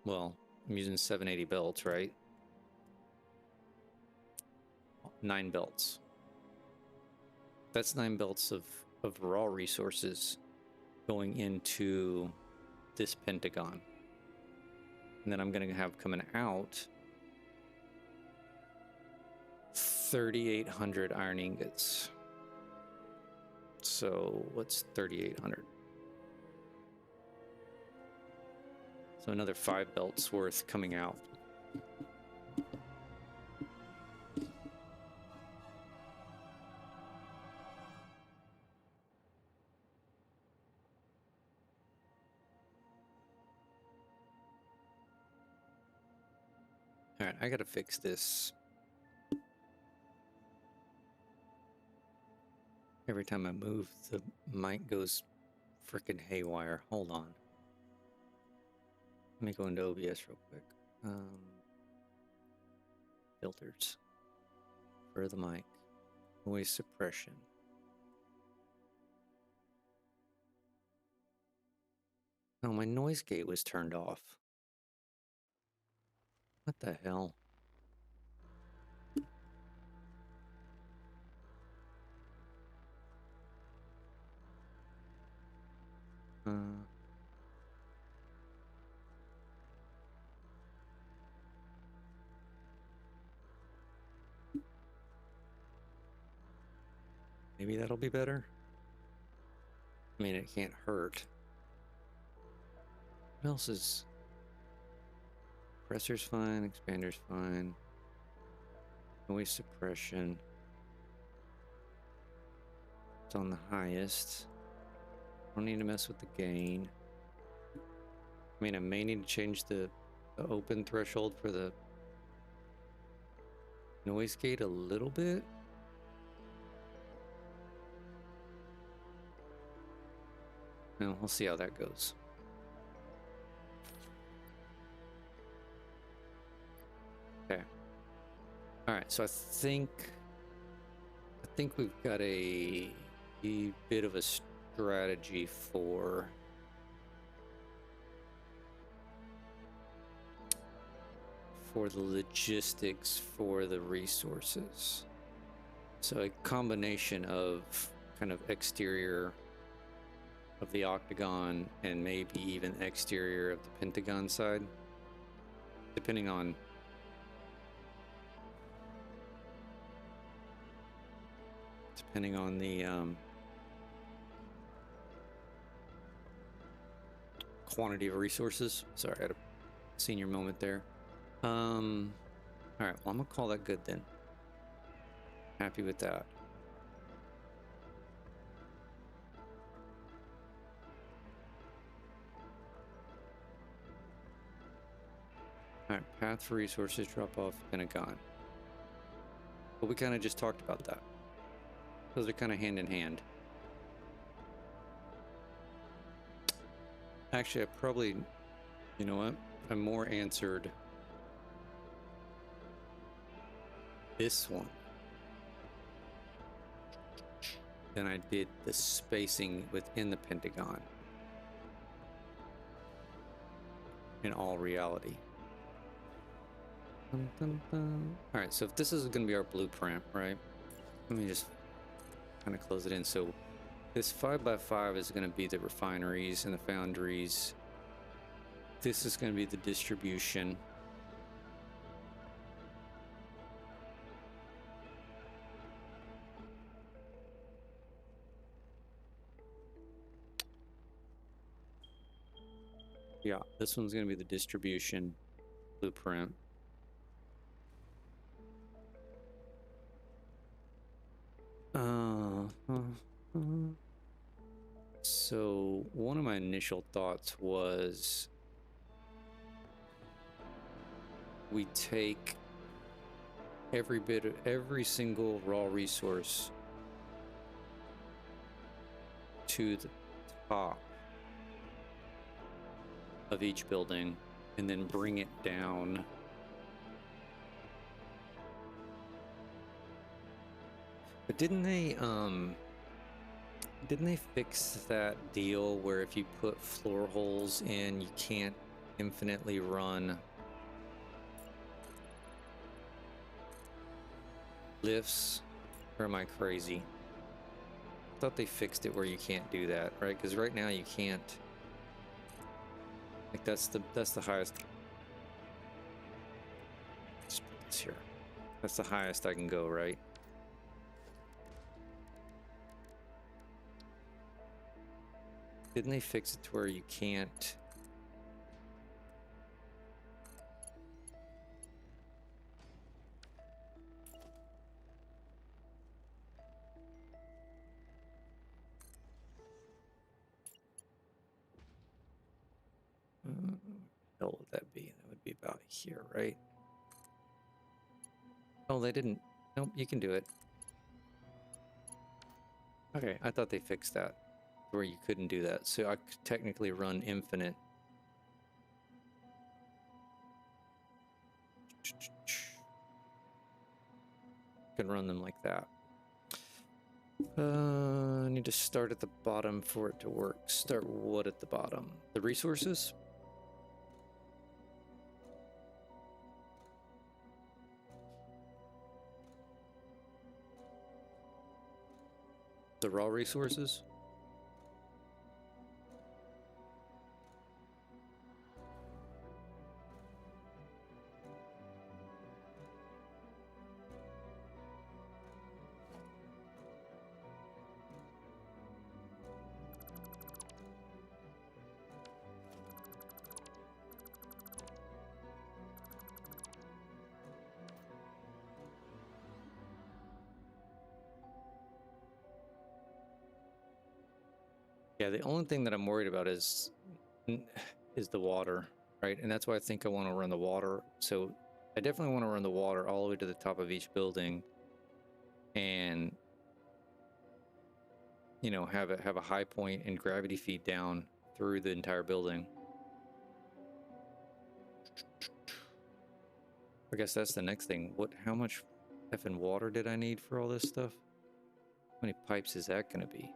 Well, I'm using 780 belts, right? 9 belts. That's 9 belts of raw resources going into this pentagon. And then I'm going to have coming out 3,800 iron ingots. So what's 3,800? So another 5 belts worth coming out. All right, I gotta fix this. Every time I move, the mic goes frickin' haywire. Hold on. Let me go into OBS real quick. Filters for the mic. Noise suppression. Oh, my noise gate was turned off. What the hell? Maybe that'll be better. I mean, it can't hurt. What else is... Compressor's fine, expander's fine. Noise suppression. It's on the highest. Don't need to mess with the gain. I mean, I may need to change the open threshold for the noise gate a little bit. No, we'll see how that goes. Okay. All right, so I think we've got a bit of a strategy for the logistics for the resources. So a combination of kind of exterior of the octagon and maybe even exterior of the pentagon side, depending on the quantity of resources. Sorry, I had a senior moment there. All right, well, I'm gonna call that good then. Happy with that. All right, path for resources, drop off, Pentagon. But we kind of just talked about that. Those are kind of hand in hand. Actually, I probably, you know what? I more answered this one than I did the spacing within the Pentagon. In all reality. Dun, dun, dun. All right, so if this is going to be our blueprint, right? Let me just kind of close it in. So this 5x5 is going to be the refineries and the foundries. This is going to be the distribution. Yeah, this one's going to be the distribution blueprint. So one of my initial thoughts was we take every single raw resource to the top of each building and then bring it down but didn't they fix that deal where if you put floor holes in you can't infinitely run lifts? Or am I crazy? I thought they fixed it where you can't do that, right? Because right now you can't. Like that's the highest. Let's put this here. That's the highest I can go, right? Didn't they fix it to where you can't? Hell would that be? That would be about here, right? Oh, they didn't. Nope, you can do it. Okay, I thought they fixed that where you couldn't do that. So I could technically run infinite. Can run them like that. I need to start at the bottom for it to work. Start what at the bottom? The resources? The raw resources? Yeah, the only thing that I'm worried about is the water, right? And that's why I think I want to run the water. So I definitely want to run the water all the way to the top of each building, and you know, have a high point and gravity feed down through the entire building. I guess that's the next thing. How much effing water did I need for all this stuff? How many pipes is that going to be?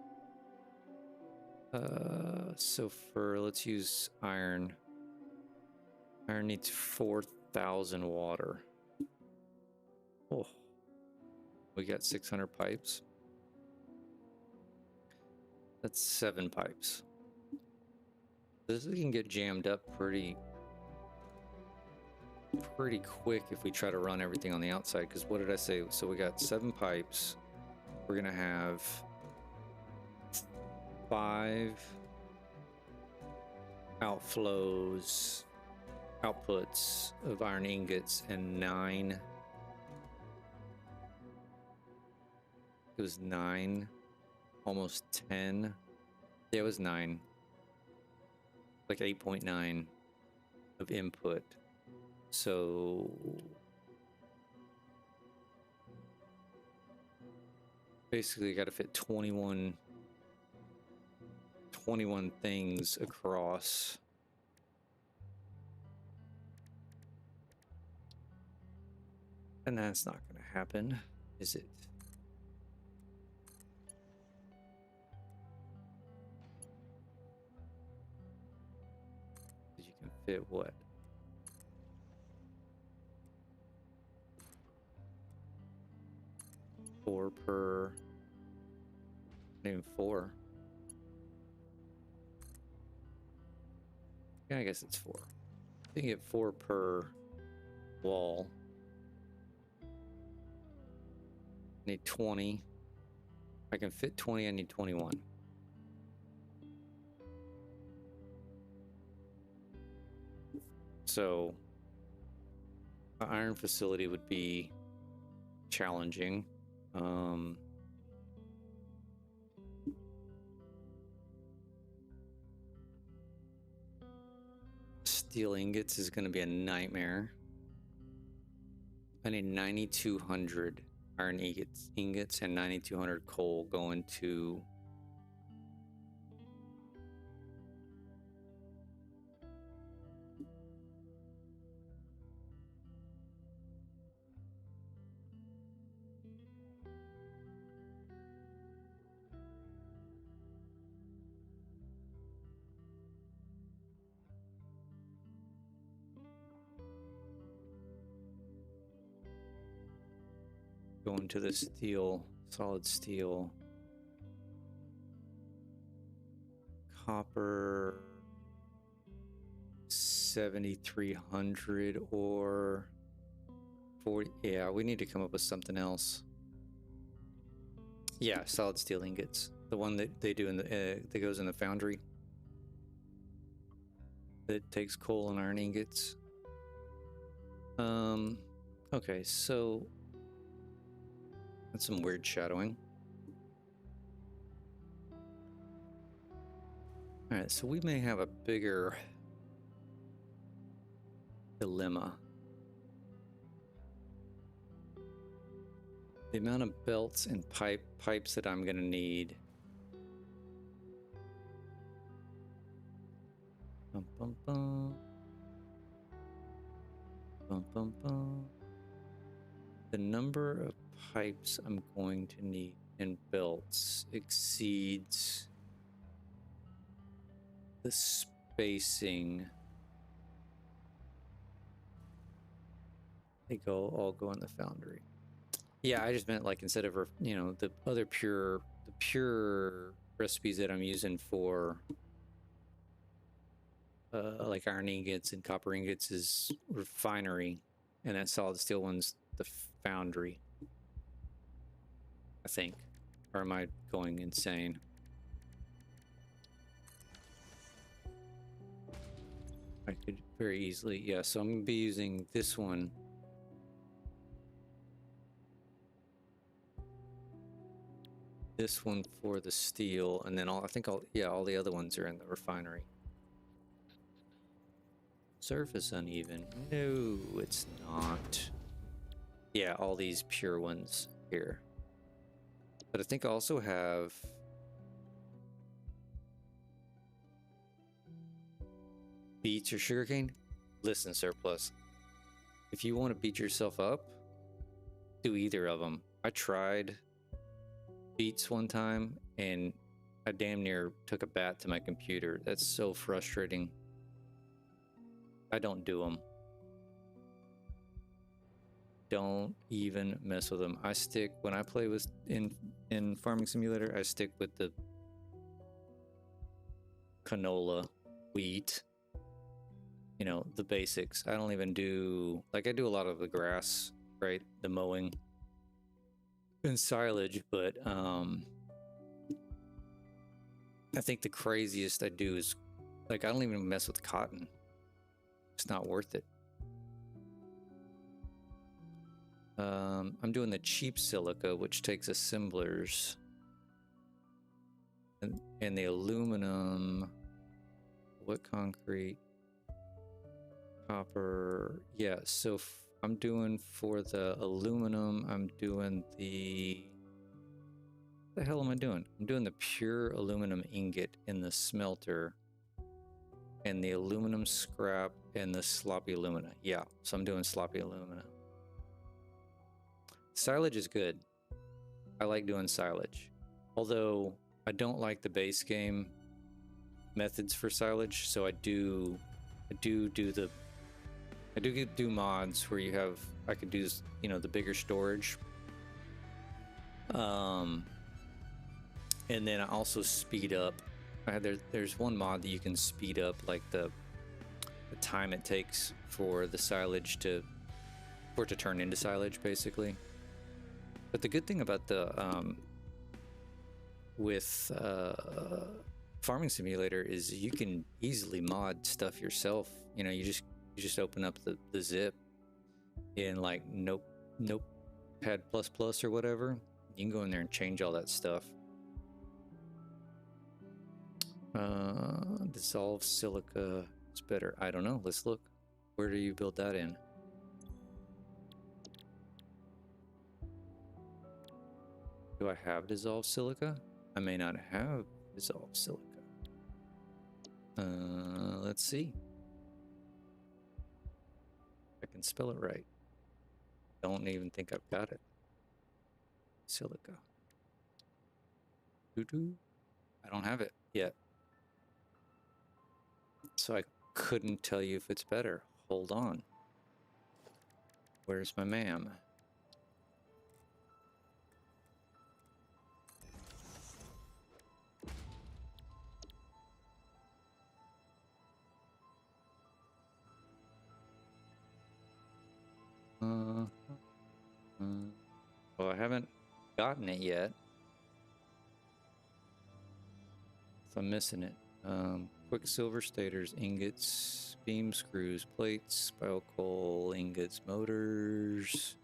So let's use iron. Iron needs 4,000 water. Oh, we got 600 pipes. That's 7 pipes. This can get jammed up pretty quick if we try to run everything on the outside. Because what did I say? So we got 7 pipes. We're gonna have 5 outflows, outputs of iron ingots, and 9. It was 9, almost 10. Yeah, it was 9. Like 8.9 of input. So basically got to fit 21 things across. And that's not going to happen, is it? You can fit what? Four per. Not even four. Yeah, I guess it's four. I think you get four per wall. I need 20. I can fit 20, I need 21. So, an iron facility would be challenging. Steel ingots is going to be a nightmare. I need 9,200 iron ingots and 9,200 coal going to the steel, solid steel. Copper 7,300 or 40. Yeah, we need to come up with something else. Yeah, solid steel ingots. The one that they do in the that goes in the foundry. That takes coal and iron ingots. Okay, so that's some weird shadowing. All right, so we may have a bigger dilemma. The amount of belts and pipes that I'm gonna need. Bum, bum, bum. Bum, bum, bum. The number of pipes I'm going to need and belts exceeds the spacing. They all go in the foundry. Yeah, I just meant like instead of, you know, the other pure recipes that I'm using for like iron ingots and copper ingots is refinery, and that solid steel one's the foundry, I think. Or am I going insane? I could very easily, yeah, so I'm gonna be using this one. This one for the steel, and then I think all the other ones are in the refinery. Surface uneven. No, it's not. Yeah, all these pure ones here. But I think I also have beets or sugarcane. Listen, Surplus, if you want to beat yourself up, do either of them. I tried beets one time and I damn near took a bat to my computer. That's so frustrating. I don't do them. Don't even mess with them. I stick, when I play with in Farming Simulator, I stick with the canola, wheat, you know, the basics. I don't even do, like, I do a lot of the grass, right? The mowing and silage, but I think the craziest I do is, like, I don't even mess with cotton. It's not worth it. I'm doing the cheap silica, which takes assemblers, and the aluminum, what concrete, Copper. Yeah, so I'm doing for the aluminum, I'm doing the... What the hell am I doing? I'm doing the pure aluminum ingot in the smelter and the aluminum scrap and the sloppy alumina. Yeah, so I'm doing sloppy alumina. Silage is good. I like doing silage. Although I don't like the base game methods for silage, so I do mods where you have, I could do, you know, the bigger storage. And then I also speed up. There's one mod that you can speed up like the time it takes for the silage to turn into silage, basically. But the good thing about the Farming Simulator is you can easily mod stuff yourself. You know, you just open up the zip in like Notepad++ or whatever. You can go in there and change all that stuff. Dissolve silica is better. I don't know. Let's look. Where do you build that in? Do I have dissolved silica? I may not have dissolved silica. Let's see. I can spell it right. Don't even think I've got it. Silica. Doo-doo. I don't have it yet. So I couldn't tell you if it's better. Hold on. Where's my ma'am? Well, I haven't gotten it yet. So I'm missing it. Quicksilver stators, ingots, beam screws, plates, spiral coal, ingots, motors,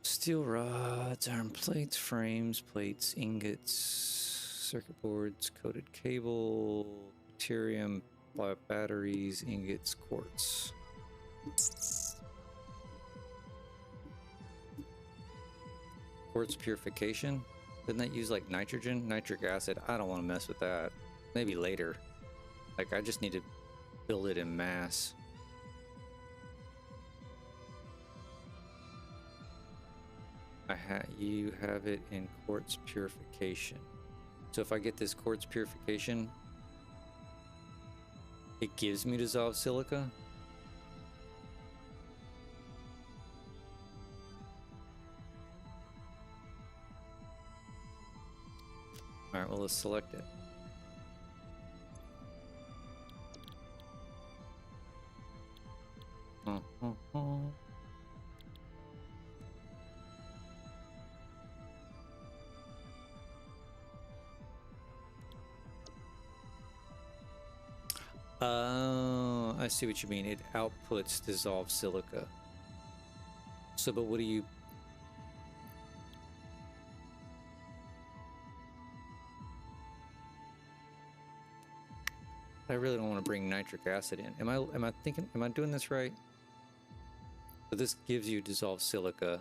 steel rods, iron plates, frames, plates, ingots, circuit boards, coated cable, deuterium, batteries, ingots, quartz. Quartz purification? Didn't that use like nitrogen? Nitric acid? I don't want to mess with that. Maybe later. Like, I just need to build it in mass. You have it in quartz purification. So if I get this quartz purification, it gives me dissolved silica? Alright, well, let's select it. Oh, I see what you mean. It outputs dissolved silica. So, but what do you... I really don't want to bring nitric acid in. Am I doing this right? So this gives you dissolved silica.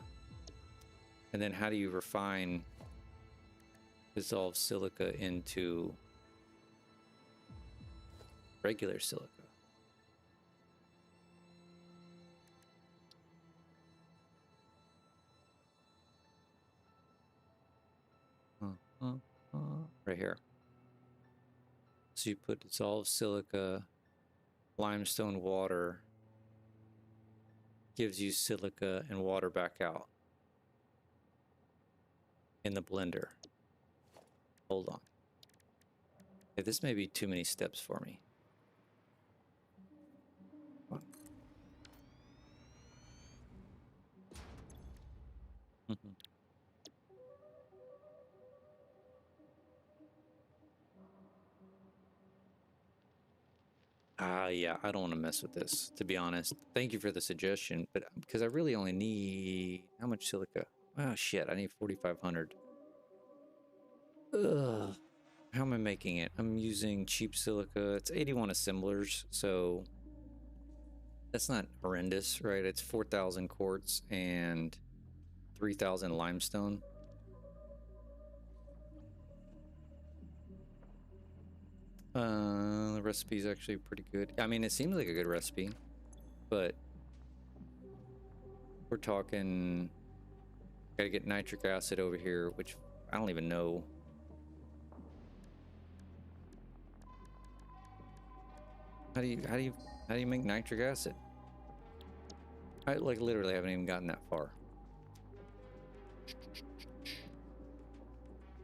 And then how do you refine dissolved silica into regular silica? Right here. So you put dissolved silica, limestone water, gives you silica and water back out in the blender. Hold on. Okay, this may be too many steps for me. Yeah, I don't want to mess with this, to be honest. Thank you for the suggestion, but because I really only need... How much silica? Oh, shit, I need 4,500. Ugh. How am I making it? I'm using cheap silica. It's 81 assemblers, so That's not horrendous, right? It's 4,000 quartz and 3,000 limestone. The recipe is actually pretty good. I mean, it seems like a good recipe, but we're talking, gotta get nitric acid over here, which I don't even know. How do you make nitric acid? I like literally haven't even gotten that far.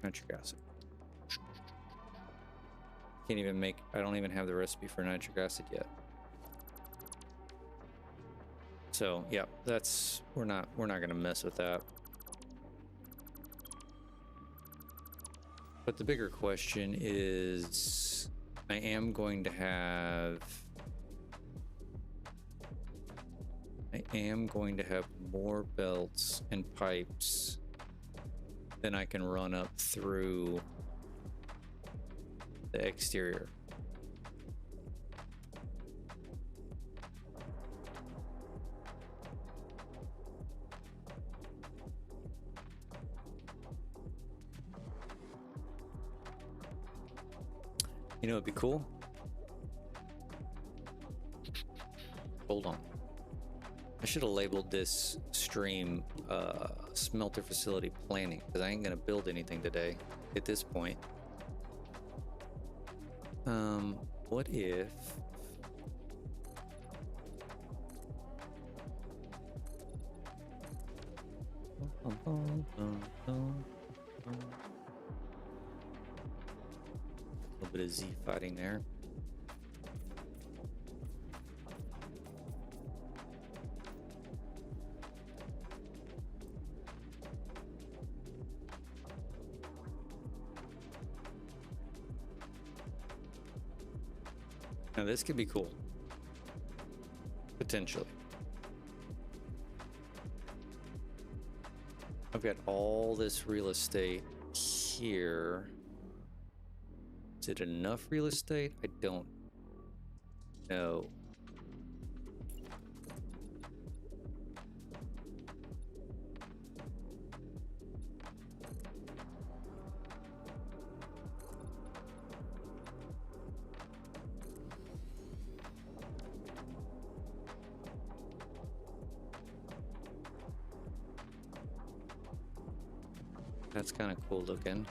Nitric acid. Can't even make, I don't even have the recipe for nitric acid yet. So yeah, that's, we're not gonna mess with that. But the bigger question is, I am going to have more belts and pipes than I can run up through the exterior. You know, it'd be cool. Hold on. I should have labeled this stream smelter facility planning, because I ain't gonna build anything today at this point. What if a little bit of Z fighting there. Now this could be cool, potentially. I've got all this real estate here. Is it enough real estate? I don't know. That's kind of cool looking.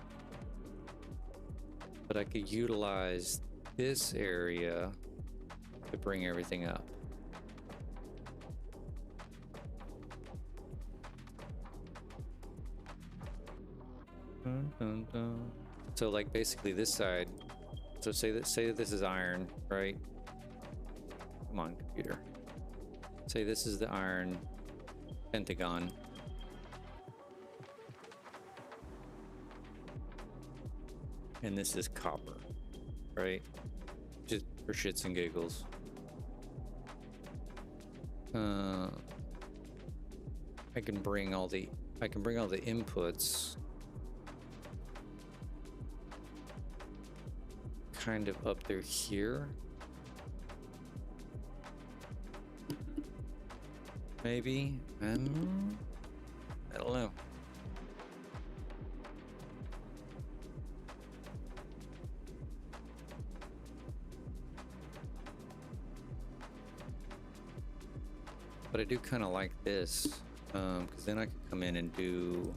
But I could utilize this area to bring everything up. Dun, dun, dun. So like basically this side, so say that this is iron, right? Come on, computer. Say this is the iron pentagon. And this is copper, right? Just for shits and giggles. I can bring all the inputs kind of up there here. Maybe. I don't know. But I do kind of like this, because then I could come in and do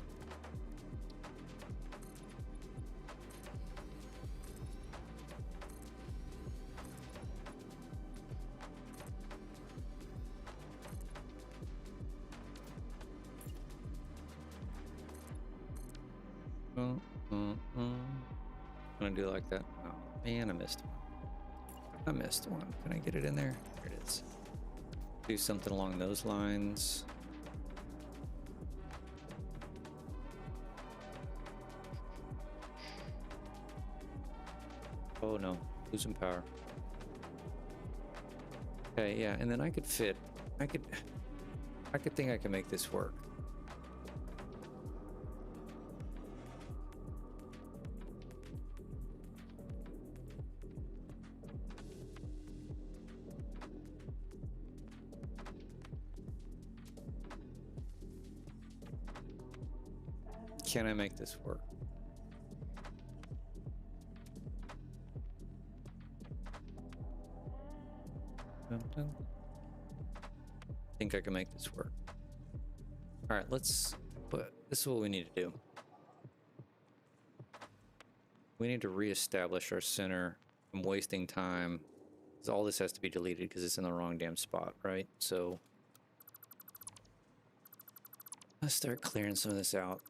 I'm gonna do it like that. Oh man, I missed one. Can I get it in there? There it is. Do something along those lines. Oh no, losing power. Okay, yeah, and then I could think I can make this work. Can I make this work? Dun, dun. I think I can make this work. All right, let's put, this is what we need to do. We need to reestablish our center. I'm wasting time. All this has to be deleted because it's in the wrong damn spot, right? So let's start clearing some of this out.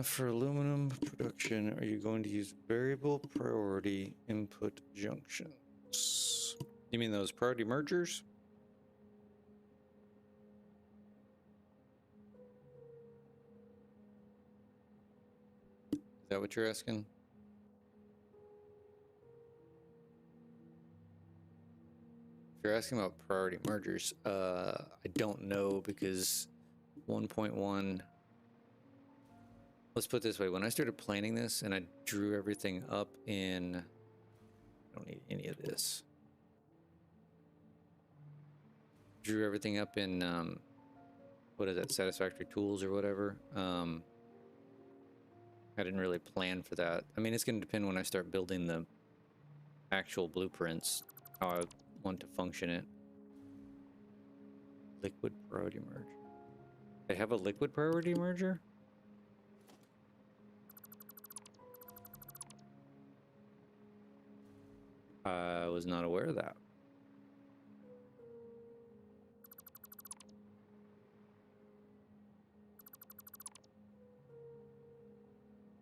For aluminum production, are you going to use variable priority input junctions? You mean those priority mergers? Is that what you're asking? If you're asking about priority mergers, I don't know because 1.1. Let's put it this way. When I started planning this and I drew everything up in, I don't need any of this. Drew everything up in, what is that, Satisfactory tools or whatever. I didn't really plan for that. I mean, it's going to depend when I start building the actual blueprints, how I want to function it. Liquid priority merge. They have a liquid priority merger? I was not aware of that.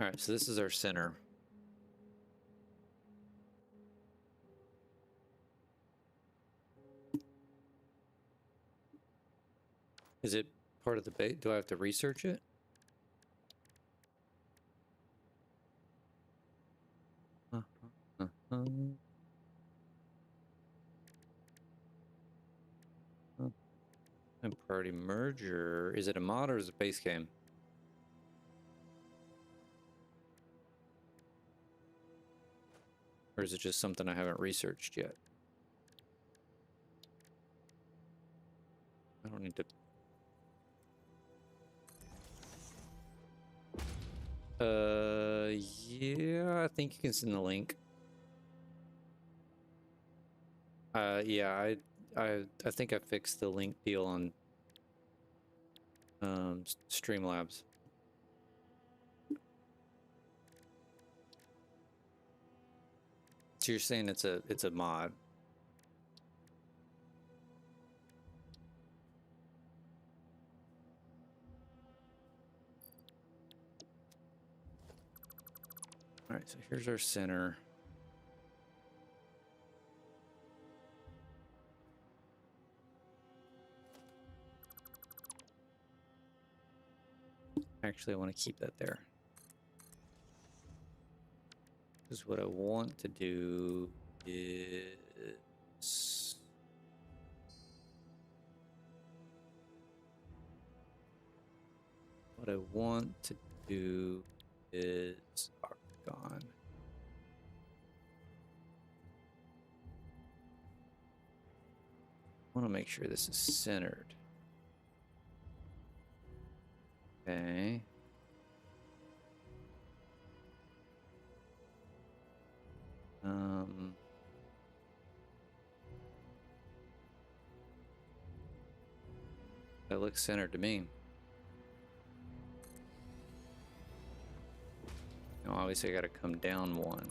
All right, so this is our center. Is it part of the base? Do I have to research it? And priority merger. Is it a mod or is it a base game? Or is it just something I haven't researched yet? I don't need to. Yeah, I think you can send the link. Yeah, I think I fixed the link deal on Streamlabs. So you're saying it's a mod? All right, so here's our center. Actually, I want to keep that there. Because what I want to do is... What I want to do is octagon. I want to make sure this is centered. Okay. That looks centered to me. Now, obviously, I got to come down one.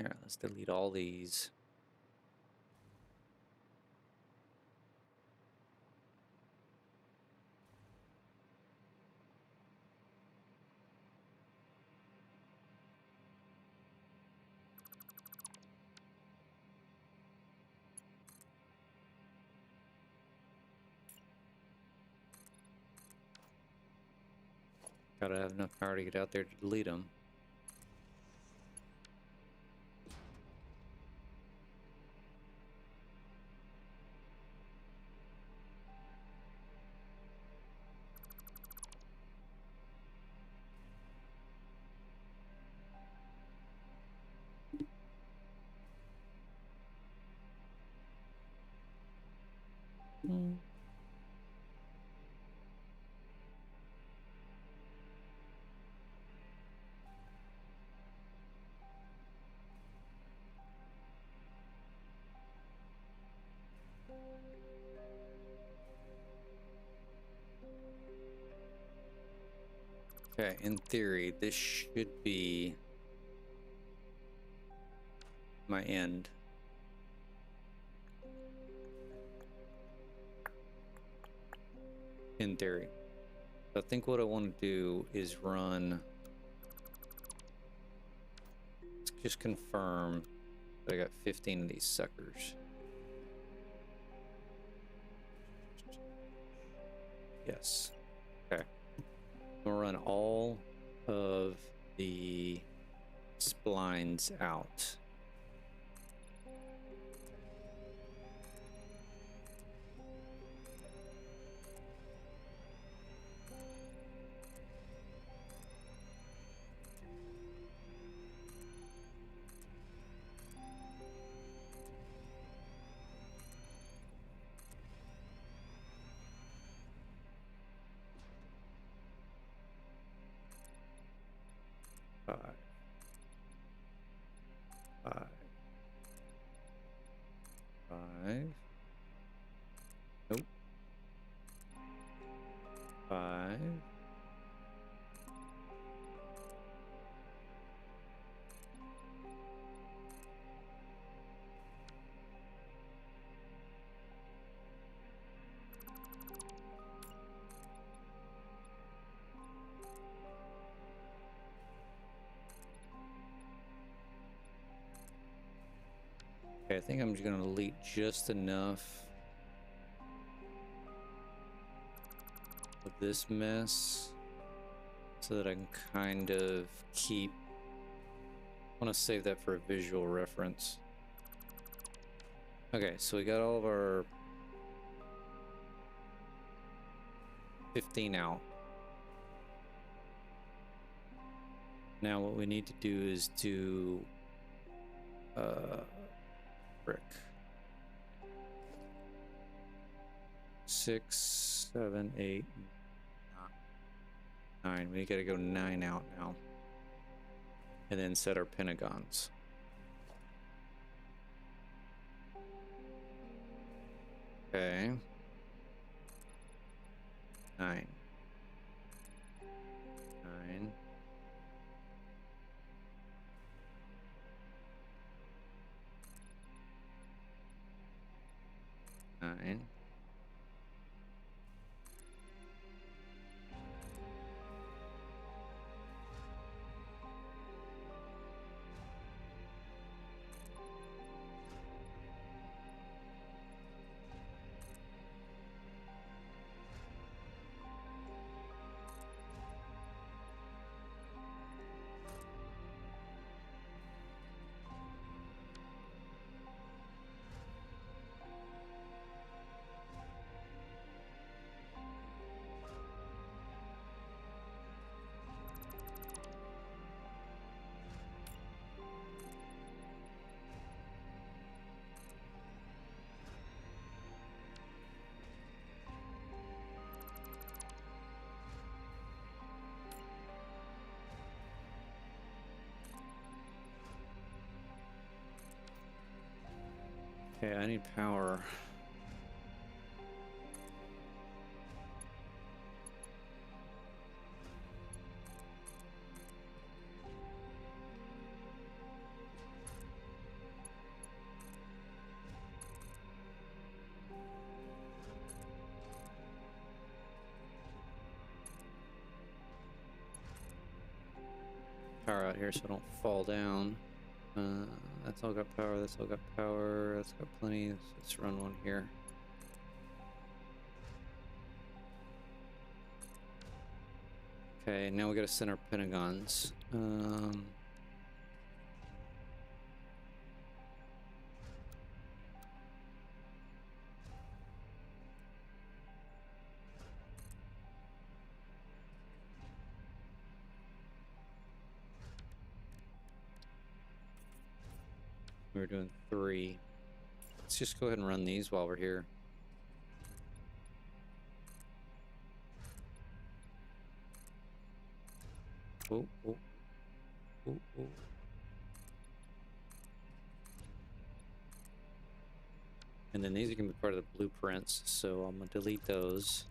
Yeah, let's delete all these. Gotta have enough power to get out there to delete them. Okay, in theory, this should be my end. In theory. So I think what I want to do is run... Let's just confirm that I got 15 of these suckers. Yes. Okay. I'm gonna run all of the splines out. Five. Nope. 5. Okay, I think I'm just gonna delete just enough of this mess so that I can kind of keep... I want to save that for a visual reference. Okay, so we got all of our 15 out. Now what we need to do is do brick. 6, 7, 8, 9. We gotta go 9 out now. And then set our pentagons. Okay. 9. 9. 9. Okay, I need power. out here so I don't fall down. That's all got power, that's all got power, that's got plenty. Let's run one here. Okay, now we gotta send our pentagons. We were doing 3. Let's just go ahead and run these while we're here. Oh, oh, oh, oh. And then these are gonna be part of the blueprints, so I'm gonna delete those.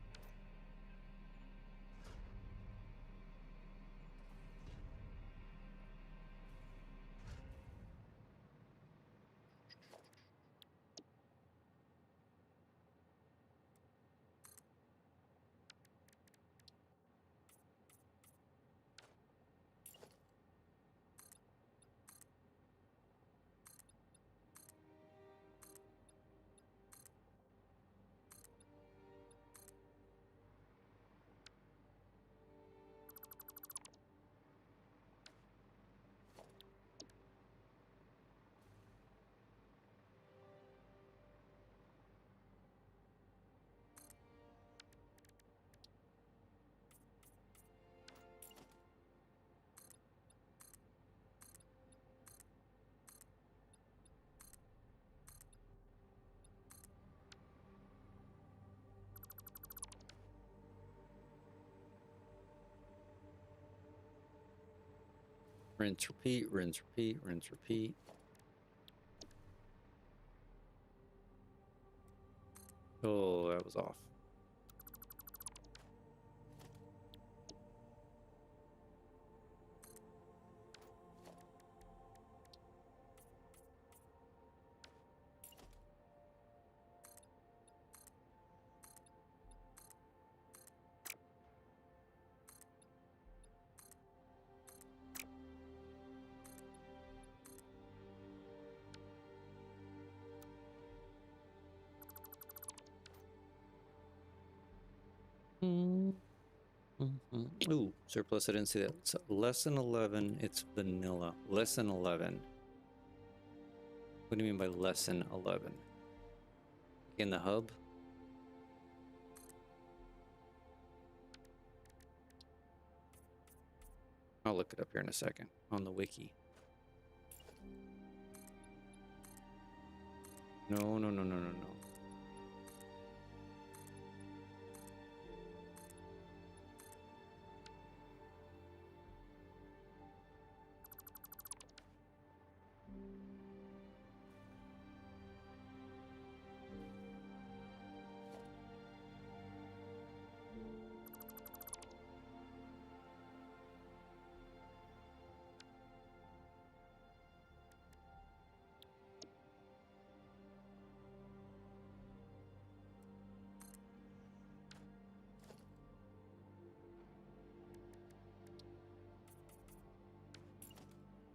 Rinse, repeat, rinse, repeat, rinse, repeat. Oh, that was off. Ooh, surplus, I didn't see that. So less than 11, it's vanilla. Less than 11. What do you mean by less than 11? In the hub? I'll look it up here in a second on the wiki. No, no, no, no, no, no.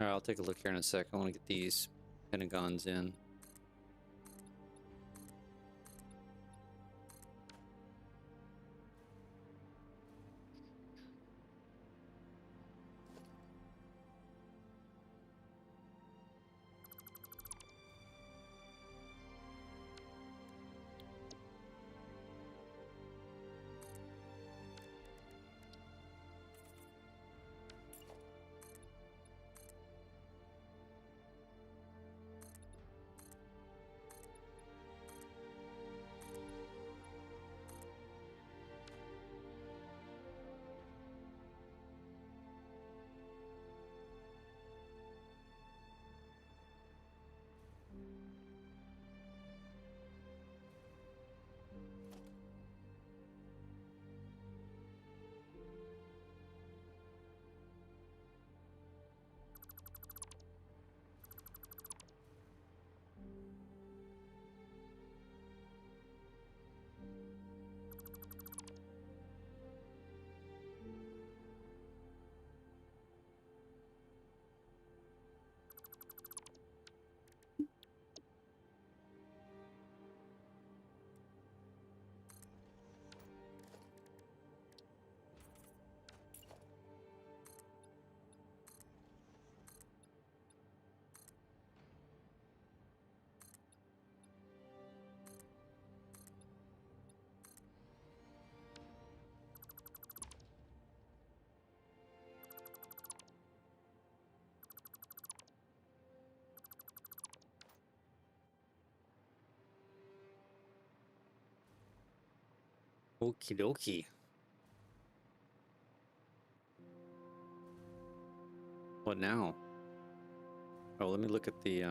All right, I'll take a look here in a sec. I want to get these pentagons in. Okie dokie. What now? Oh, let me look at the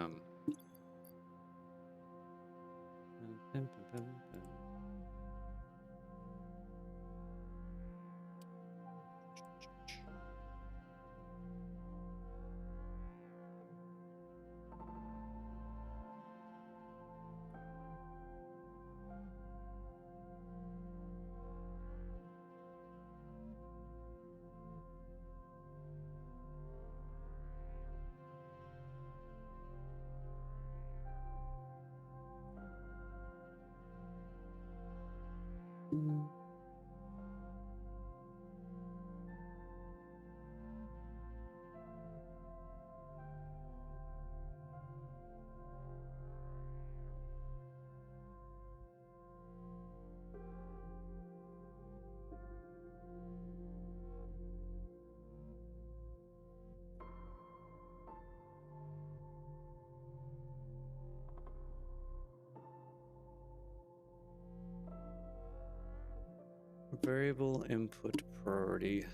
variable input priority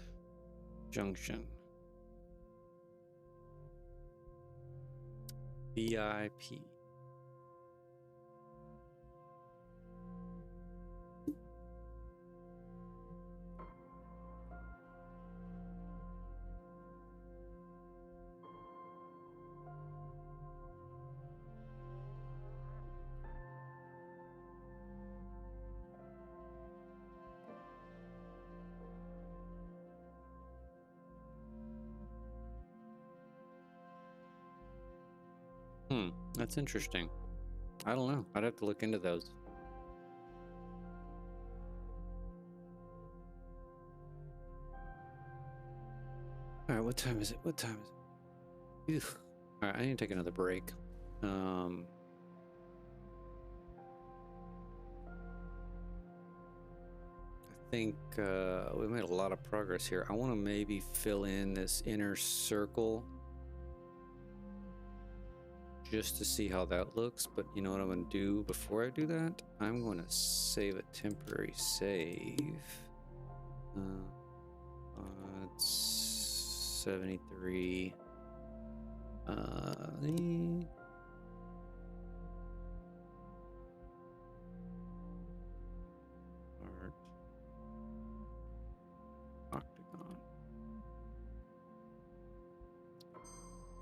junction. VIP. That's interesting. I don't know. I'd have to look into those. All right, what time is it? What time is it? All right, I need to take another break. I think we made a lot of progress here. I want to maybe fill in this inner circle just to see how that looks, but you know what I'm going to do before I do that? I'm going to save a temporary save. It's 73. Art. Octagon.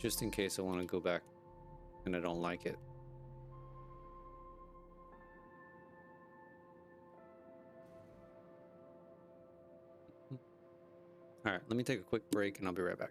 Just in case I want to go back and I don't like it. All right, let me take a quick break and I'll be right back.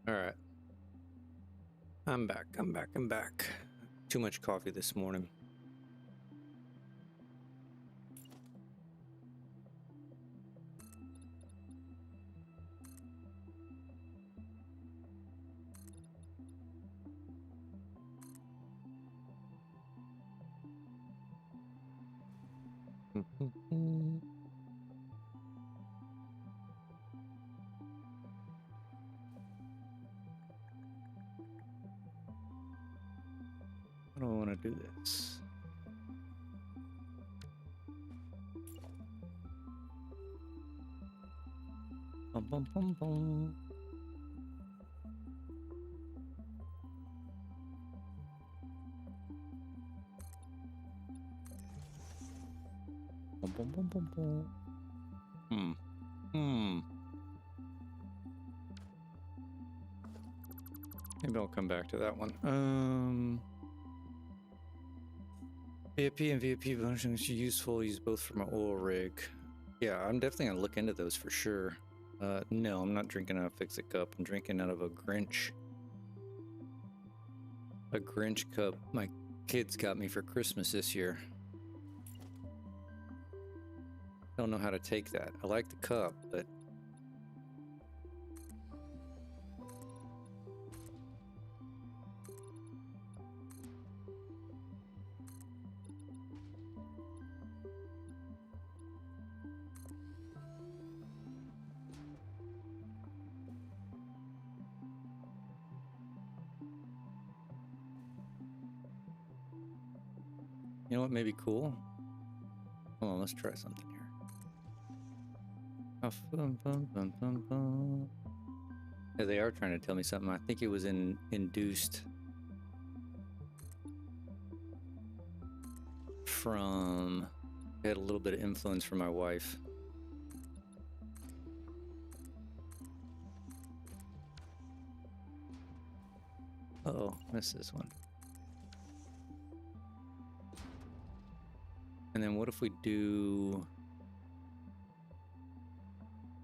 All right. I'm back. I'm back. I'm back. Too much coffee this morning. I don't want to do this. Bum, bum, bum, bum. Bum, bum, bum, bum, bum. Maybe I'll come back to that one. VIP and VIP functions are useful. Use both for my oil rig. Yeah, I'm definitely gonna look into those for sure. No, I'm not drinking out of Fix-It cup. I'm drinking out of a Grinch. A Grinch cup my kids got me for Christmas this year. Don't know how to take that. I like the cup, but you know what may be cool? Hold on, let's try something here. Yeah, they are trying to tell me something. I think it was induced from... I had a little bit of influence from my wife. Uh-oh, missed this one. And then what if we do...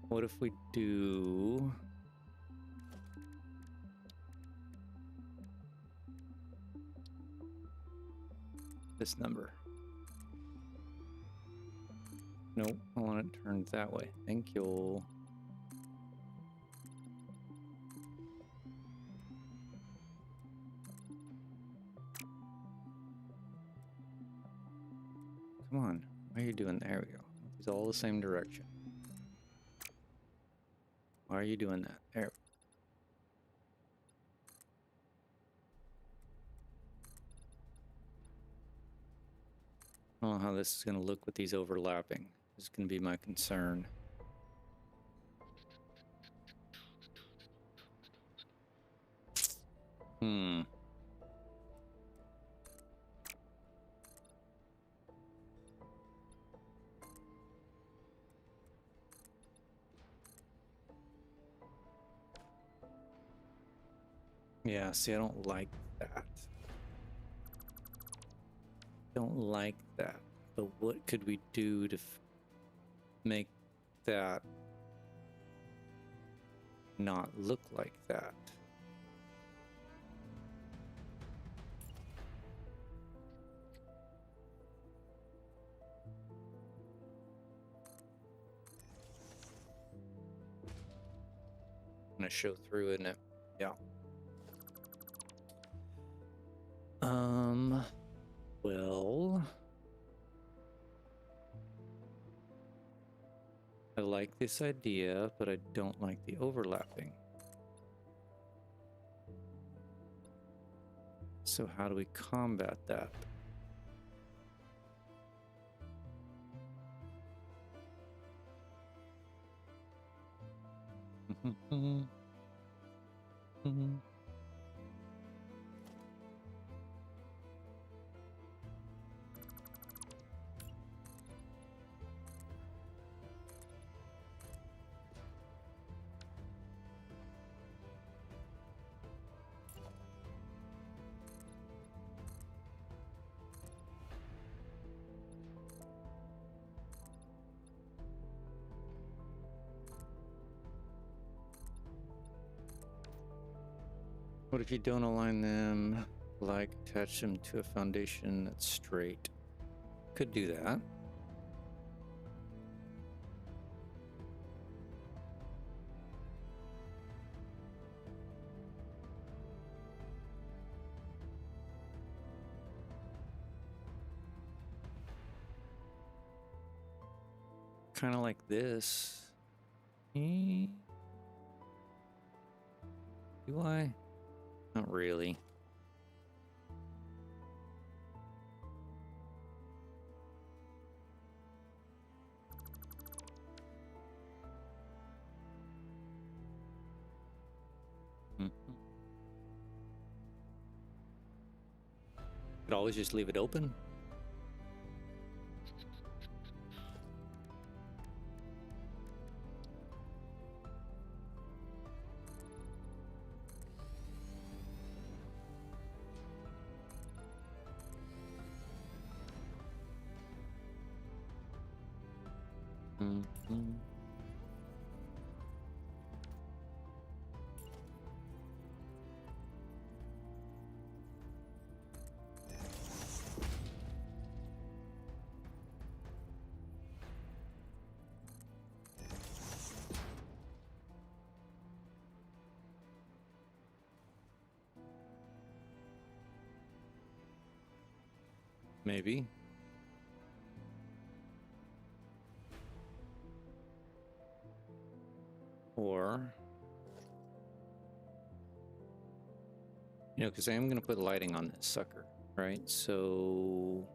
What if we do... this number? Nope, I want it turned that way. Thank you. Come on, why are you doing... There we go. It's all the same direction. Why are you doing that? There. I don't know how this is going to look with these overlapping. This is going to be my concern. Yeah, see, I don't like that. Don't like that. But what could we do to make that not look like that? Gonna show through, isn't it? Yeah. Well, I like this idea, but I don't like the overlapping. So how do we combat that? What if you don't align them, like attach them to a foundation that's straight? Could do that. Kind of like this. Do I? Not really. Could always just leave it open. Maybe. Or, you know, because I am going to put lighting on this sucker, right? So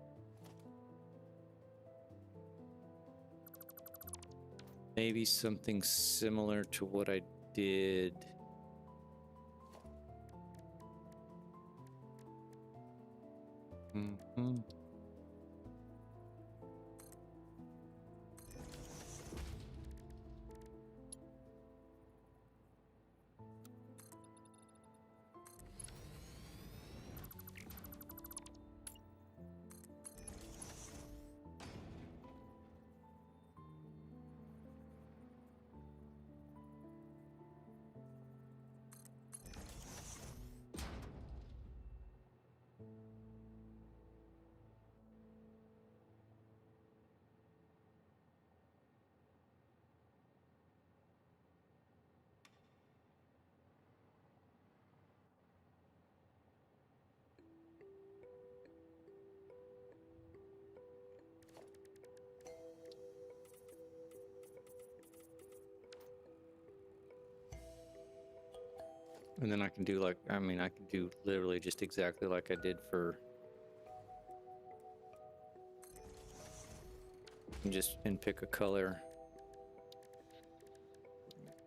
maybe something similar to what I did. And then I can do like, I mean, I can do literally just exactly like I did for, and pick a color.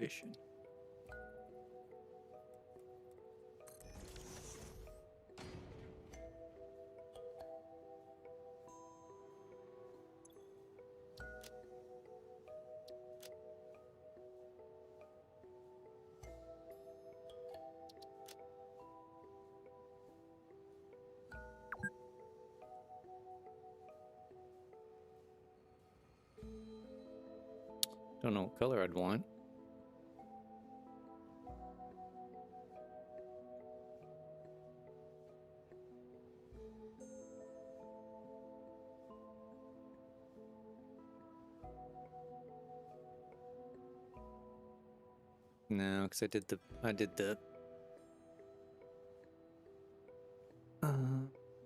Vision. Don't know what color I'd want. No, because I did the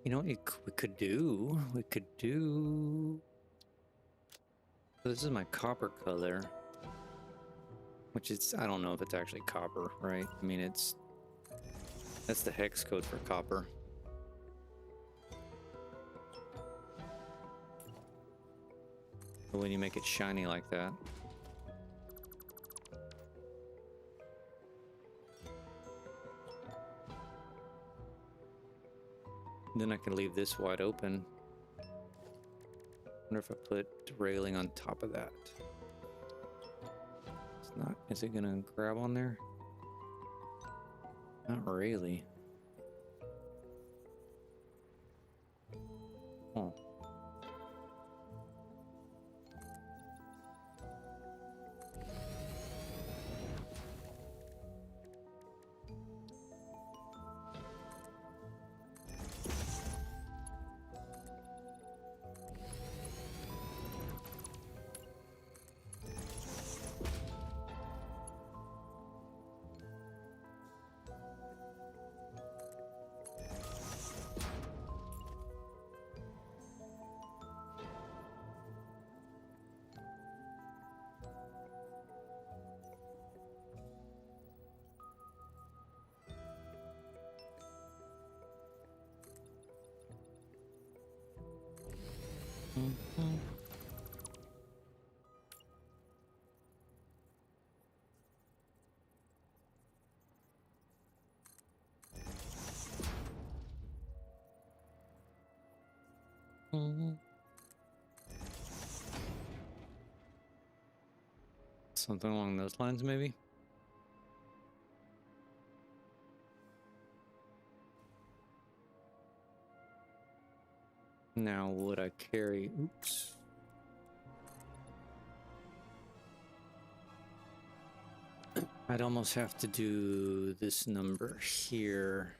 you know what we could do? We could do, so this is my copper color, which is, I don't know if it's actually copper, right? I mean, that's the hex code for copper. But when you make it shiny like that, then I can leave this wide open. Wonder if I put railing on top of that. It's not, is it gonna grab on there? Not really. Oh. Mhm. Mhm. Something along those lines, maybe? Now, would I carry... Oops. I'd almost have to do this number here.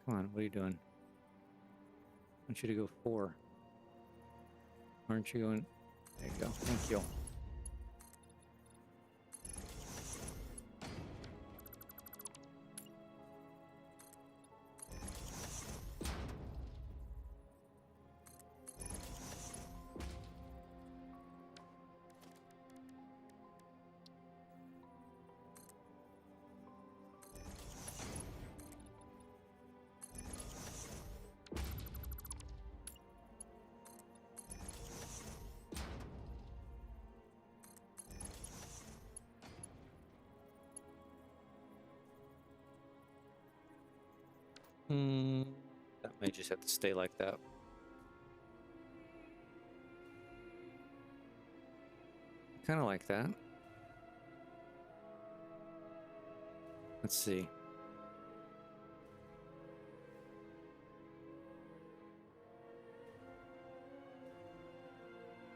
Come on, what are you doing? I want you to go 4. Aren't you going... There you go. Thank you. That may just have to stay like that. Kind of like that. Let's see.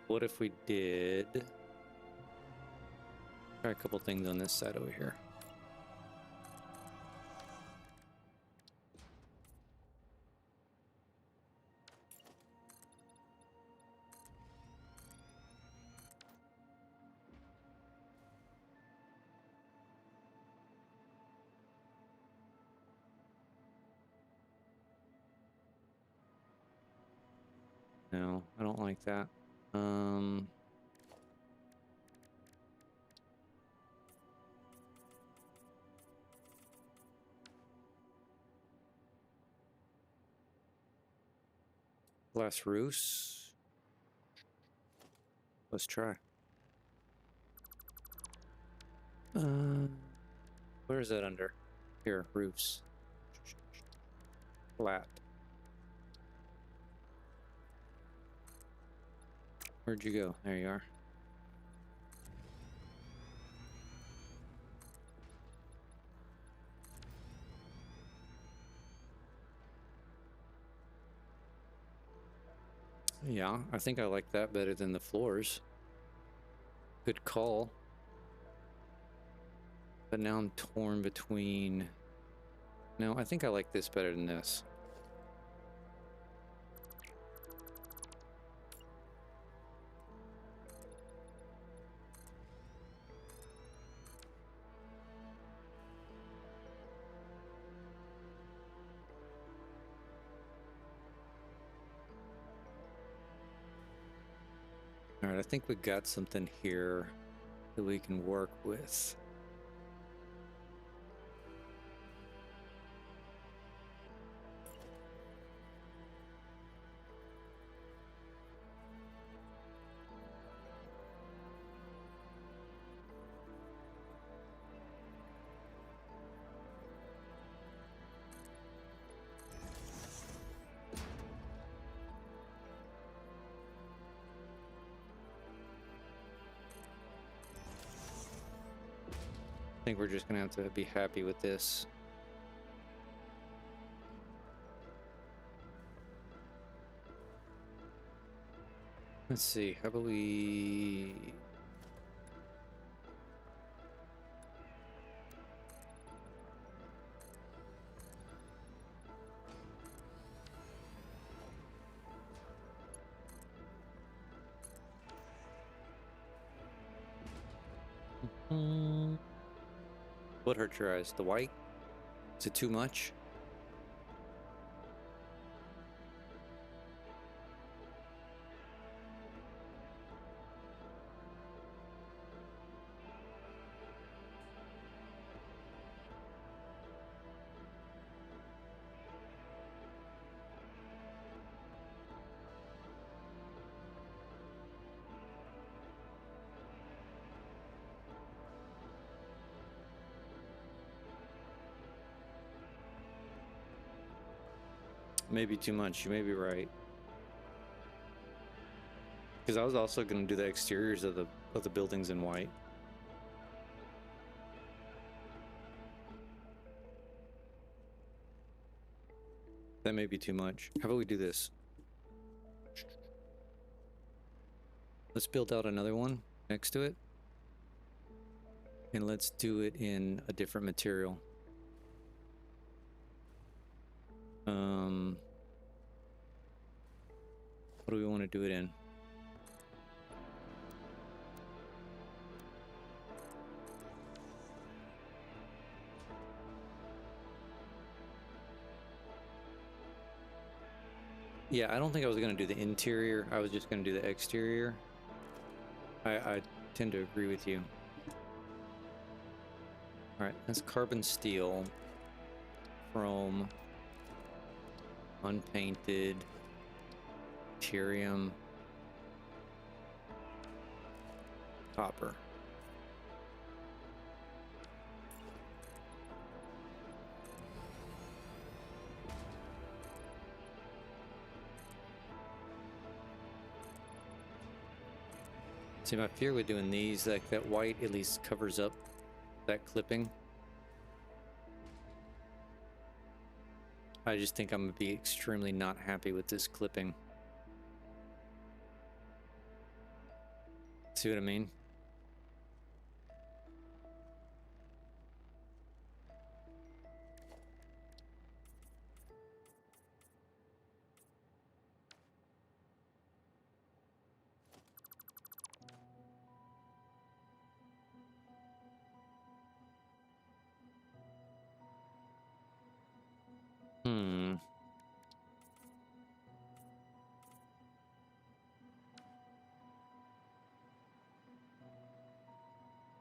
What if we did... Try a couple things on this side over here. No, I don't like that. Glass roofs. Let's try. Where is that under? Here, roofs. Flat. Where'd you go? There you are. Yeah, I think I like that better than the floors. Good call. But now I'm torn between... No, I think I like this better than this. All right, I think we got something here that we can work with. I think we're just gonna have to be happy with this. Let's see, how about we... What hurt your eyes? The white? Is it too much? Maybe too much. You may be right. Because I was also going to do the exteriors of the buildings in white. That may be too much. How about we do this? Let's build out another one next to it. And let's do it in a different material. What do we want to do it in? Yeah, I don't think I was going to do the interior. I was just going to do the exterior. I tend to agree with you. All right, that's carbon steel, chrome, unpainted, deuterium, copper. See, my fear with doing these, like that white at least covers up that clipping. I just think I'm going to be extremely not happy with this clipping. See what I mean?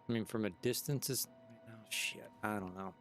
I mean, from a distance, is oh shit. I don't know.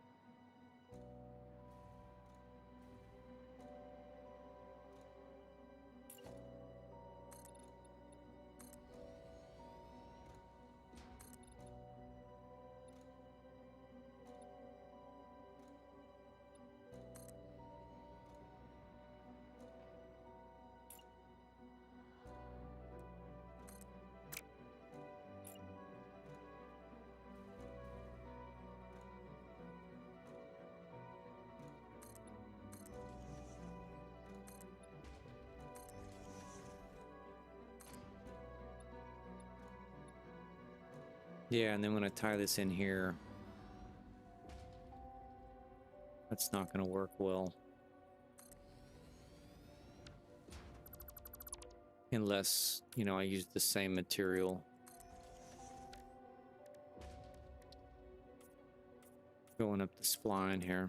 Yeah, and then when I tie this in here, that's not going to work well. Unless, you know, I use the same material. Going up the spline here.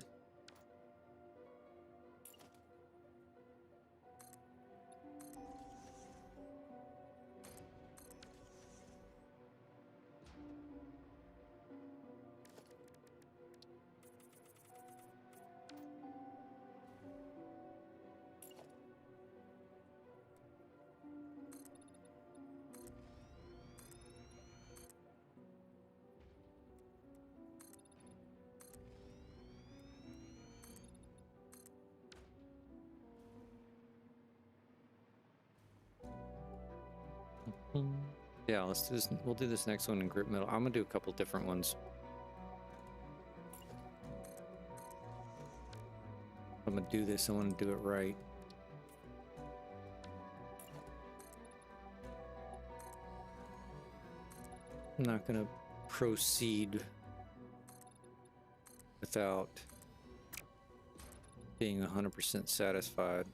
Yeah, let's do this. We'll do this next one in grip metal. I'm gonna do a couple different ones. I'm gonna do this. I want to do it right. I'm not gonna proceed without being 100% satisfied.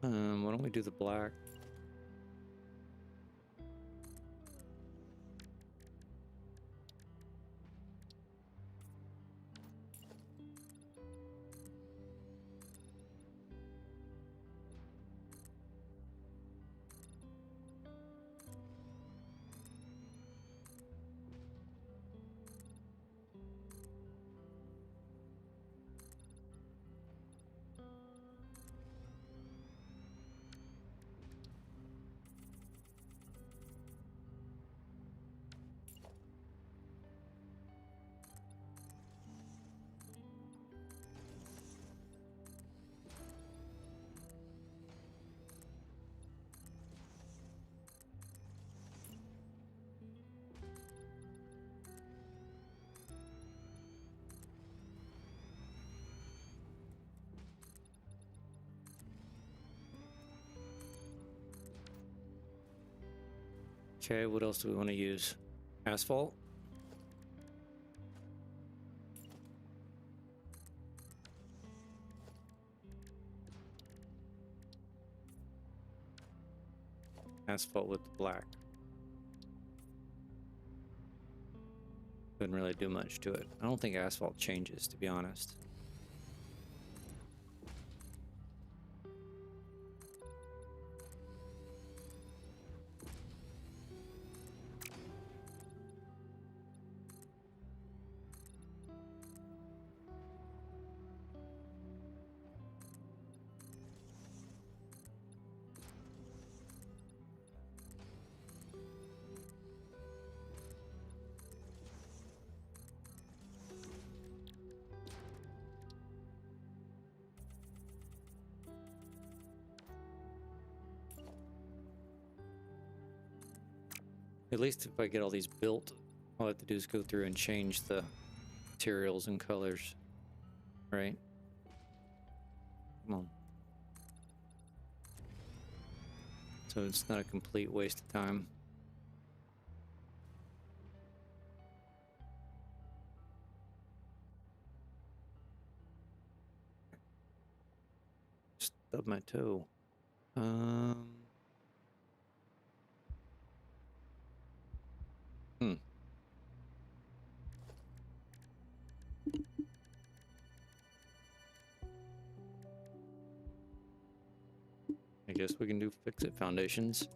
Why don't we do the black? Okay, what else do we want to use? Asphalt? Asphalt with black. Couldn't really do much to it. I don't think asphalt changes, to be honest. At least if I get all these built, all I have to do is go through and change the materials and colors, right? Come on. So it's not a complete waste of time. Stub my toe. I guess we can do fix-it foundations.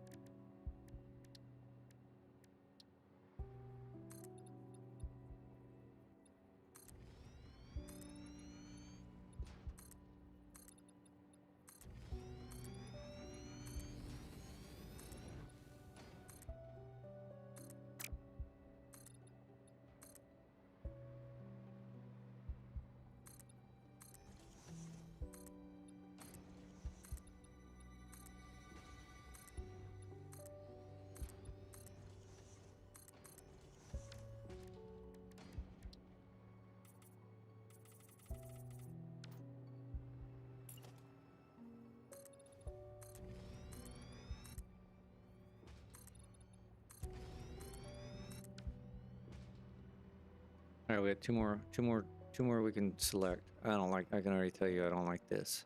All right, we have two more we can select. I can already tell you I don't like this.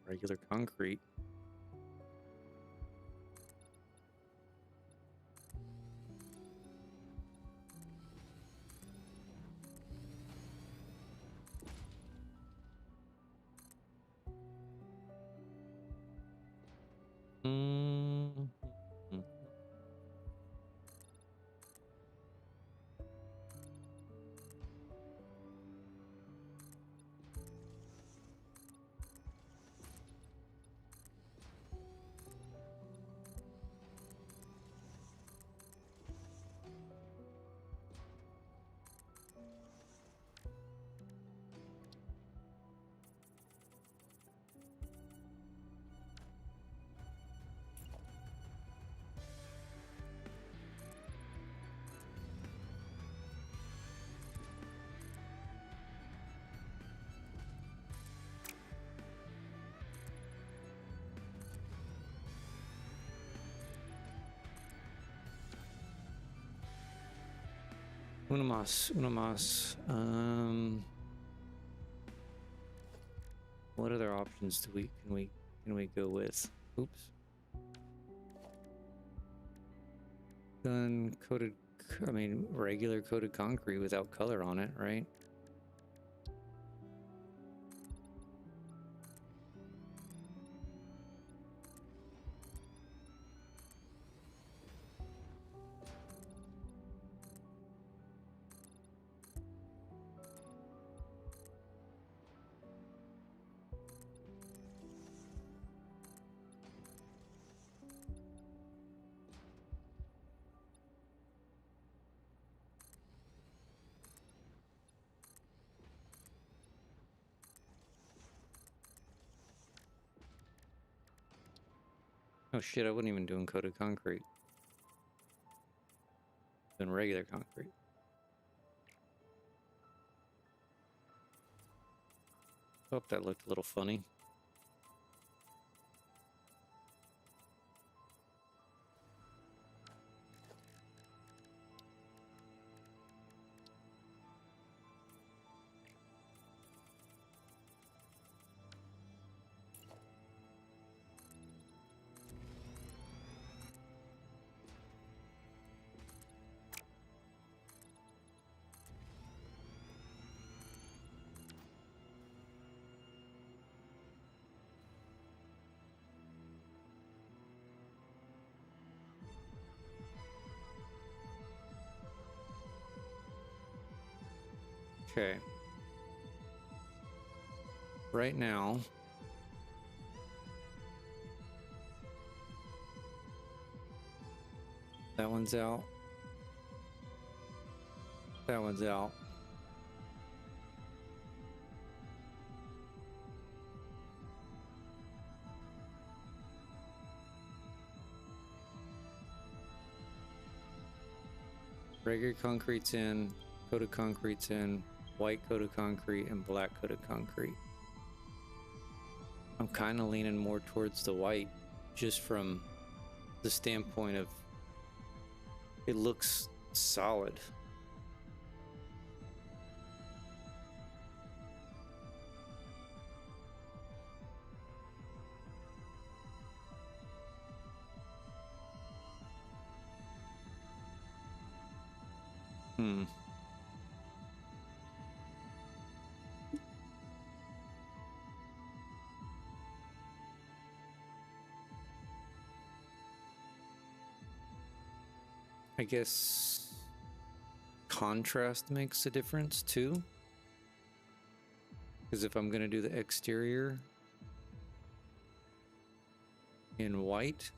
Regular concrete. Una más, una más. What other options do can we go with? Oops. Done coated, I mean, regular coated concrete without color on it, right? Oh shit, I wasn't even doing coated concrete. Doing regular concrete. Oh, that looked a little funny. Okay. Right now, that one's out. That one's out. Regular concrete's in, coated concrete's in, white coated concrete, and black coated concrete. I'm kind of leaning more towards the white, just from the standpoint of it looks solid. I guess contrast makes a difference too. Because if I'm going to do the exterior in white,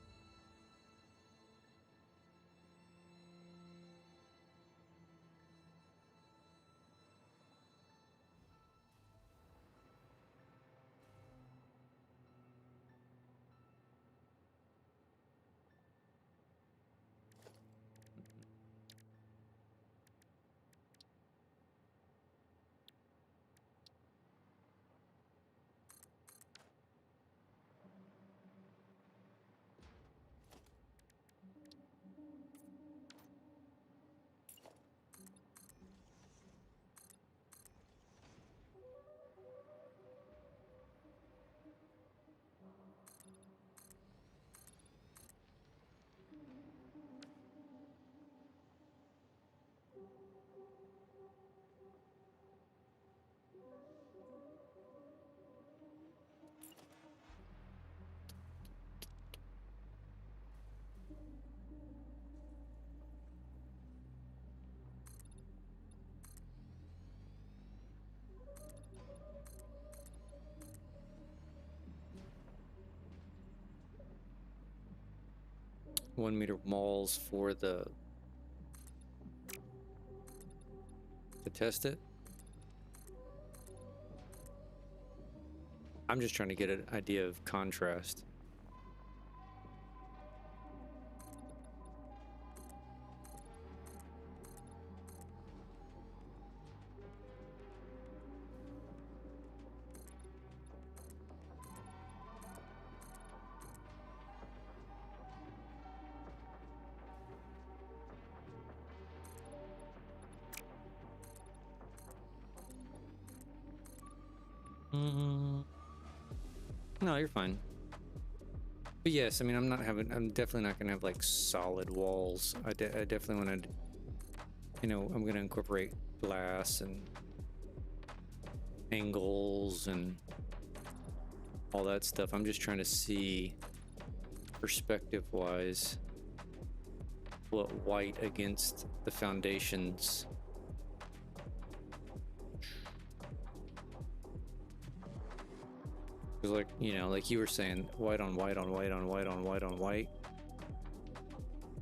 $1 meter walls for the to test it. I'm just trying to get an idea of contrast. No, you're fine. But yes, I mean, I'm definitely not gonna have like solid walls. I definitely want to, you know, I'm gonna incorporate glass and angles and all that stuff. I'm just trying to see perspective wise what white against the foundations. Because like, you know, like you were saying, white on white on white on white on white on white.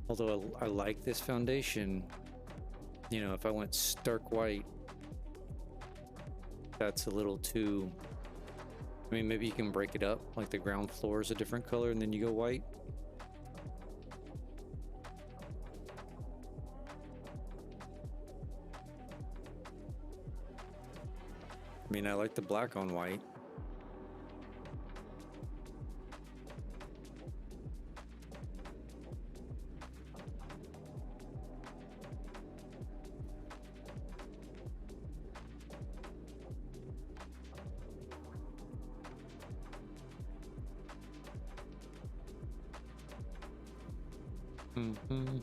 Although I like this foundation, you know, if I went stark white, that's a little too, I mean, maybe you can break it up, like the ground floor is a different color and then you go white. I mean, I like the black on white. Mm-hmm.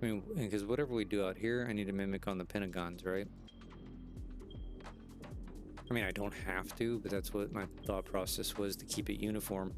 I mean, because whatever we do out here, I need to mimic on the pentagons, right? I mean, I don't have to, but that's what my thought process was, to keep it uniform.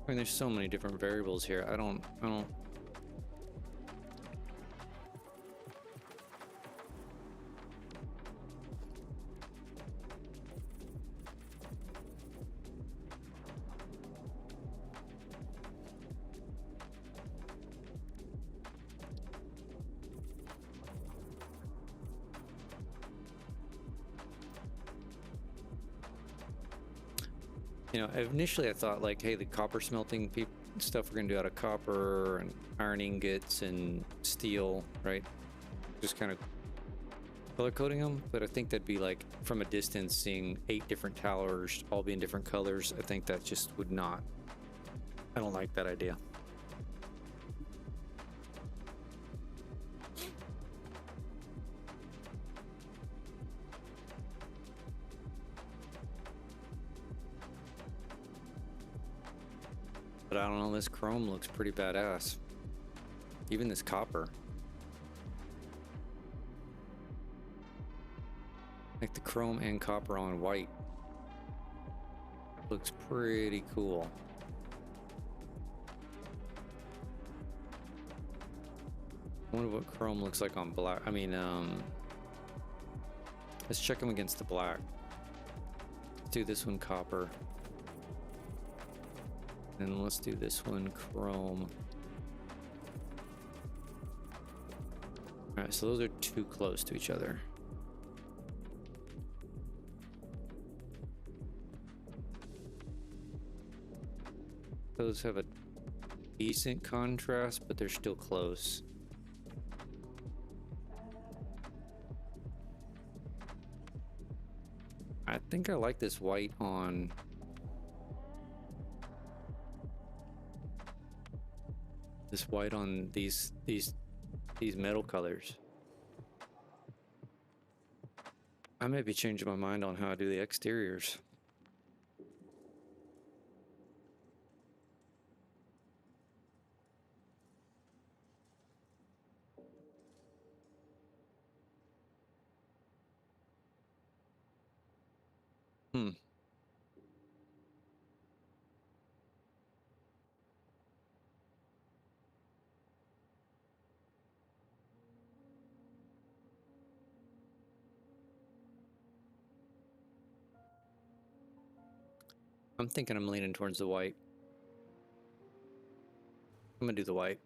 I mean, there's so many different variables here. I don't. You know, initially I thought like, hey, the copper smelting stuff we're gonna do out of copper and iron ingots and steel, right? Just kind of color coding them. But I think that'd be like from a distance, seeing 8 different towers all being different colors. I think that just would not. I don't like that idea. But I don't know, this chrome looks pretty badass. Even this copper. Like the chrome and copper on white. Looks pretty cool. I wonder what chrome looks like on black. I mean, let's check them against the black. Let's do this one copper. And let's do this one chrome. Alright, so those are too close to each other. Those have a decent contrast, but they're still close. I think I like this white on these metal colors. I may be changing my mind on how I do the exteriors. I'm thinking I'm leaning towards the white. I'm gonna do the white.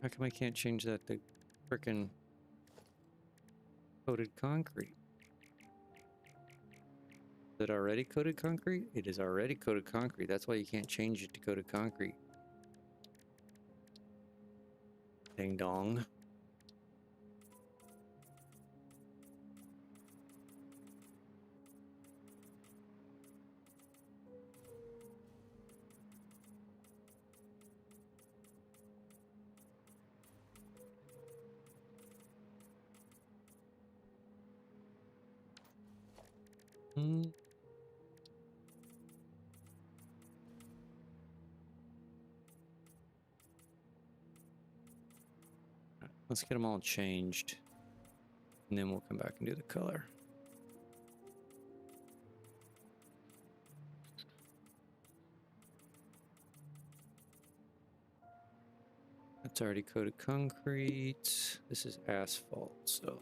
How come I can't change that to frickin' coated concrete? Is it already coated concrete? It is already coated concrete. That's why you can't change it to coated concrete. Ding dong. Let's get them all changed. And then we'll come back and do the color. That's already coated concrete. This is asphalt, so.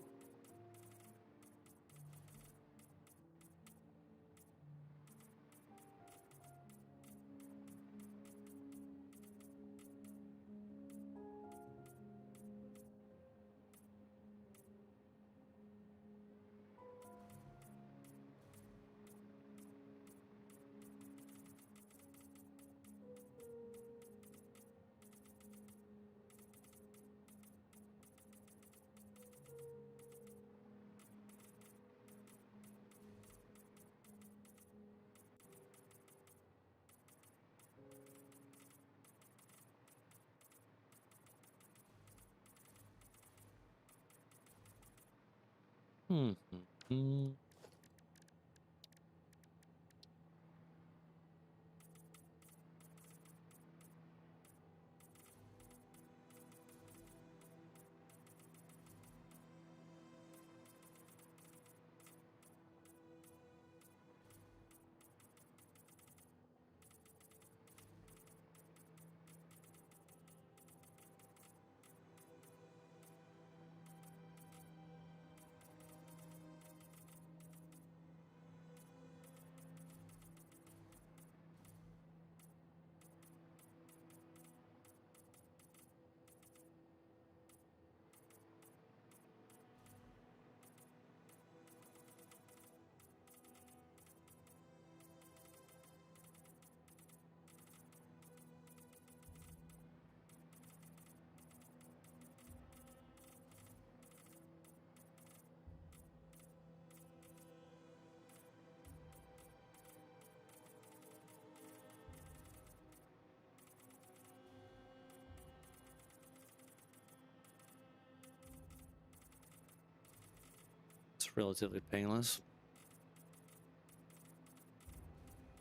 It's relatively painless.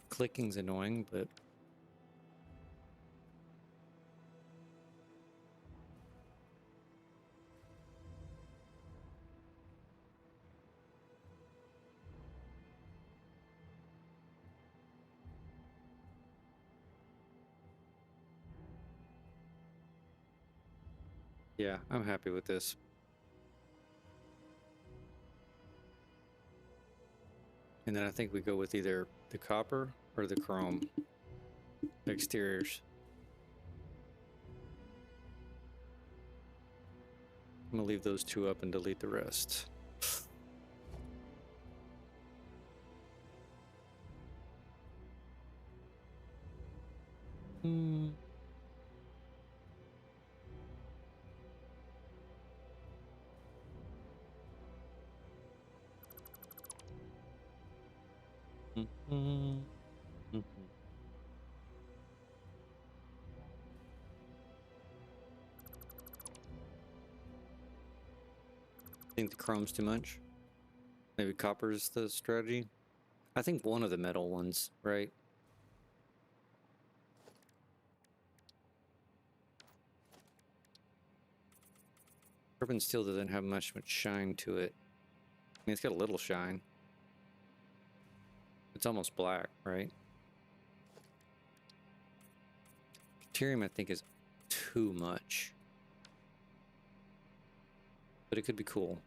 Clicking's annoying, but yeah, I'm happy with this. And then I think we go with either the copper or the chrome exteriors. I'm gonna leave those two up and delete the rest. Think the chrome's too much? Maybe copper's the strategy? I think one of the metal ones, right? Carbon steel doesn't have much shine to it. I mean, it's got a little shine. It's almost black, right? Deuterium, I think, is too much. but it could be cool.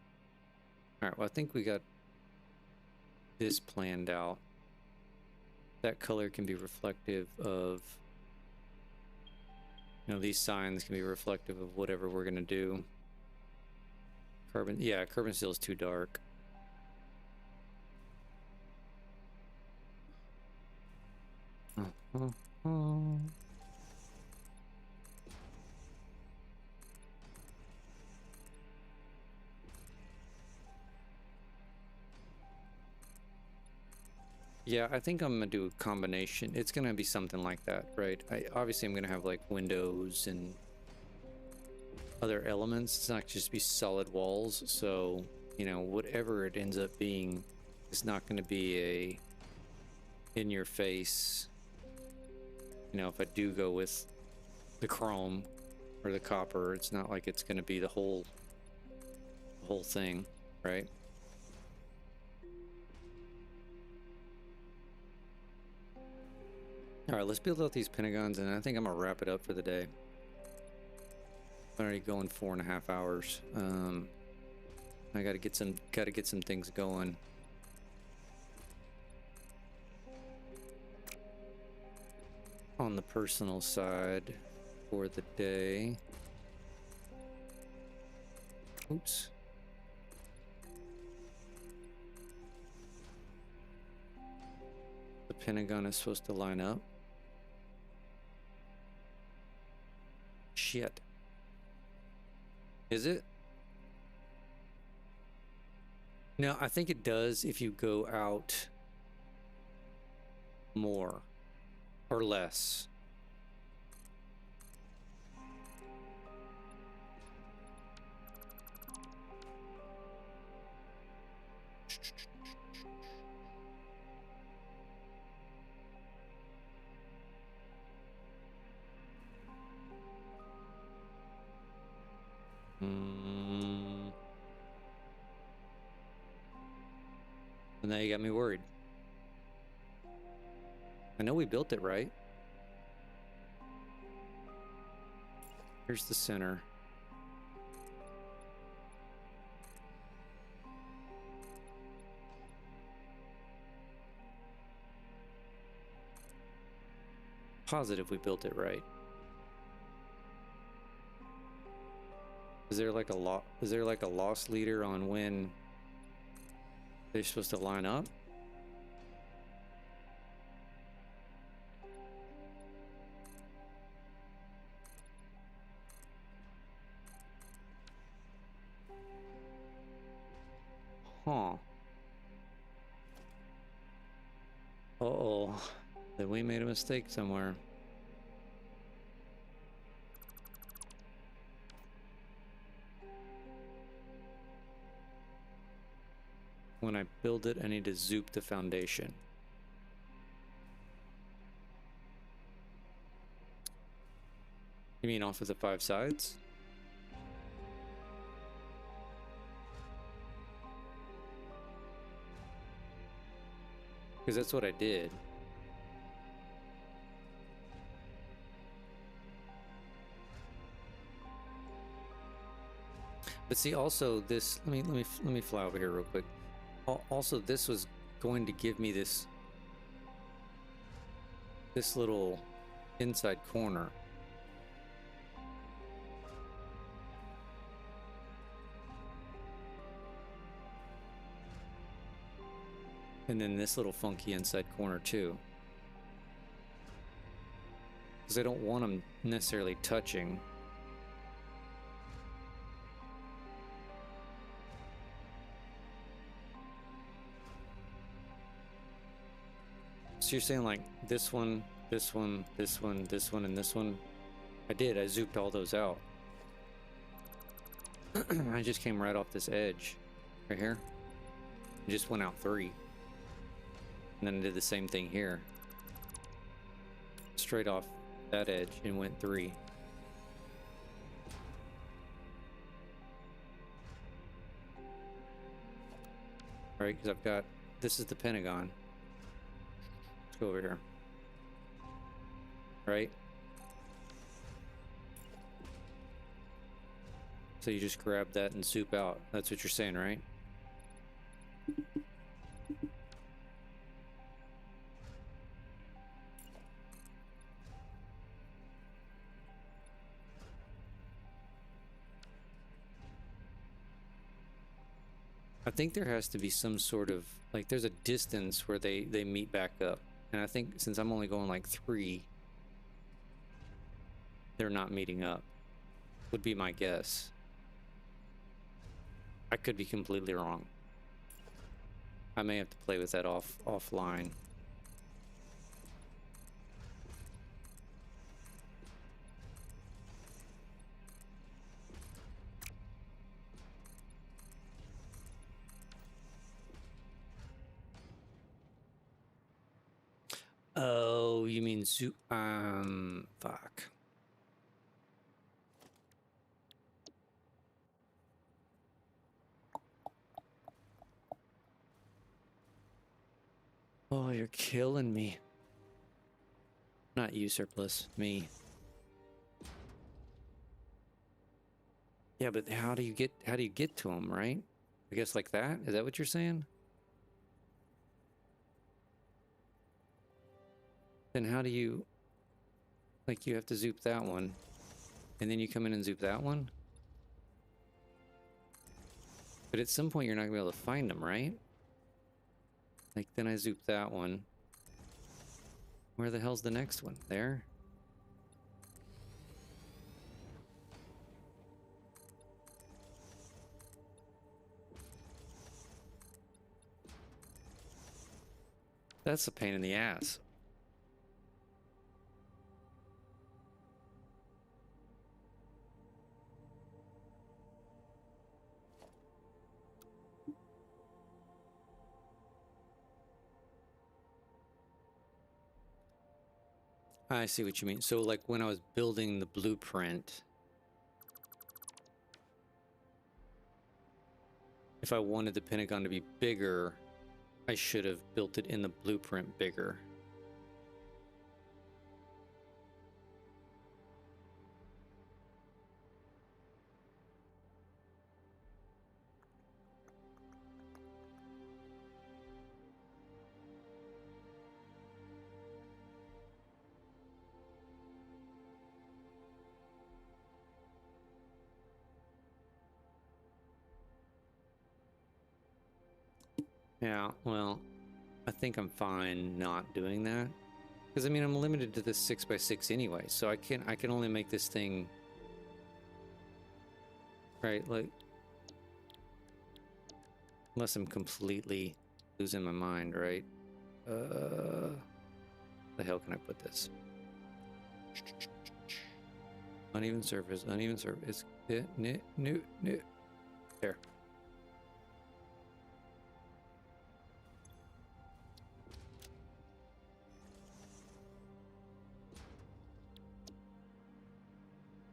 All right, well, I think we got this planned out. That color can be reflective of, you know, these signs can be reflective of whatever we're gonna do. Carbon, yeah, carbon steel is too dark. Yeah, I think I'm gonna do a combination. It's gonna be something like that, right? Obviously I'm gonna have like windows and other elements. It's not just be solid walls. So, you know, whatever it ends up being, it's not gonna be a in your face. You know, if I do go with the chrome or the copper, it's not like it's gonna be the whole thing, right? All right, let's build out these pentagons, and I think I'm gonna wrap it up for the day. I'm already going 4.5 hours. I gotta get some things going. On the personal side for the day. Oops. The pentagon is supposed to line up. Shit. Is it? No, I think it does if you go out more or less. And now you got me worried. I know we built it right. Here's the center. Positive we built it right. Is there like a loss leader on when they're supposed to line up? Huh. Uh-oh. Then we made a mistake somewhere. When I build it, I need to zoop the foundation. You mean off of the 5 sides? Because that's what I did. But see, also this. Let me fly over here real quick. Also, this was going to give me this little inside corner. And then this little funky inside corner too. Because I don't want them necessarily touching. So you're saying like this one, this one, this one, this one, and this one? I did, I zooped all those out. I just came right off this edge. Right here. I just went out 3. And then I did the same thing here. Straight off that edge and went 3. Alright, because I've got... This is the pentagon. Let's go over here. Right? So you just grab that and zoop out. That's what you're saying, right? I think there has to be some sort of, like, there's a distance where they meet back up. And I think since I'm only going like 3, they're not meeting up, would be my guess. I could be completely wrong. I may have to play with that offline. Oh, you mean fuck. Oh, you're killing me. Not you, Surplus. Me. Yeah, but how do you get to him, right? I guess like that? Is that what you're saying? Then how do you, like, you have to zoop that one and then you come in and zoop that one? But at some point you're not gonna be able to find them, right? Like, then I zoop that one. Where the hell's the next one? There? That's a pain in the ass. I see what you mean. So, like, when I was building the blueprint, if I wanted the Pentagon to be bigger, I should have built it in the blueprint bigger. Yeah, well, I think I'm fine not doing that. Because, I mean, I'm limited to this 6x6 anyway, so I can only make this thing... Right, like... Unless I'm completely losing my mind, right? The hell can I put this? Uneven surface, uneven surface. New. There.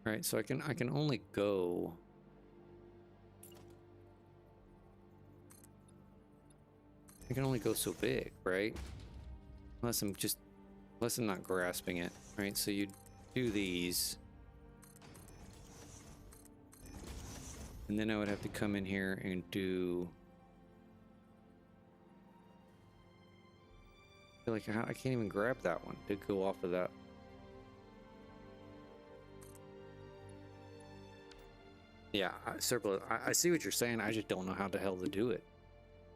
All right, so I can only go. I can only go so big, right? Unless I'm not grasping it, right? So you do these. And then I would have to come in here and do... I feel like I can't even grab that one to go off of that. Yeah, Surplus, I see what you're saying. I just don't know how the hell to do it.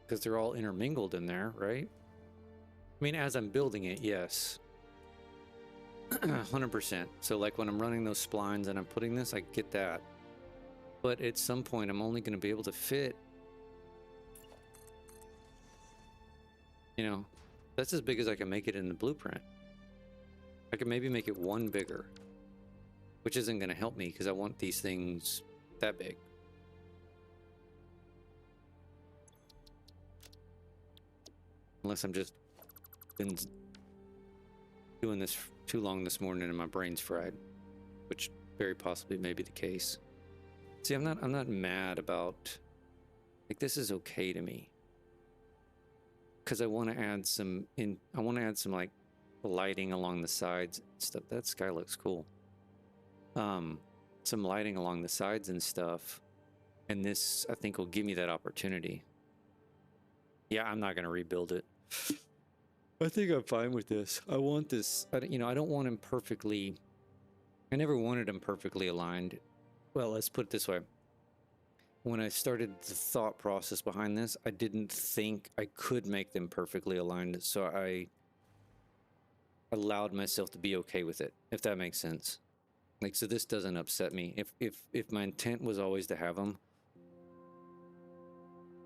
Because they're all intermingled in there, right? I mean, as I'm building it, yes. 100%. So, like, when I'm running those splines and I'm putting this, I get that. But at some point, I'm only going to be able to fit... You know, that's as big as I can make it in the blueprint. I can maybe make it 1 bigger. Which isn't going to help me, because I want these things that big. Unless I'm just been doing this too long this morning and my brain's fried, which very possibly may be the case. See, I'm not mad about, like, this is okay to me, because I want to add some like lighting along the sides and stuff. That sky looks cool. Some lighting along the sides and stuff. And this, I think, will give me that opportunity. Yeah, I'm not going to rebuild it. I think I'm fine with this. I want this, you know, I don't want him perfectly, I never wanted him perfectly aligned. Well, let's put it this way. When I started the thought process behind this, I didn't think I could make them perfectly aligned, so I allowed myself to be okay with it, if that makes sense. Like, so this doesn't upset me. If my intent was always to have them,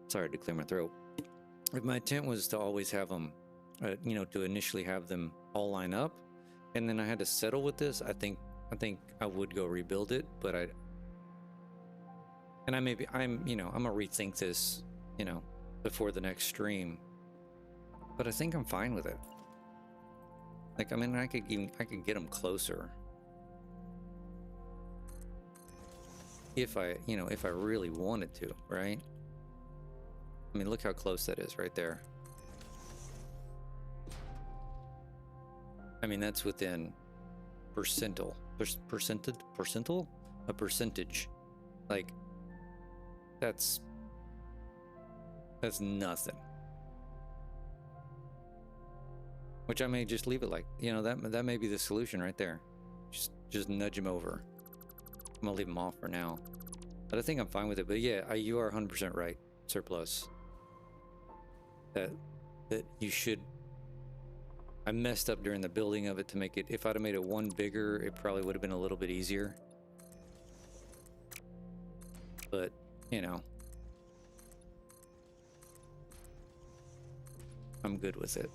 sorry to clear my throat. If my intent was to always have them, you know, to initially have them all line up, and then I had to settle with this, I think I would go rebuild it, but I'm, you know, I'm gonna rethink this, you know, before the next stream. But I think I'm fine with it. Like, I mean, I could get them closer. If I, you know, if I really wanted to, right? I mean, look how close that is right there. I mean, that's within percentile. A percentage. Like, that's nothing. Which I may just leave it like, you know, that may be the solution right there. Just nudge him over. I'm gonna leave him off for now. But I think I'm fine with it. But yeah, you are 100% right, Surplus. That you should. I messed up during the building of it to make it. If I'd have made it one bigger, it probably would have been a little bit easier. But, you know, I'm good with it.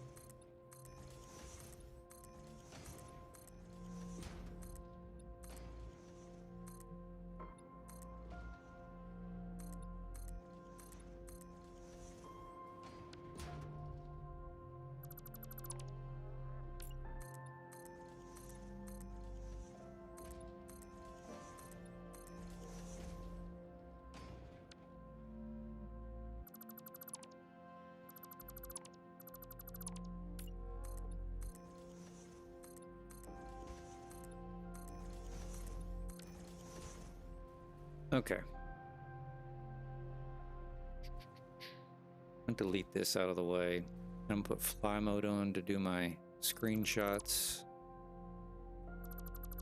Okay. I'm gonna delete this out of the way. I'm gonna put fly mode on to do my screenshots.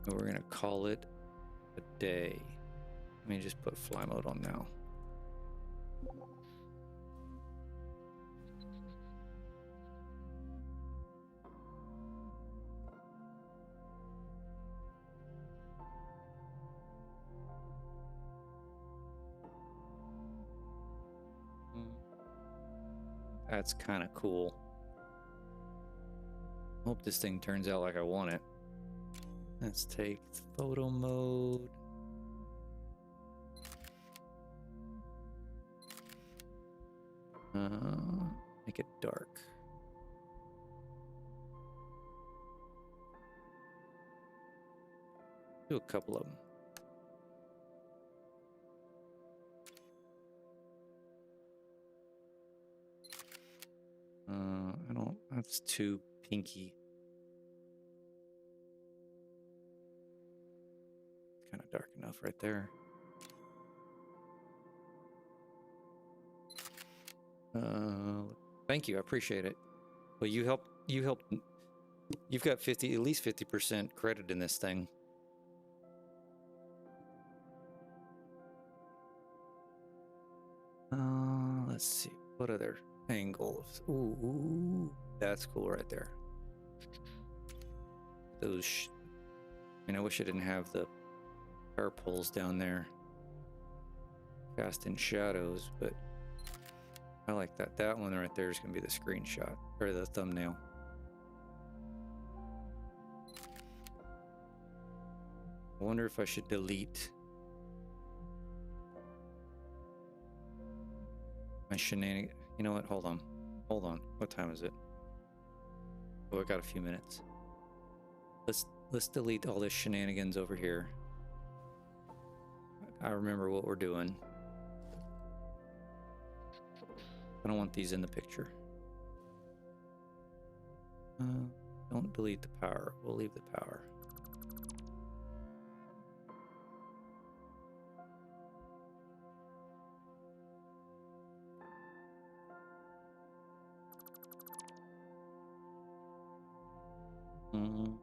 And we're gonna call it a day. Let me just put fly mode on now. That's kind of cool. Hope this thing turns out like I want it. Let's take photo mode. Make it dark. Do a couple of them. I don't, that's too pinky. Kind of dark enough right there. Thank you, I appreciate it. Well, you helped, you've got at least 50% credit in this thing. Let's see, what other angles? Ooh, that's cool right there. Those, I mean, I wish I didn't have the power poles down there. Cast in shadows, but I like that. That one right there is going to be the screenshot, or the thumbnail. I wonder if I should delete my shenanigans. You know what? Hold on. Hold on. What time is it? Oh, I got a few minutes. Let's delete all this shenanigans over here. I remember what we're doing. I don't want these in the picture. Don't delete the power. We'll leave the power. Mm.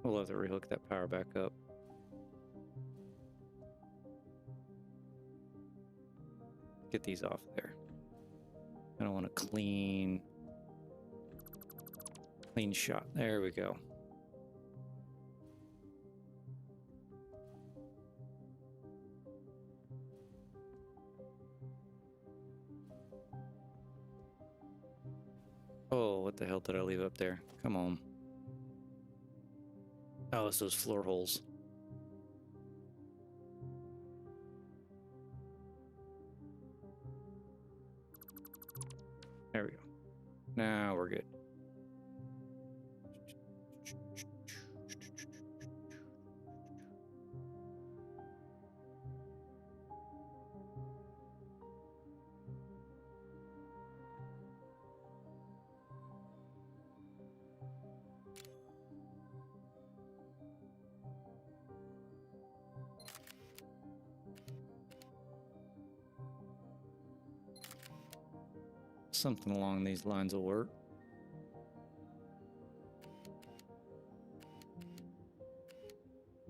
We'll have to rehook that power back up. Get these off there. I don't want a clean shot. There we go. Oh, what the hell did I leave up there? Come on. Oh, it's those floor holes. There we go. Now we're good. Something along these lines will work.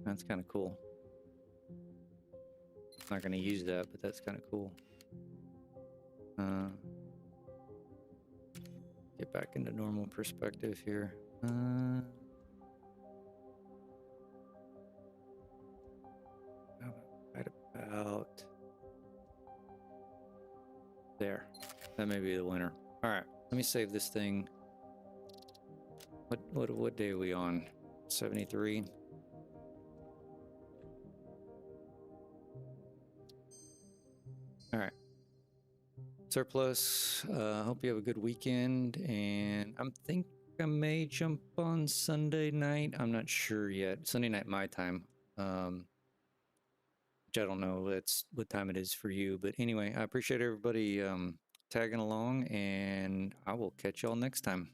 That's kind of cool. Not going to use that, but that's kind of cool. Get back into normal perspective here. Right about there. That may be the winner. All right, let me save this thing. What day are we on? 73. All right. Surplus. Hope you have a good weekend, and I may jump on Sunday night. I'm not sure yet. Sunday night my time. Which I don't know that's what time it is for you, but anyway, I appreciate everybody tagging along, and I will catch y'all next time.